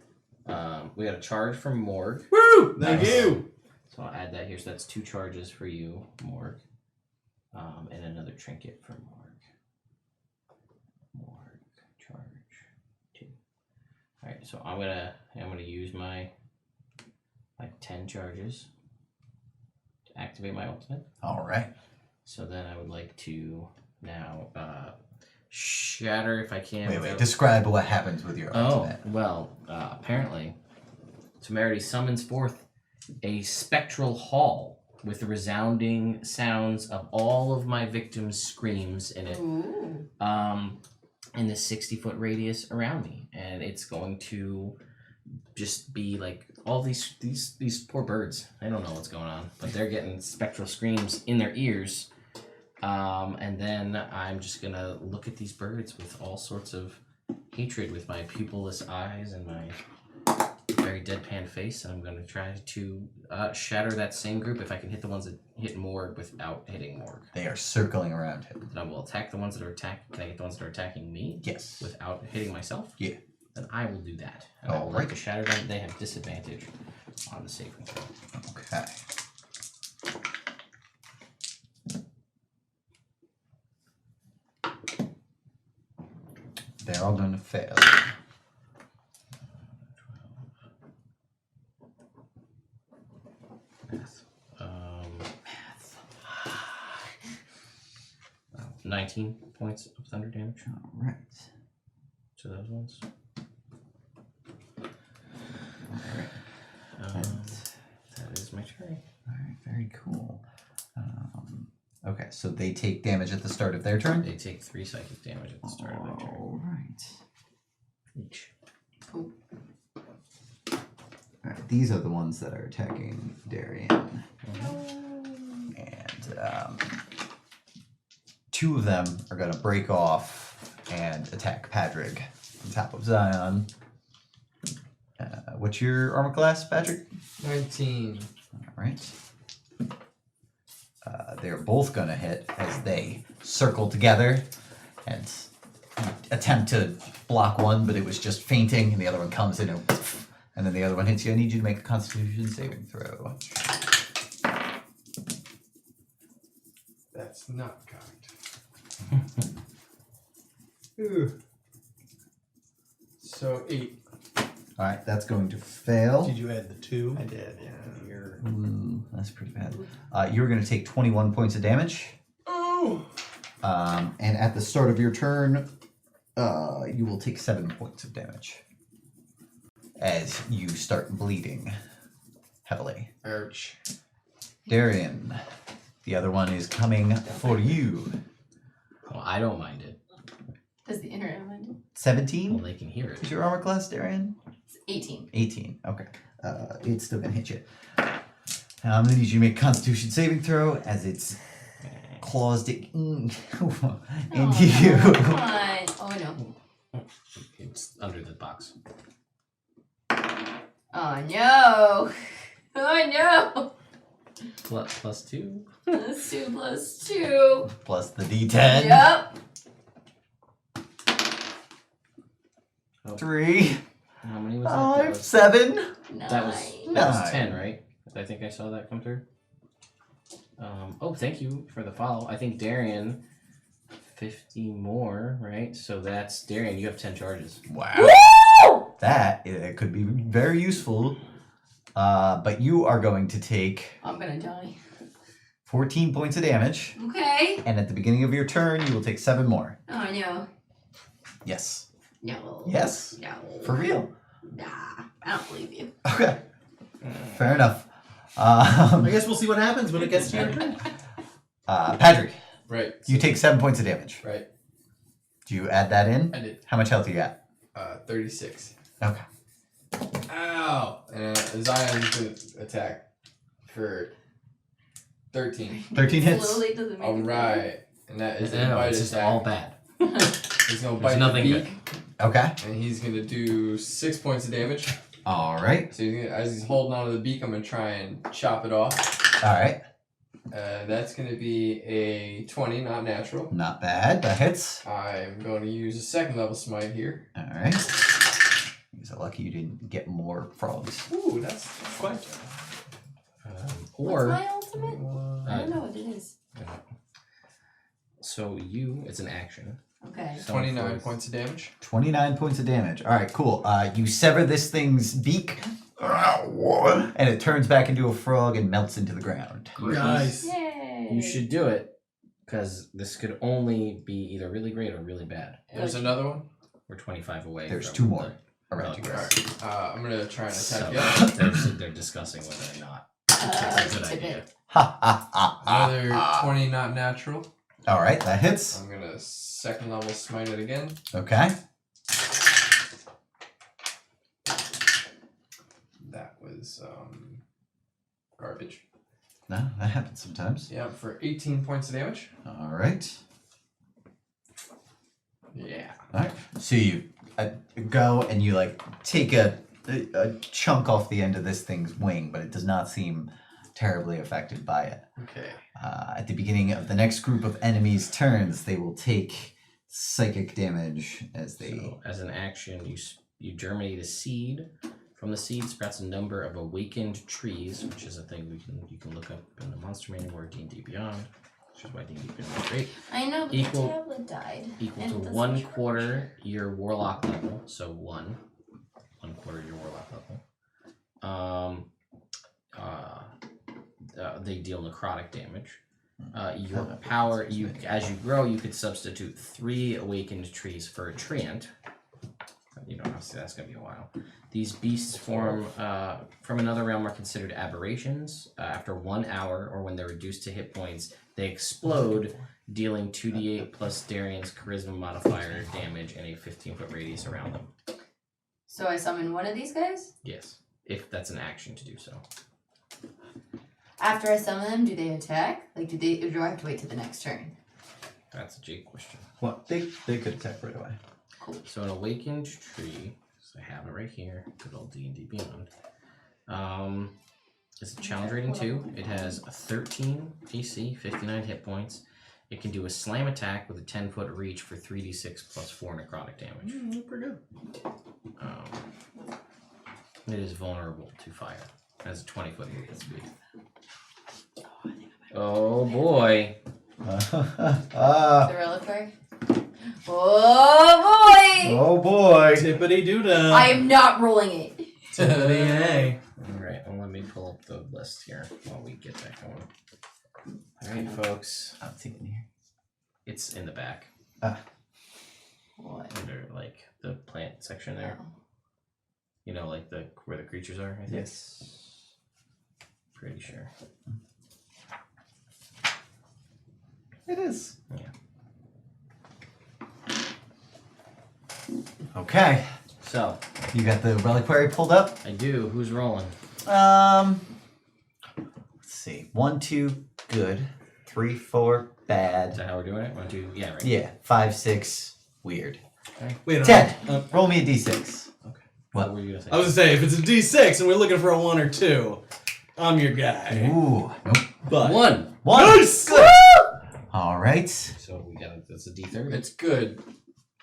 We got a charge from Morg. Woo! Thank Nice. you. So I'll add that here. So that's 2 charges for you, Morg, and another trinket for Morg. Morg charge 2. All right. So I'm gonna use my 10 charges to activate my ultimate. All right. So then I would like to now shatter if I can. Wait. without- Describe what happens with your Oh, ultimate. well, apparently, Temerity summons forth a spectral hall with resounding sounds of all of my victims' screams in it, Ooh. in this 60-foot radius around me. And it's going to just be like all these poor birds. I don't know what's going on, but they're getting spectral screams in their ears. And then I'm just gonna look at these birds with all sorts of hatred with my pupilless eyes and my very deadpan face, and I'm gonna try to shatter that same group if I can hit the ones that hit Morg without hitting Morg. They are circling around him. Then I will attack the ones that are attacking. Can I get the ones that are attacking me Yes. without hitting myself? Yeah. Then I will do that. And I would Alright. like to shatter them. They have disadvantage on the saving throw. Okay. They're all going to fail. Math. 19 points of thunder damage All right. to those ones. All right. That is my turn. All right. Very cool. Okay, so they take damage at the start of their turn. They take 3 psychic damage at the start of their turn. All right. Each. Cool. All right. These are the ones that are attacking Darian, and 2 of them are going to break off and attack Padrig on top of Zion. What's your armor class, Patrick? 19. All right. They're both going to hit as they circle together and attempt to block one, but it was just fainting, and the other one comes in and then the other one hits you. I need you to make a Constitution saving throw. That's not cocked. Ooh. So 8. All right, that's going to fail. Did you add the 2? I did, yeah. Ooh, that's pretty bad. You're going to take 21 points of damage. Oh! And at the start of your turn, you will take 7 points of damage as you start bleeding heavily. Ouch. Darian, the other one is coming for you. Well, I don't mind it. Does the internet mind it? Well, 17 they can hear is it. your armor class, Darian? It's 18. 18. Okay. It's still going to hit you. Now I'm going to need you to make a Constitution saving throw as its claws dig into Oh, you. no. Come on. Oh, no. It's under the box. Oh, no. Oh, no. Plus 2. Plus 2 plus 2. Plus the D10. Yep. 3, How many was that? 5, 7. That was 9. 10, right? I think I saw that come through. Oh, thank you for the follow. I think Darian 50 more, right? So that's Darian. You have 10 charges. Wow. That it could be very useful. But you are going to take I'm gonna die. 14 points of damage. Okay. And at the beginning of your turn, you will take 7 more. Oh no. Yes. No. Yes. No. For real. Nah. I don't believe you. Okay. Fair enough. I guess we'll see what happens when it gets to your turn. Patrick, Right. you take 7 points of damage. Right. Do you add that in? I did. How much health you got? 36. Okay. Ow! And Zion's gonna attack for 13. 13 hits. Slowly doesn't make it better. Alright. And that is a No, bite it's just attack. all bad. He's gonna There's bite nothing the beak. Okay. And he's gonna do 6 points of damage. All right. So as he's holding onto the beak, I'm gonna try and chop it off. All right. That's gonna be a 20, not natural. Not bad. That hits. I'm going to use a second level smite here. All right. You're lucky you didn't get more frogs. Ooh, that's quite. Or What's my ultimate? I uh, don't know what it is. so it's an action. Okay. So 29 for- points of damage. 29 points of damage. All right, cool. You sever this thing's beak, and it turns back into a frog and melts into the ground. Nice. Yay. You should do it because this could only be either really great or really bad. There's another one. We're 25 away. There's from 2 more the- around you guys. Alright. I'm gonna try and So attack you. they're discussing whether or not It's it's a a good idea. bit. Ha ha ha. Another 20 not natural. All right, that hits. I'm gonna second level smite it again. Okay. That was garbage. No, that happens sometimes. Yeah, for 18 points of damage. All right. Yeah. All right. So you go and you like take a chunk off the end of this thing's wing, but it does not seem terribly affected by it. Okay. At the beginning of the next group of enemies' turns, they will take psychic damage as they. So, as an action, you germinate a seed. From the seed sprouts a number of awakened trees, which is a thing you can look up in the Monster Manual or D&D Beyond, which is why D&D Beyond is great. I know, but Equal- the tablet died. Equal and to it doesn't 1/4 your warlock level, so 1/4 your warlock level. They deal necrotic damage. Your power, as you grow, you could substitute 3 awakened trees for a treant. You know, obviously that's gonna be a while. These beasts from another realm are considered aberrations. After 1 hour, or when they're reduced to hit points, they explode, dealing 2d8 plus Darian's charisma modifier damage in a 15-foot radius around them. So I summon one of these guys? Yes, if that's an action to do so. After I summon them, do they attack? Like, or do I have to wait till the next turn? That's a Jake question. What? They could attack right away. So an awakened tree, so I have it right here, good old D&D Beyond. It's a challenge rating 2. It has a 13 AC, 59 hit points. It can do a slam attack with a 10-foot reach for 3d6 plus 4 necrotic damage. Pretty good. It is vulnerable to fire. It has a 20-foot movement speed. Oh boy. The reliquary? Oh boy! Oh boy. Tippity doo dah. I am not rolling it. Tippity yay. Alright, well let me pull up the list here while we get that going. Alright folks, I'll take it here. it's in the back. What? Under like the plant section there. Oh. You know, like where the creatures are, I think. Yes. Pretty sure. It is. Yeah. Okay. So, You got the reliquary pulled up? I do. Who's rolling? Let's see. 1, 2, good. 3, 4, Is bad. that how we're doing it? 1, 2, yeah, right. Yeah. 5, 6, weird. Wait, 10. uh, Roll me a d6. What were you gonna say? I was gonna say, if it's a D6 and we're looking for a 1 or 2, I'm your guy. Ooh. Nope. But 1. 1. Nice! Good. All right. So we got that's a D30. It's good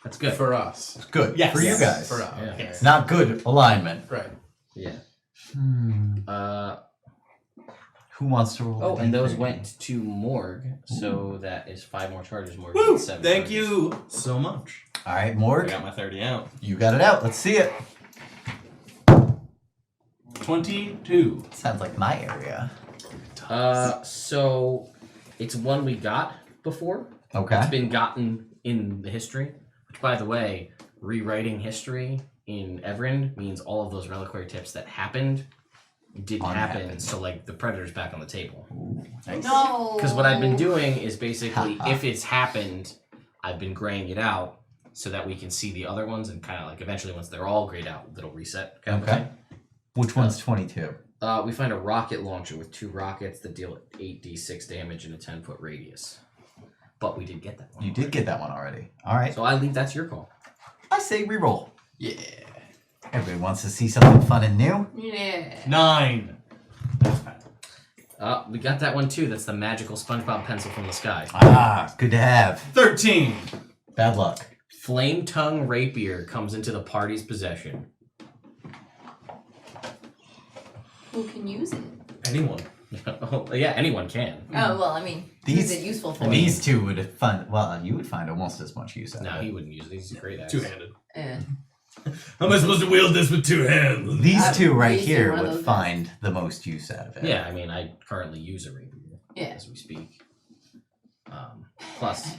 That's good. for us. Good. Yes. For you Yes. guys. For us. Yeah. Okay. Not good alignment. Right. Yeah. Hmm. Who wants to roll? Oh, a and those D30? went to Morg, so that is 5 more charges. Morg Woo! gets 7 Thank charges. you so much. All right, I Morg, got my 30 out. you got it out. Let's see it. 22. Sounds like my area. So it's one we got before. Okay. It's been gotten in the history. Which, by the way, rewriting history in Everin means all of those reliquary tips that happened didn't happen. Unhappened. So, like, the predator's back on the table. Ooh, nice. No. Because what I've been doing is basically, Ha ha. if it's happened, I've been graying it out so that we can see the other ones and kind of like eventually once they're all grayed out, it'll reset. Kind of Okay. thing. Which one's 22? We find a rocket launcher with 2 rockets that deal 8d6 damage in a 10-foot radius. But we did get that one. You did get that one already. All right. So I leave that's your call. I say reroll. Yeah. Everybody wants to see something fun and new. Yeah. 9. We got that one too. That's the magical SpongeBob pencil from the sky. Ah, good to have. 13. Bad luck. Flame Tongue Rapier comes into the party's possession. Who can use it? Anyone. Oh, yeah, anyone can. Oh well, I mean, These- who's it useful for? These two would find. Well, you would find almost as much use out No, of he it. wouldn't use it. He's a great ass. Two-handed. Eh. How am I supposed to wield this with 2 hands? These two right These two, here one of would those find the most use out of it. Yeah, I mean, I currently use a rapier Yeah. as we speak. Plus,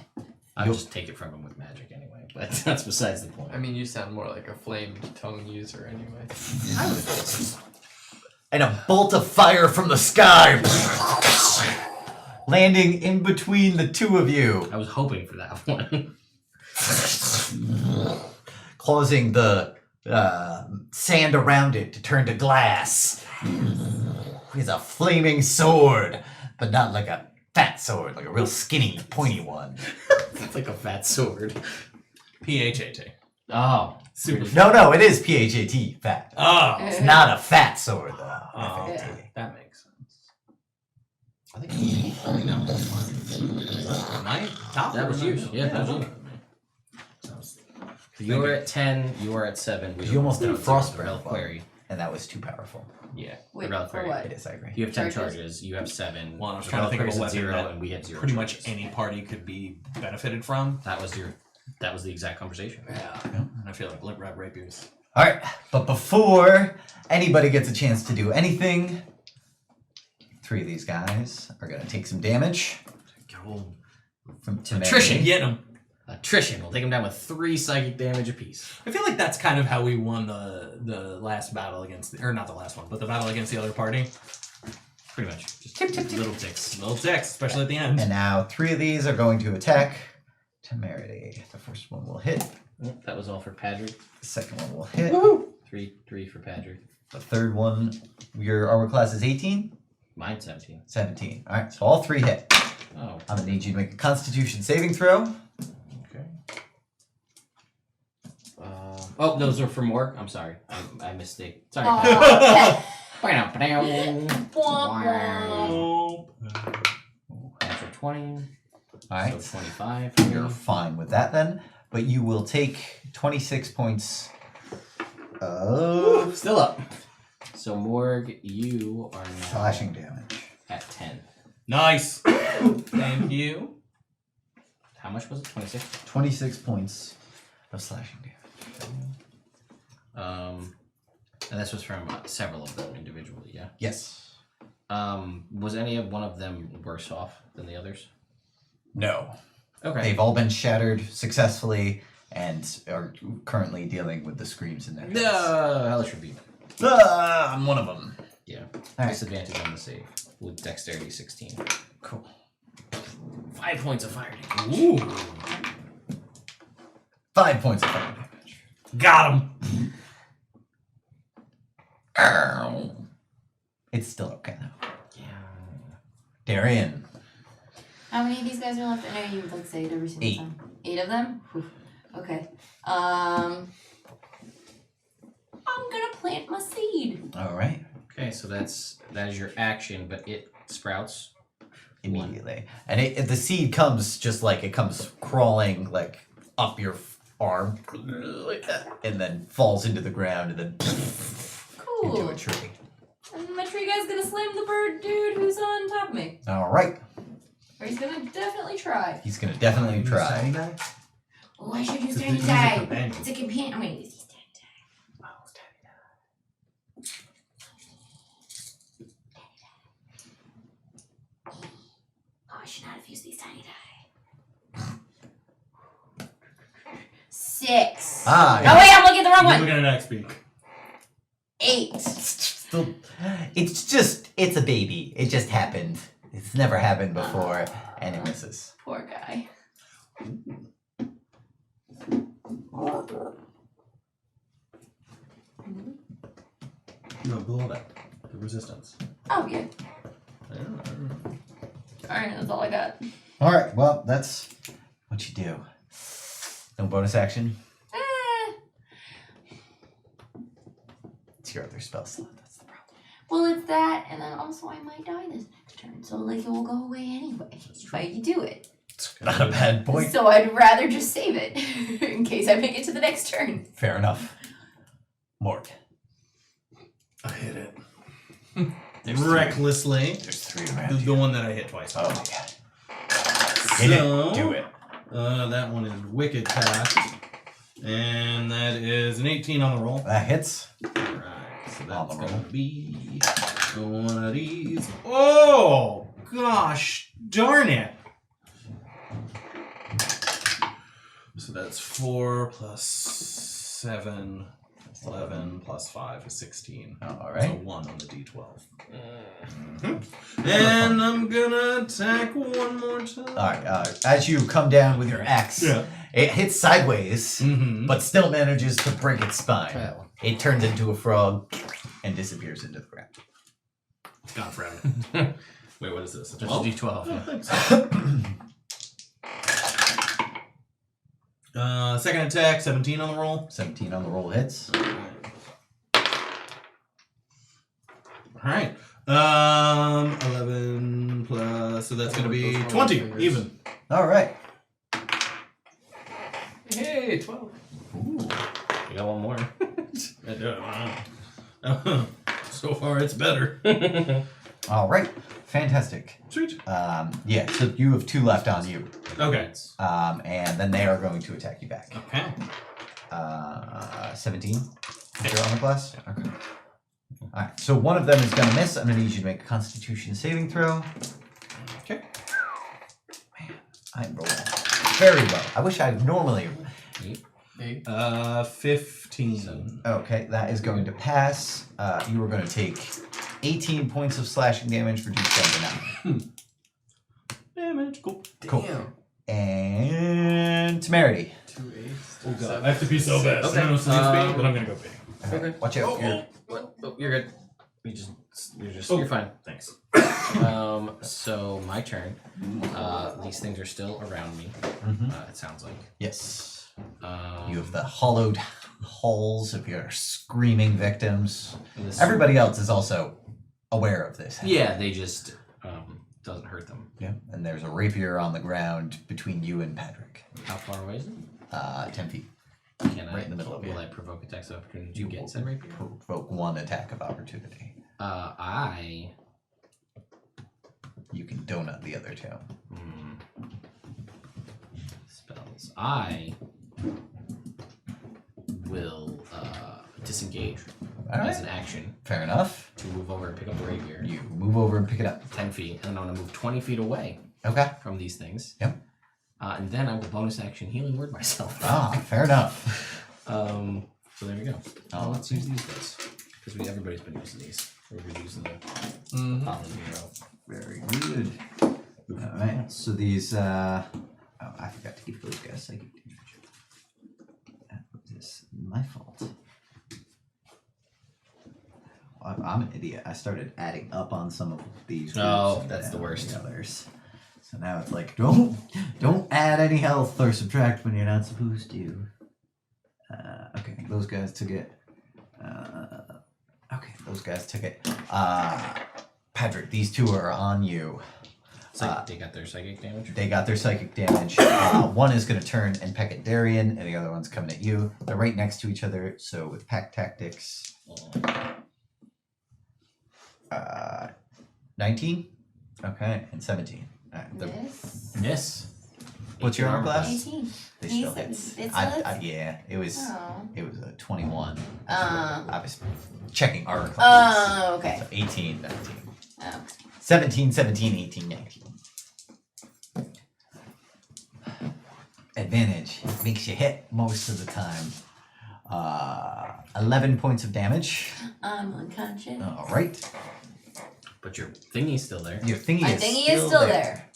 I You'll- just take it from him with magic anyway. But that's besides the point. I mean, you sound more like a flamed tongue user anyway. And a bolt of fire from the sky, landing in between the two of you, I was hoping for that one. causing the sand around it to turn to glass. It's a flaming sword, but not like a fat sword, like a real skinny, pointy one. It's like a fat sword. PHAT. Oh, Super. No, it is PHAT, fat. Oh. It's not a fat sword, though. Oh, Yeah. okay. That makes sense. I think My top. that was or you. not? Yeah, that was you. So you're at 10, you are at 7. You almost did a frostburn. Reliquary. And that was too powerful. Yeah. Wait, the for reliquary. what? It is, I agree. You have 10 Charges? charges. You have 7. Well, I was The trying to think of a reliquary's at weapon 0, that and we had 0. Pretty much charges. any party could be benefited from. That was the exact conversation. Yeah. I feel like red rapiers. All right, but before anybody gets a chance to do anything, 3 of these guys are going to take some damage from temerity. Attrition. Get him. Attrition. We'll take him down with 3 psychic damage apiece. I feel like that's kind of how we won the last battle against, or not the last one, but the battle against the other party. Pretty much. Just little ticks. Little ticks, especially at the end. And now 3 of these are going to attack temerity. The first one will hit. That was all for Padrick. The second one will hit. 3 for Padrick. The third one, your armor class is 18? Mine's 17. 17. All right, so all 3 hit. Oh, I'm going to need you to make a constitution saving throw. okay. Oh, those are for Morg. I'm sorry. I mistake. Sorry. Aw. Padrick. Womp womp. Natural 20. All right. So 25. You're fine with that then, but you will take 26 points of Still up. So Morg, you are now slashing damage. at 10. Nice. Thank you. How much was it? 26? 26 points of slashing damage. And this was from several of them individually, yeah? Yes. Was any of one of them worse off than the others? No. Okay. They've all been shattered successfully and are currently dealing with the screams in their heads. No, hellish rebuke. Ah, I'm one of them. Yeah. All right. Disadvantage on the save with dexterity 16. Cool. 5 points of fire damage. Ooh. 5 points of fire damage. Got him. Ow. It's still okay though. Yeah. Darian. How many of these guys are left? I know you like say it every single 8. time. 8 of them? Whew. Okay. I'm gonna plant my seed. All right. Okay, so that is your action, but it sprouts. Immediately. And the seed comes just like it comes crawling like up your arm like that, and then falls into the ground and then into Cool. a tree. And my tree guy's gonna slam the bird dude who's on top of me. All right. Or he's gonna definitely try. He's gonna definitely Use try. tiny die? Oh, I should use It's a- tiny use a die. companion. It's a companion. I'm gonna use these tiny die. Oh, tiny die. Oh, I should not have used these tiny die. 6. Ah, Oh wait, I'm looking at the wrong You're one. looking at next week. 8. Still, it's a baby. It just happened. It's never happened before, and it misses. Poor guy. No, below that. The resistance. Oh yeah. I don't know. All right, that's all I got. All right. Well, that's what you do. No bonus action. It's your other spell slot. That's the problem. Well, it's that, and then also I might die this next turn, so like it will go away anyway if I do it. Not a bad point. So I'd rather just save it in case I make it to the next turn. Fair enough. Mort. I hit it. There's Recklessly. There's 3 around The you. one that I hit twice. Oh my god. Hit it. So, Do it. that one is Wicked Path. And that is an 18 on the roll. That hits. Alright, so On that's the gonna roll. be one of these. Oh gosh darn it. So that's 4 plus 7, 11 plus 5 is 16. All So right. 1 on the d12. And I'm gonna attack one more time. All right. As you come down with your axe, Yeah. it hits sideways, Mm-hmm. but still manages to break its spine. Well, It turns into a frog and disappears into the ground. It's gone forever. Wait, what is this? A just 12? a D12. Oh, Yeah. thanks. Second attack, 17 on the roll. 17 on the roll hits. Alright. 11 plus, so that's gonna be 20, even. All right. Hey, 12. You got one more. I don't know. So far, it's better. All right. Fantastic. Sweet. Yeah, so you have 2 left on you. Okay. And then they are going to attack you back. Okay. 17. Your armor class? Okay. Alright, so one of them is going to miss. I'm going to need you to make a Constitution saving throw. Okay. Man, I'm rolling very well. I wish I normally. 8. 15. Okay, that is going to pass. You are going to take 18 points of slashing damage, reduced down to 9. Damage. Cool. Cool. Damn. And Temerity. 2 8s. Oh god, I have to pee so bad. Okay. I don't know if it's pee, but I'm gonna go pee. Okay. Watch out. You're- What? Oh, you're good. Oh. You're fine. Thanks. So my turn. These things are still around me. Mhm. It sounds like. Yes. Um, You have the hollowed hulls of your screaming victims. this- Everybody else is also aware of this. Yeah, they just doesn't hurt them. Yeah. And there's a rapier on the ground between you and Patrick. How far away is it? 10 feet. Can Right in the middle of Will you. I provoke attacks of opportunity to get said rapier? Provoke 1 attack of opportunity. You can donut the other 2. Spells. I will disengage as an action Fair enough. to move over and pick up the rapier. You move over and pick it up. 10 feet, and then I'm going to move 20 feet away Okay. from these things. Yep. And then I will bonus action healing word myself. Fair enough. So there we go. Oh, Let's use these guys. Because everybody's been using these. We're using the pollen hero. Very good. Alright, so these, I forgot to give those guys psychic damage. That was my fault. I'm an idiot. I started adding up on some of these groups Oh, and that's the down worst. the others. So now it's like, don't add any health or subtract when you're not supposed to. Okay, those guys took it. Okay, those guys took it. Patrick, these 2 are on you. They got their psychic damage? They got their psychic damage. One is going to turn and peck at Darian, and the other one's coming at you. They're right next to each other, so with pack tactics. 19. Okay, and 17. All right. Miss. Miss. What's your armor class? 18. They He still said- hits. it still hits? Yeah, it was. Oh. It was a 21. Uh. I was checking armor class. Oh, okay. So 18, 19. Oh. 17, 17, 18, 19. Advantage. Makes you hit most of the time. 11 points of damage. I'm unconscious. All right. But your thingy's still there. Your thingy My is thingy still is still there.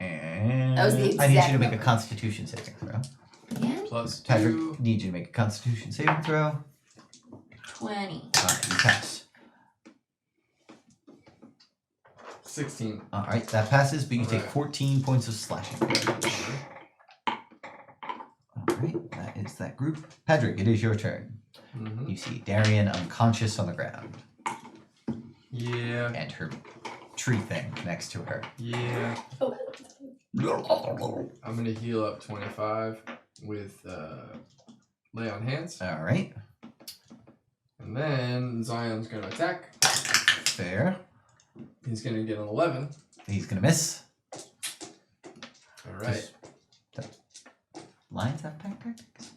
And That was the I need you exact to make a number. Constitution saving throw. Again? Plus Patrick, 2. need you to make a Constitution saving throw. 20. Alright, you pass. 16. Alright, that passes, but you take Alright. 14 points of slashing damage. Alright, that is that group. Patrick, it is your turn. Mm-hmm. You see Darian unconscious on the ground, Yeah. and her tree thing next to her. Yeah. Oh. I'm gonna heal up 25 with lay on hands. Alright, And then Zion's gonna attack. fair. He's gonna get an 11. He's gonna miss. Alright. Lions have pack tactics?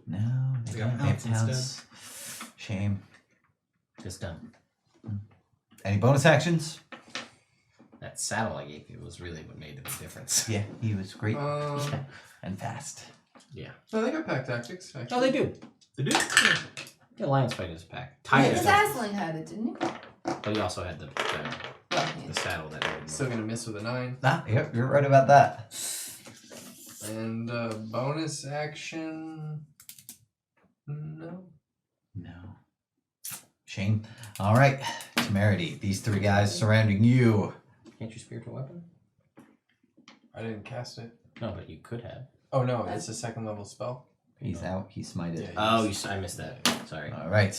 No, they They got don't. They have pounce pounce. Shame. Just done. Any bonus actions? That saddle I gave you was really what made the big difference. Yeah, he was great Um, and fast. Yeah. no, they got pack tactics. Actually. Oh, they do. They do? Yeah, Lions fight as a pack. Yeah, Tiger because does. Asling had it, didn't he? But he also had the Well, saddle that made Still gonna miss with a 9. Ah, yep, you're right about that. And bonus action. No. No. Shame. All right, Temerity. These three guys surrounding you. Can't you spiritual weapon? I didn't cast it. No, but you could have. Oh no, it's a 2nd level spell. He's out. He's smited. Yeah. Oh, I missed that. Sorry. All right.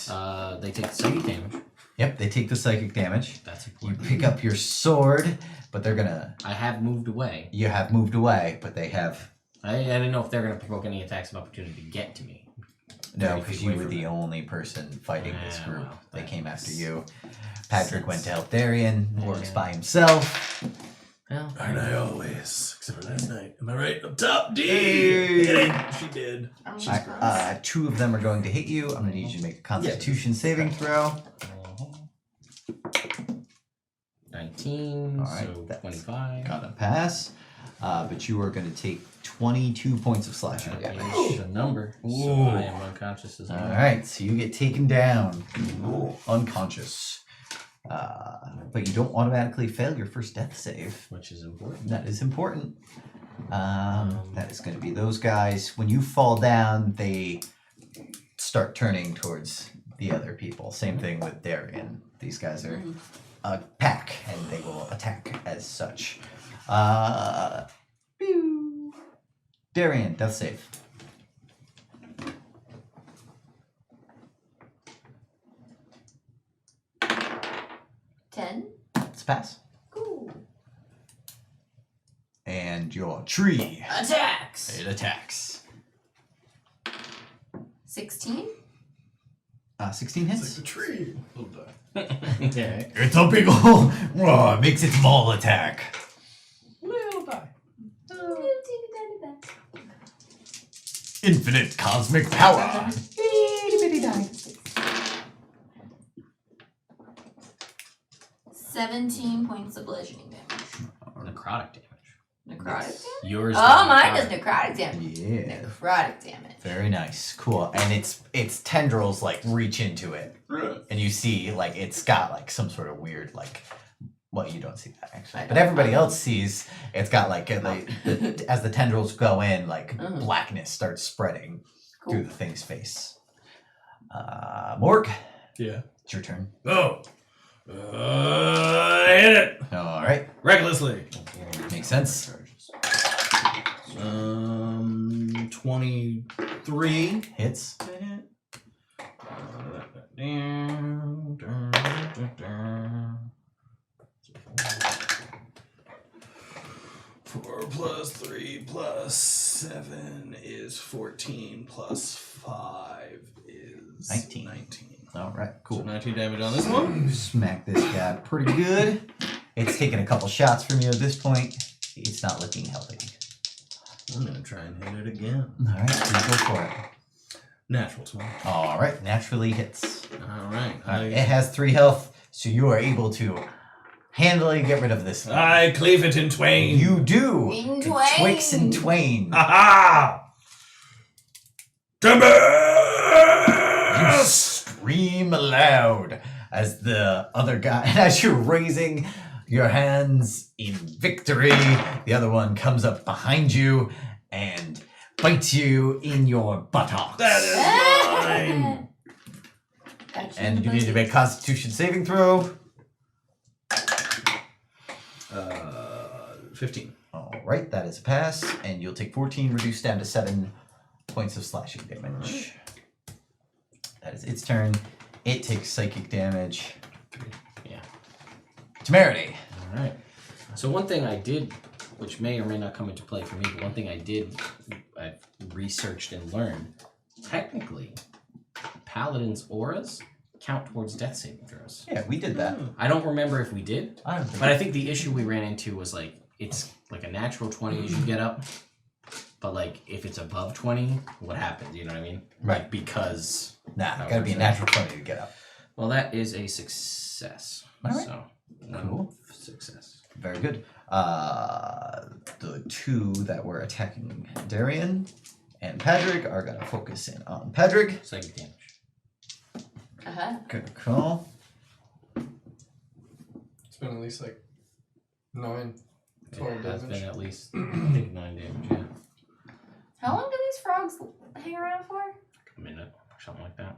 They take psychic damage. Yep, they take the psychic damage. That's You important. pick up your sword, but they're gonna. I have moved away. You have moved away, but they have. I didn't know if they're gonna provoke any attacks of opportunity to get to me. No, 30 because feet you away were from the them. only person fighting this Ah, group. well, They that came after makes you. Patrick went to help Darian. Works Yeah. by himself. Well, Aren't I always? Except for last night. Am I right? Up top, D! Hey. Hit it! She did. I'm All right, two of them are going to hit you. I'm going to need you to make a Constitution saving throw. 19, All right, so that's 25. Gonna pass. But you are going to take 22 points of slashing That damage. is a number. So Ooh. I am unconscious as well. All right, so you get taken down, unconscious. But you don't automatically fail your first death save. Which is important. That is important. That is going to be those guys. When you fall down, they start turning towards the other people. Same thing with Darian. These guys are a pack, and they will attack as such. Pew. Darian, death save. It's a pass. Cool. And your tree. Attacks. It attacks. 16. 16 hits. The tree. Little die. Yeah. It's a big ol' it makes its maul attack. Little die. Infinite cosmic power. 17 points of bludgeoning damage. Necrotic damage. Necrotic damage? Yours. Oh, is mine does necrotic. necrotic damage. Yeah. Necrotic damage. Very nice. Cool. And its tendrils like reach into it. And you see like it's got like some sort of weird like well, you don't see that actually. But everybody else sees it's got like as the tendrils go in, like blackness starts spreading through the thing's face. Morg, Yeah. it's your turn. Oh! Hit it! All right. Recklessly. Makes sense. 23. Hits. Four plus 3 plus 7 is 14 plus 5 is 19. 19. All right, So cool. 19 damage on this one. Smack this guy pretty good. It's taking a couple shots from you at this point. It's not looking healthy. I'm gonna try and hit it again. All right, you go for it. Natural 20. All right, naturally hits. All right. It has 3 health, so you are able to handily get rid of this thing. I cleave it in twain. You do. In It twain. Twix and twain. Ha You scream aloud as the other guy, and as you're raising your hands in victory, the other one comes up behind you and bites you in your buttocks. That is mine. And you need to make a Constitution saving throw. 15. All right, that is a pass, and you'll take 14, reduced down to 7 points of slashing damage. That is its turn. It takes psychic damage. Yeah. Temerity. All right. So one thing I did, which may or may not come into play for me, but one thing I researched and learned, technically, paladins' auras count towards death saving throws. Yeah, we did that. I don't remember if we did, I don't think but I think the issue we ran into was like, it's like a natural 20 as you get up, but like if it's above 20, what happens? You know what I mean? Right. Like, because... Nah, gotta be a natural 20 to get up. Well, that is a success. All right. So, Cool. success. Very good. The 2 that were attacking Darian and Patrick are gonna focus in on Patrick. Psychic damage. Good call. It's been at least like 9, 12 It has damage. been at least, I think, 9 damage, yeah. How long do these frogs hang around for? A minute or something like that.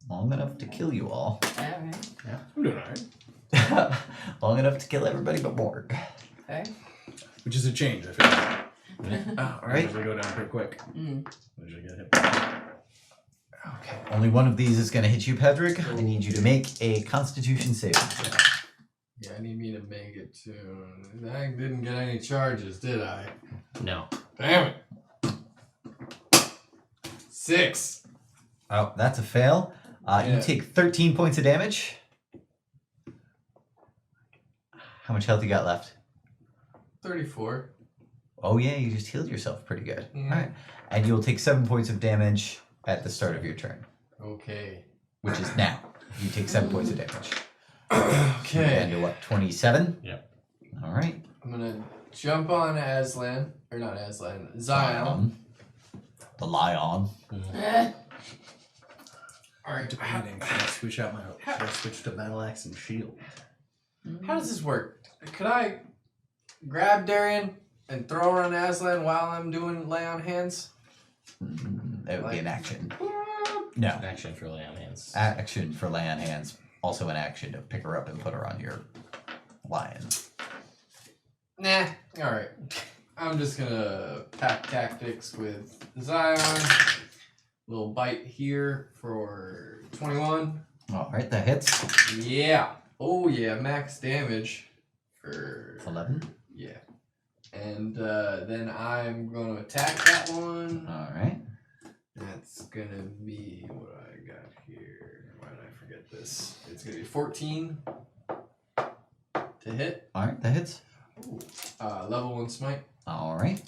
Long enough to kill you all. Alright. I'm doing alright. Long enough to kill everybody but Morg. Fair. Which is a change, I feel like. All right. Usually go down pretty quick. Mm. Usually get hit. Okay. Only one of these is gonna hit you, Patrick. I need you to make a Constitution saving throw. Yeah, I need me to make it too. I didn't get any charges, did I? No. Damn it. 6. Oh, that's a fail. You Yeah. take 13 points of damage. How much health you got left? 34. Oh yeah, you just healed yourself pretty good. Yeah. All right, and you'll take 7 points of damage at the start of your turn, Okay. which is now. You take 7 points of damage. Okay. And you're what? 27. Yep. All right. I'm gonna jump on Aslan, or not Aslan, Zion. The lion. Alright, Debating. Should I switch out my should I switch to battle axe and shield? how does this work? Could I grab Darian and throw her on Aslan while I'm doing lay on hands? That would be an action. No. Action for lay on hands. Action for lay on hands. Also an action to pick her up and put her on your lion. Nah, alright. I'm just gonna pack tactics with Zion. Little bite here for 21. All right, that hits. Yeah. Oh yeah, max damage for 11. yeah. And then I'm gonna attack that one. All right. That's gonna be what I got here. Why did I forget this? It's gonna be 14 to hit. All right, that hits. Ooh. Level 1 smite. All right.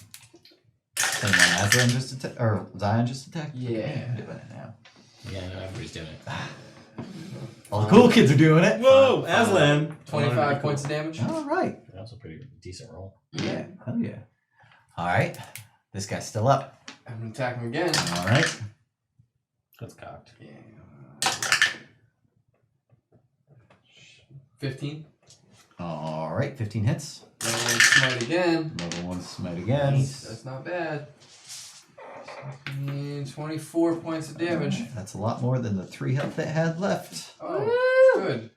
And then Aslan just attacked, or Zion just attacked? Yeah. Okay, I'm doing it now. Yeah, no, everybody's doing it. All the cool kids are doing it. Whoa, Aslan! 25 points of damage. All right. That was a pretty decent roll. Yeah. Hell yeah. All right. This guy's still up. I'm gonna attack him again. All right. That's cocked. Yeah. 15. All right. 15 hits. Level 1 smite again. Level 1 smite again. That's not bad. And 24 points of damage. That's a lot more than the 3 health it had left. Oh, good.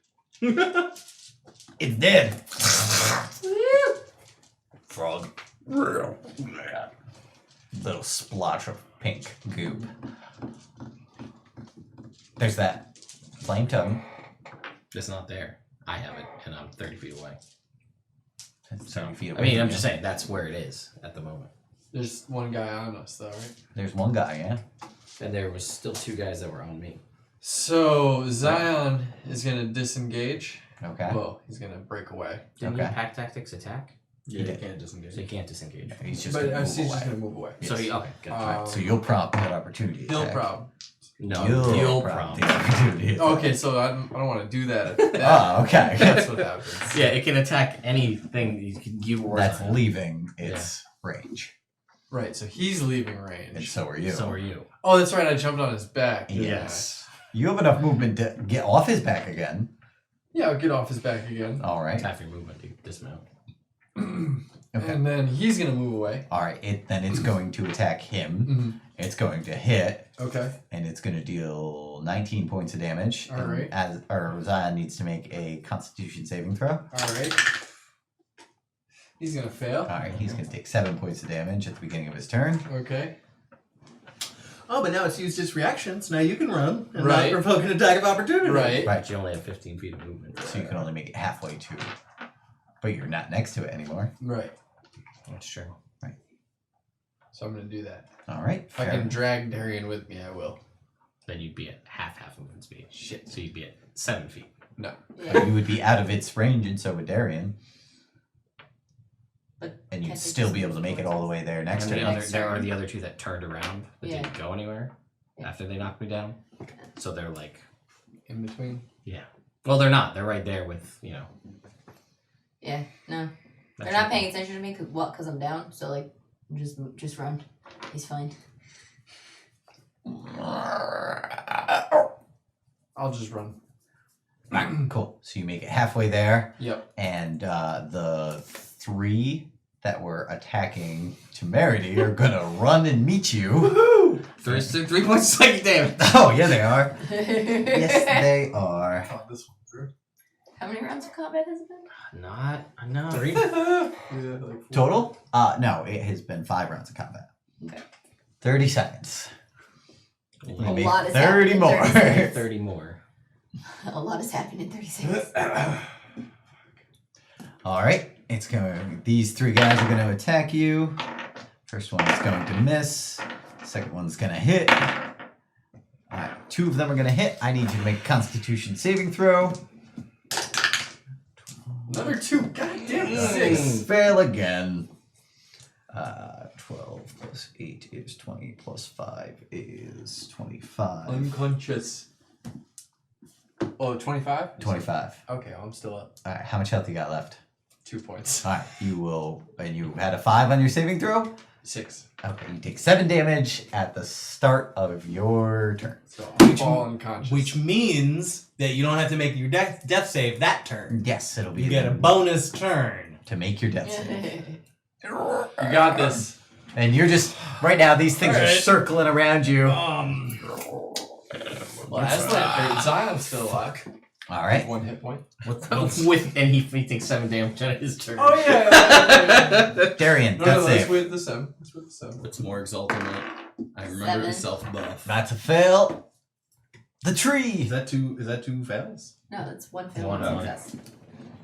It's dead. Woo! Frog. Little splotch of pink goop. There's that flame tongue. It's not there. I have it, and I'm 30 feet away. That's So, 30 feet I away mean, from I'm you. just saying, that's where it is at the moment. There's one guy on us, though, right? There's one guy, yeah. And there was still 2 guys that were on me. So Zion is gonna disengage. Okay. Well, he's gonna break away. Didn't Okay. you pack tactics attack? Yeah, you can't disengage. So you can't disengage. He's just But gonna move he's away. just gonna move away. So he, okay, good. Alright, so you'll prompt that opportunity He'll attack. prob. No, You'll you'll prompt prompt. the opportunity attack. Okay, so I don't want to do that. Oh, okay. That's what happens. Yeah, it can attack anything you or That's Zion. leaving its range. Right, so he's leaving And range. so are you. So are you. Oh, that's right. I jumped on his back. didn't I? Yes. You have enough movement to get off his back again. Yeah, I'll get off his back again. All right. It's half your movement to dismount. Okay. And then he's gonna move away. All right. Then it's going to attack him. It's going to hit, Okay. and it's going to deal 19 points of damage. All and right. Zion needs to make a Constitution saving throw. All right. He's gonna fail. All right. He's going to take 7 points of damage at the beginning of his turn. Okay. Oh, but now it's used its reactions. Now you can run and Right. not provoke an attack of opportunity. Right. Right. But you only have 15 feet of movement. So you can only make it halfway to, but you're not next to it anymore. Right. That's true. So I'm gonna do that. All right. If I can drag Darian with me, I will. Then you'd be at half movement speed. Shit. So you'd be at 7 feet. No. Yeah. You would be out of its range, and so would Darian. But And you'd can't they still just be able to make it all the way there next And to the it. other, Next there are turn. the other two that turned around but Yeah. didn't go anywhere Yeah. after they knocked me down. So they're like, In between. yeah. Well, they're not. They're right there with, you know. Yeah, no. that's They're not your- paying attention to me because I'm down. So like, just run. He's fine. I'll just run. Cool. So you make it halfway there, Yep. and the 3 that were attacking Temerity are gonna run and meet you. Woohoo! 3 points of psychic damage. Oh yeah, they are. Yes, they are. Thought this one through. How many rounds of combat has it been? Not enough. 3? Yeah, like 4. Total? No, it has been 5 rounds of combat. Okay. 30 seconds. A You make lot has 30 happened in more. 30 seconds. 30 more. A lot has happened in 30 seconds. All right, it's going. These 3 guys are going to attack you. First one is going to miss. Second one's going to hit. All right, 2 of them are going to hit. I need you to make a Constitution saving throw. Another 2. God damn it. 6. Fail again. 12 plus 8 is 20 plus 5 is 25. Unconscious. Oh, 25? 25. Okay, well, I'm still up. All right, how much health you got left? 2 points. All right, you will, and you had a 5 on your saving throw? 6. Okay, you take 7 damage at the start of your turn. So I'll fall unconscious. Which means that you don't have to make your death save that turn. Yes, it'll be You get a bonus turn. to make your death save. You got this. And you're just, right now, these things are Alright. circling around you. Well, Aslan, Zion's still alive. All right. 1 hit point. With and he takes 7 damage on his turn. Oh, yeah. Darian, No, death no, that's save. with the 7. That's with the 7. What's more exalted? I remember 7. self buff. That's a fail. The tree. Is that two fails? No, that's one fail, One one on. success.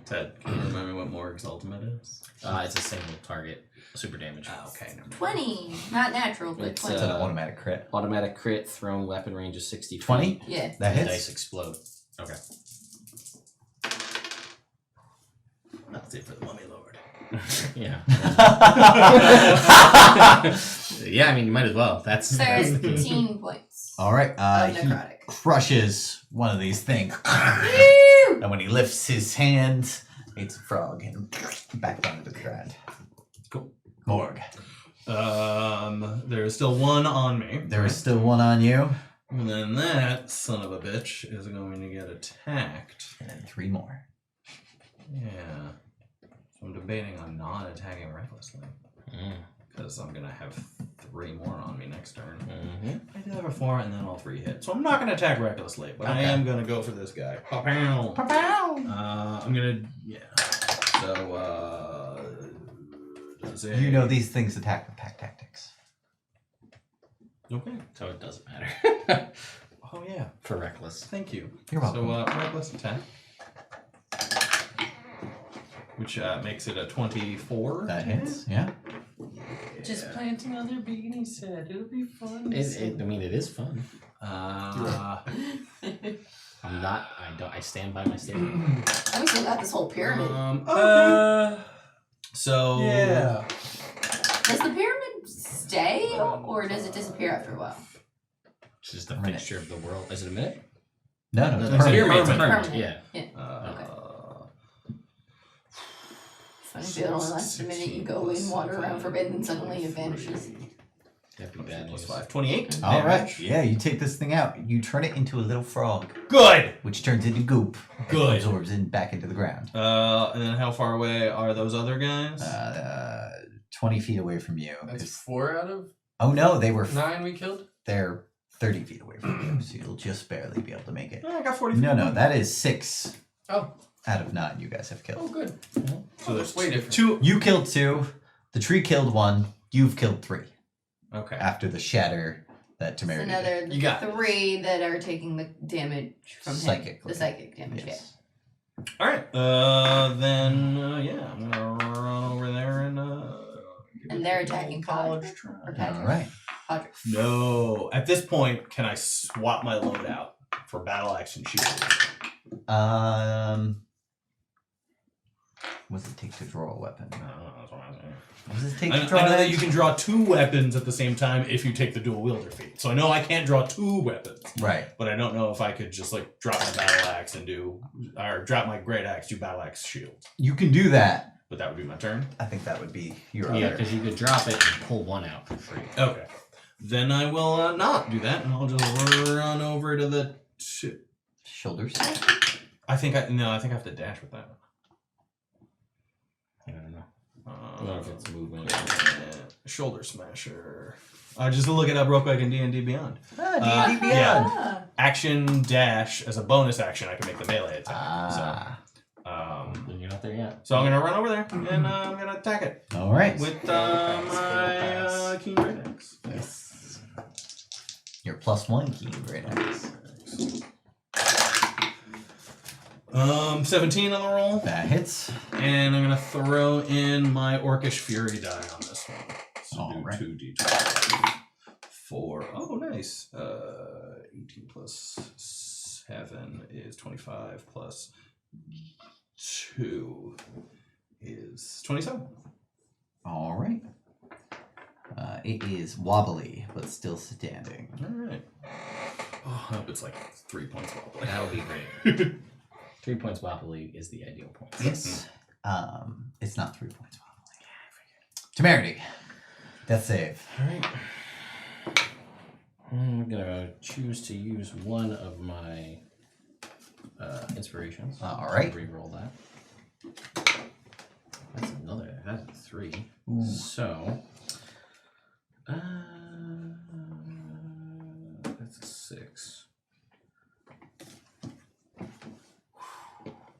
Ted, can you remind me what more exalted is? It's a single target. Super damage. Okay. 20. Not natural, but It's, 20. It's an automatic crit. Automatic crit, thrown weapon range is 60 feet. 20? Yeah. That The hits? dice explode. Okay. That's it for the mummy lord. Yeah. Yeah, I mean, you might as well. That's 13 points. All right. Of He necrotic. crushes one of these things. Woo! And when he lifts his hand, it's a frog and back down to the ground. Cool. Morg. There's still 1 on me. There is still 1 on you. And then that son of a bitch is going to get attacked. And then 3 more. Yeah. So I'm debating on not attacking recklessly. Mm. Because I'm going to have 3 more on me next turn. Mm-hmm. I do have a 4 and then all 3 hit. So I'm not going to attack recklessly, but I Okay. am going to go for this guy. Pow-pow. I'm going to, yeah. So, does it... You know these things attack with pack tactics. Okay. So it doesn't matter. Oh, yeah. For reckless. Thank you. You're welcome. So, reckless attack. Which makes it a 24. That hits, yeah. Just plant another beanie set. It'll be fun. I mean, it is fun. I stand by my statement. I still got this whole pyramid. So Yeah. Does the pyramid stay or does it disappear after a while? It's just a fixture of the world. Is it a minute? No, No, it's the permanent. pyramid's Permanent. permanent. Yeah. Funny if it only lasts a minute, you go in, wander around forbidden, and suddenly it vanishes. That'd be bad news. 5, 28. All right. Yeah, you take this thing out. You turn it into a little frog, Good. which turns into goop. And Good. absorbs in back into the ground. And then how far away are those other guys? 20 feet away from you. That's 'Cause- 4 out of Oh no, they were. 9 we killed? They're 30 feet away from you, so you'll just barely be able to make it. I got 40 feet. No, that is 6 Oh. out of 9 you guys have Oh, killed. good. So there's way different. 2. You killed 2. The tree killed 1. You've killed 3 Okay. after the shatter that It's Temerity did. another You got 3 that are taking the damage from him. Psychically. The psychic damage, Yes. All right. Then yeah, I'm gonna run over there and And they're attacking college Patrick? try. Or Patrick? All right. Patrick. No. At this point, can I swap my load out for battle action shield? What does it take to draw a weapon? That's what I'm saying. What does it take I to draw know an that edge? you can draw 2 weapons at the same time if you take the dual wielder feat. So I know I can't draw 2 weapons, Right. but I don't know if I could just like drop my battle axe and or drop my great axe, do battle axe shield. You can do that. But that would be my turn. I think that would be your Yeah, other. because you could drop it and pull one out for free. Okay. Then I will not do that, and I'll just run over to the. Shoulders. I think I have to dash with that. I don't know. I don't know if it's Uh, movement. shoulder smasher. Just to look it up real quick in D&D Beyond. D&D Beyond. Yeah. Action dash as a bonus action, I can make the melee attack. Ah. Then you're not there yet. So I'm gonna run over there and I'm gonna attack it All right. with my keen great axe. Yes. Your +1 key, great axe. 17 on the roll, That hits. and I'm gonna throw in my orcish fury die on this one. So All do right. 2d12. 4. Oh, nice. 18 plus 7 is 25 plus 2 is 27. All right. It is wobbly, but still standing. All right. Oh, I hope it's like 3 points wobbly. That would be great. 3 points wobbly is the ideal point. Yes. It's not 3 points wobbly. Temerity. Death save. All right. I'm gonna choose to use one of my inspirations. All right. Reroll that. That's another. That's a 3. Ooh. So, that's a 6.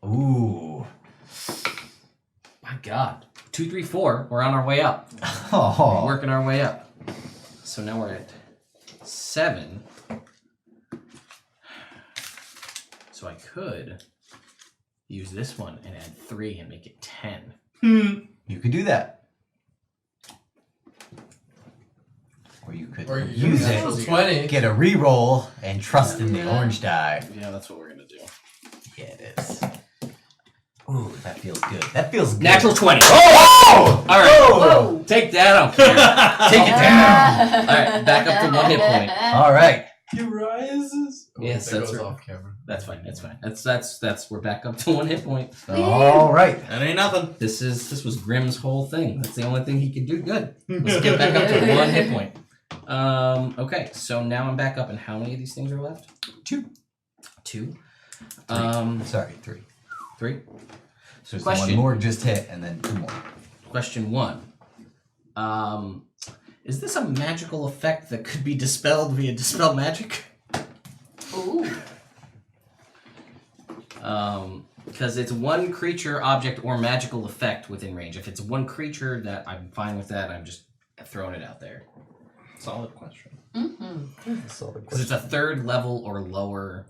Ooh. My God. 2, 3, 4. We're on our way up. We're Oh. working our way up. So now we're at 7. So I could use this one and add 3 and make it 10. You could do that. Or you could Or you use natural it, 20. get a re-roll, and trust in the orange die. Yeah, that's what we're gonna do. Yeah, it is. Ooh, that feels good. That feels good. Natural 20. Oh! All right. Whoa! Take that out. Take it down. All right, back up to 1 hit point. All right. He rises. Yes, that that's goes right. off camera. That's fine. That's fine. That's we're back up to 1 hit point. All right. That ain't nothing. This was Grimm's whole thing. That's the only thing he could do good. Let's get back up to 1 hit point. Okay, so now I'm back up, and how many of these things are left? 2. 2. Sorry, 3. 3. So there's Question. one more just hit, and then 2 more. Question 1. Is this a magical effect that could be dispelled via dispel magic? Ooh. Because it's one creature, object, or magical effect within range. If it's one creature, that I'm fine with that. I'm just throwing it out there. Solid question. Mm-hmm. Because it's a 3rd level or lower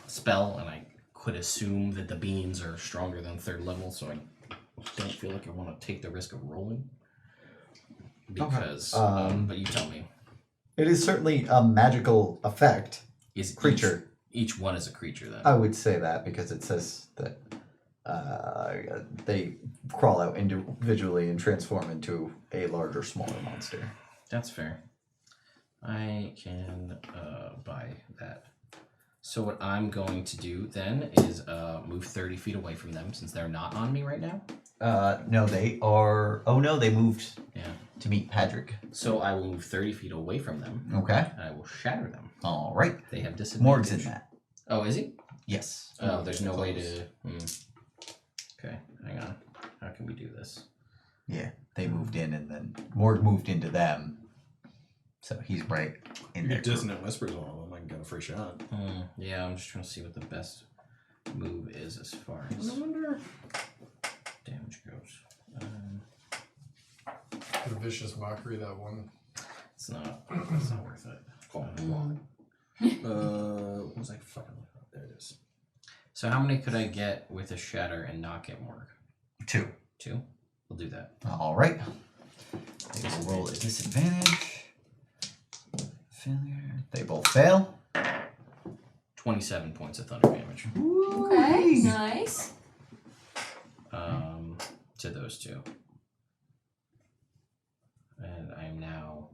spell, and I could assume that the beans are stronger than 3rd level, so I don't feel like I want to take the risk of rolling. because, but you tell me. It is certainly a magical effect. Is Creature. Each one is a creature then. I would say that because it says that they crawl out individually and transform into a larger, smaller monster. That's fair. I can buy that. So what I'm going to do then is move 30 feet away from them since they're not on me right now. No, they are. Oh no, they moved Yeah. to meet Patrick. So I will move 30 feet away from them. Okay. And I will shatter them. All right. They have disadvantage. Morg's in that. Oh, is he? Yes. Oh, there's no way to. Okay, hang on. How can we do this? Yeah, they moved in, and then Morg moved into them. So he's right in there. Dissonant Whispers one of them. I can get a free shot. Yeah, I'm just trying to see what the best move is as far as I wonder. damage goes. The vicious mockery, that one. It's not worth it. What was I fucking looking up? There it is. So how many could I get with a shatter and not get Morg? 2. 2? We'll do that. All right. We'll roll a disadvantage. Failure. They both fail. 27 points of thunder damage. Okay, nice. To those two. And I am now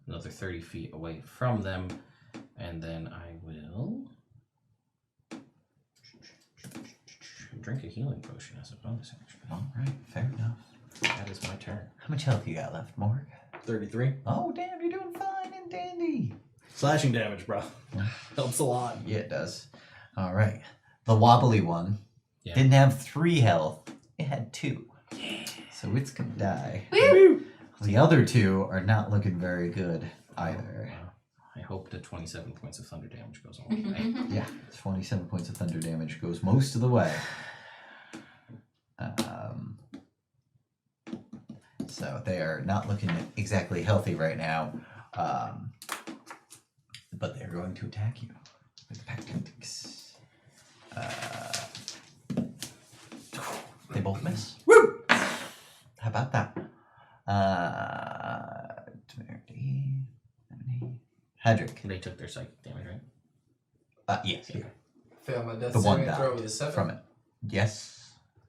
another 30 feet away from them, and then I will drink a healing potion as a bonus action. All right, fair enough. That is my turn. How much health you got left, Morg? 33. Oh, damn, you're doing fine and dandy. Slashing damage, bro. Helps a lot. Yeah, it does. All right. The wobbly one didn't have 3 health. It had 2. So it's going to die. Woo! The other 2 are not looking very good either. I hope the 27 points of thunder damage goes all the way. Yeah, 27 points of thunder damage goes most of the way. So they are not looking exactly healthy right now. But they're going to attack you with pack tactics. They both miss. Woo! How about that? Hedrick. They took their psychic damage, right? Yes, here. Fail my death The one saving throw died with a 7. from it. Yes.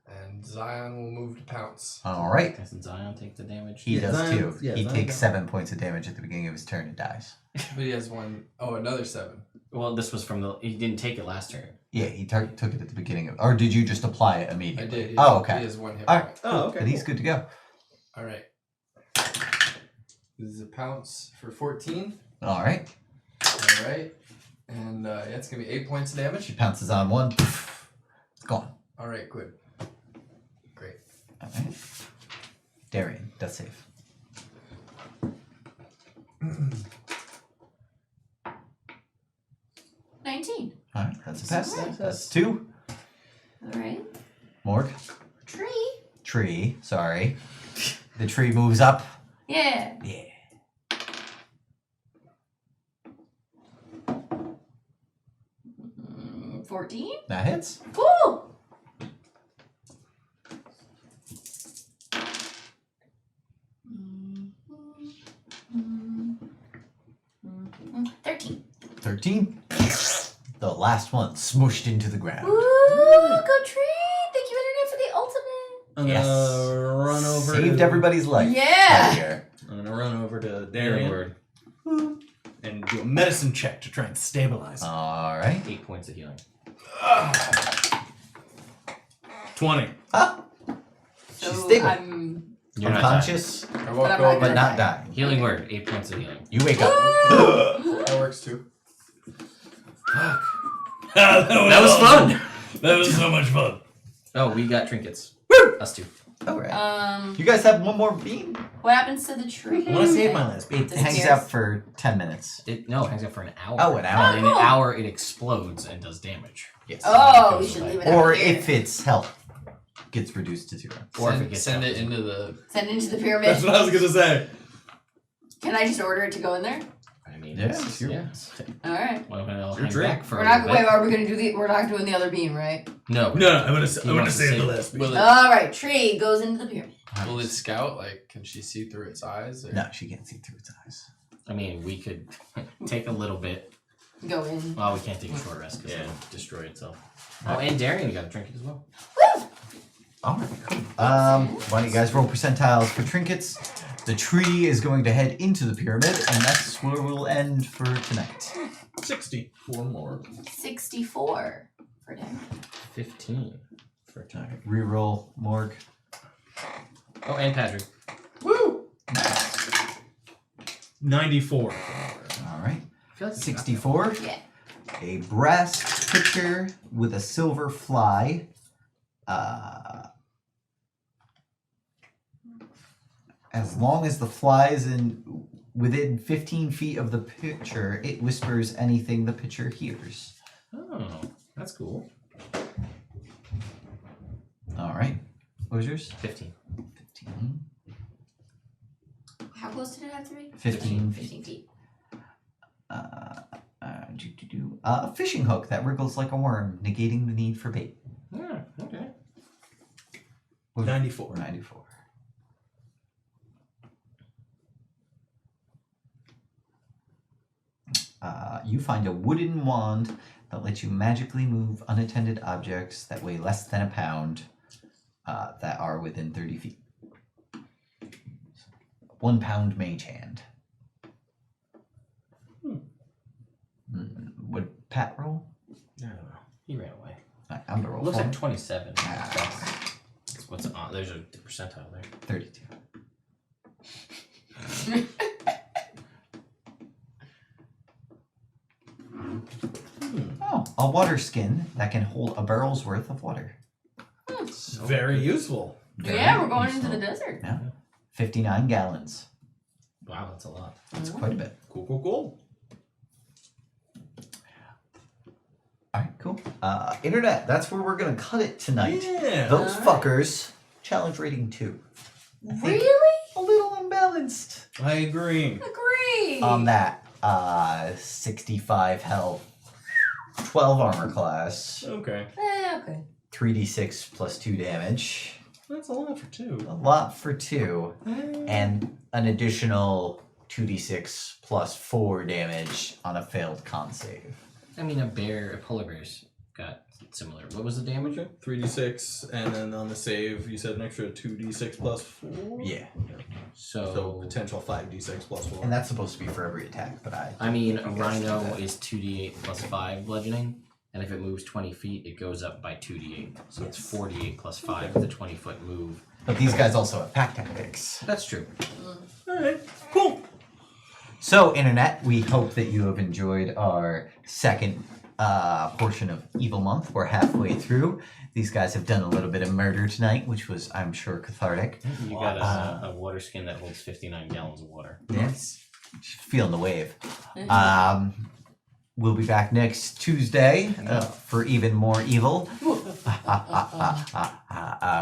And Zion will move to pounce. All right. Doesn't Zion take the damage? He does Zion- too. yeah, He Zion takes does. 7 points of damage at the beginning of his turn and dies. But he has one. Oh, another 7. Well, this was from the. He didn't take it last turn. Yeah, he took it at the beginning of. Or did you just apply it immediately? I did. He Oh, has- okay. He has 1 hit All point. right. Oh, okay. Then he's good to go. All right. This is a pounce for 14. All right. All right. And it's going to be 8 points of damage. She pounces on one. It's gone. All right, good. Great. All right. Darian, death save. $19. All right, that's a pass. Alright. That's 2. All right. Morg. Tree. Tree. Sorry. The tree moves up. Yeah. Yeah. Mm, 14. That hits. Cool. 13. 13. The last one smooshed into the ground. Woo! Go Tree! Thank you, Internet, for the ultimate. I'm Yes. gonna run over. Saved to, everybody's life. Yeah. Right here. I'm gonna run over to Good Darian word. and do a medicine check to try and stabilize. All right. 8 points of healing. 20. Ah, So she's stable. I'm. You're not Unconscious, I But walk I'm not over. but gonna not die. dying. Healing word, 8 points of healing. You wake up. That works too. that was fun! That was so much fun. Oh, we got trinkets. Us two. All right. Um. You guys have one more beam? What happens to the tree? I want to save my last beat. It hangs out for 10 minutes. It hangs out for an hour. Oh, an hour. And in an hour, it explodes and does damage. Yes. Oh, we should leave it Or out here. if its health gets reduced to 0. Or if Send, it gets send it down. into the. Send it into the pyramid. That's what I was gonna say. Can I just order it to go in there? I mean, Yes, you're Yeah. Alright. Well, I'll Your hang drink. back for We're a not little wait, bit. are we gonna do we're not doing the other beam, right? No. No, I'm gonna wants to save the save last. Will it, Alright, tree goes into the pyramid. will it scout? Like, can she see through its eyes? Or? No, she can't see through its eyes. I mean, we could take a little bit. Go in. Well, we can't take a short rest because it'll destroy itself. Oh, and Darian got to drink it as well. All right, cool. Why don't you guys roll percentiles for trinkets? The tree is going to head into the pyramid, and that's where we'll end for tonight. 60. 4 more. 64 for damage. 15 for a time. Reroll, Morg. Oh, and Patrick. Woo! 94. All right. I feel like 64. Yeah. A brass pitcher with a silver fly. As long as the fly is within 15 feet of the pitcher, it whispers anything the pitcher hears. Oh, that's cool. All right. What was yours? 15. 15. How close did it have to be? 15 feet. 15 feet. A fishing hook that wriggles like a worm, negating the need for bait. Yeah, okay. 94. 94. You find a wooden wand that lets you magically move unattended objects that weigh less than a pound that are within 30 feet. 1 pound mage hand. Would Pat roll? I don't know. He ran away. I'm gonna roll Looks for like him. 27. That's what's on. There's a percentile there. 32. Oh, a water skin that can hold a barrel's worth of water. Very useful. Yeah, we're going into useful. the desert. Yeah. 59 gallons. Wow, that's a lot. That's quite a bit. Cool. All right, cool. Internet, that's where we're going to cut it tonight. Yeah. Those fuckers, challenge rating 2. I think Really? a little imbalanced I agree. Agree. on that. 65 health, 12 armor class, Okay. Okay. 3d6 plus 2 damage. That's a lot for 2. A lot for 2. And an additional 2d6 plus 4 damage on a failed con save. I mean, a polar bear's got similar. What was the damage? 3d6, and then on the save, you said an extra 2d6 plus 4? Yeah. So So, potential 5d6 plus 4. And that's supposed to be for every attack, but I mean, a guess rhino do that. is 2d8 plus 5 bludgeoning, and if it moves 20 feet, it goes up by 2d8. So it's 48 plus 5 with a 20-foot move. But these guys also have pack tactics. That's true. Alright, cool. So, Internet, we hope that you have enjoyed our second portion of Evil Month. We're halfway through. These guys have done a little bit of murder tonight, which was, I'm sure, cathartic. You got a water skin that holds 59 gallons of water. Yes. Feeling the wave. We'll be back next Tuesday for even more evil.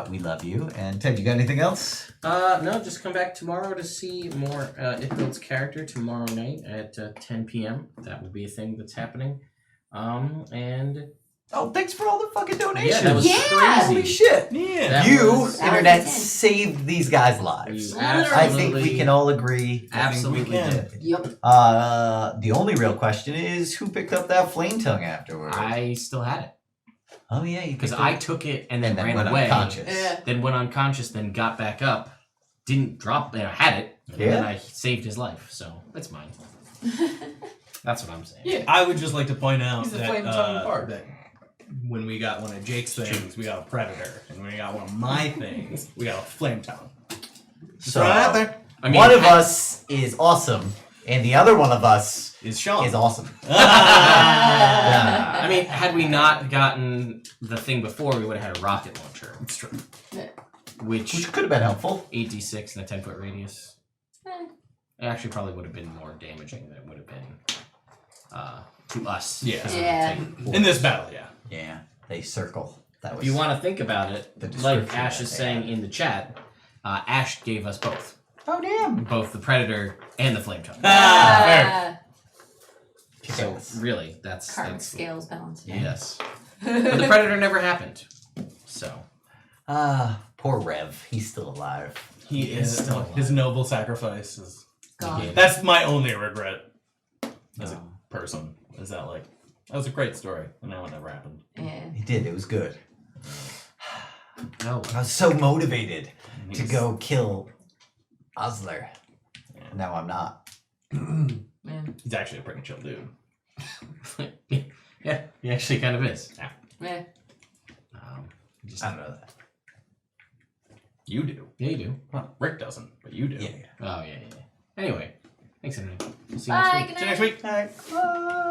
We love you. And Ted, you got anything else? No, just come back tomorrow to see more Ithild's character tomorrow night at 10 p.m. That will be a thing that's happening. And Oh, thanks for all the fucking donations. yeah, that was Holy crazy. shit. Yeah. That You, was- Internet, That was saved these guys' lives. You I think we can all agree. absolutely can. did. Yep. The only real question is who picked up that flame tongue afterwards? I still had it Oh yeah, you because picked I it took it and and then then ran went away. unconscious. Yeah. Then went unconscious, then got back up, didn't drop. I had it, and then Yeah. I saved his life. So it's mine. That's what I'm saying. Yeah. I would just like to point out He's the that, flame tongue part. that when we got one of Jake's things, we got a predator. And when we got one of my things, we got a flame tongue. So Throw it out there. I mean, one of us is awesome, and the other one of us Is Sean. is awesome. I mean, had we not gotten the thing before, we would have had a rocket launcher, It's true. Which which could have been helpful. 8d6 in a 10-foot radius. It actually probably would have been more damaging than it would have been to us. Yeah. as a Yeah. tank. In this battle, yeah. Yeah, they circle. That was If you want to think about it, the like description Ash that is they saying had. in the chat, Ash gave us both. Oh damn! Both the Predator and the Flame Tongue. Ah, fair. Kick So ass. really, that's Karmic scales balance. yes. But the predator never happened. So Poor Rev. He's still alive. He is is still alive. his noble sacrifice is. God. That's my only regret as a Um, person. Is that like that was a great story, and now it never happened. Yeah. He did. It was good. no. I was so motivated And to he's- go kill Osler. Now I'm not. Yeah. He's actually a pretty chill dude. Yeah, he actually kind of is. Yeah. Just, I don't know that. You do. yeah, you do. Rick doesn't, but you do. Yeah. Oh yeah. Anyway, thanks everybody. See you Bye. next week. Good See you next night. week. Bye.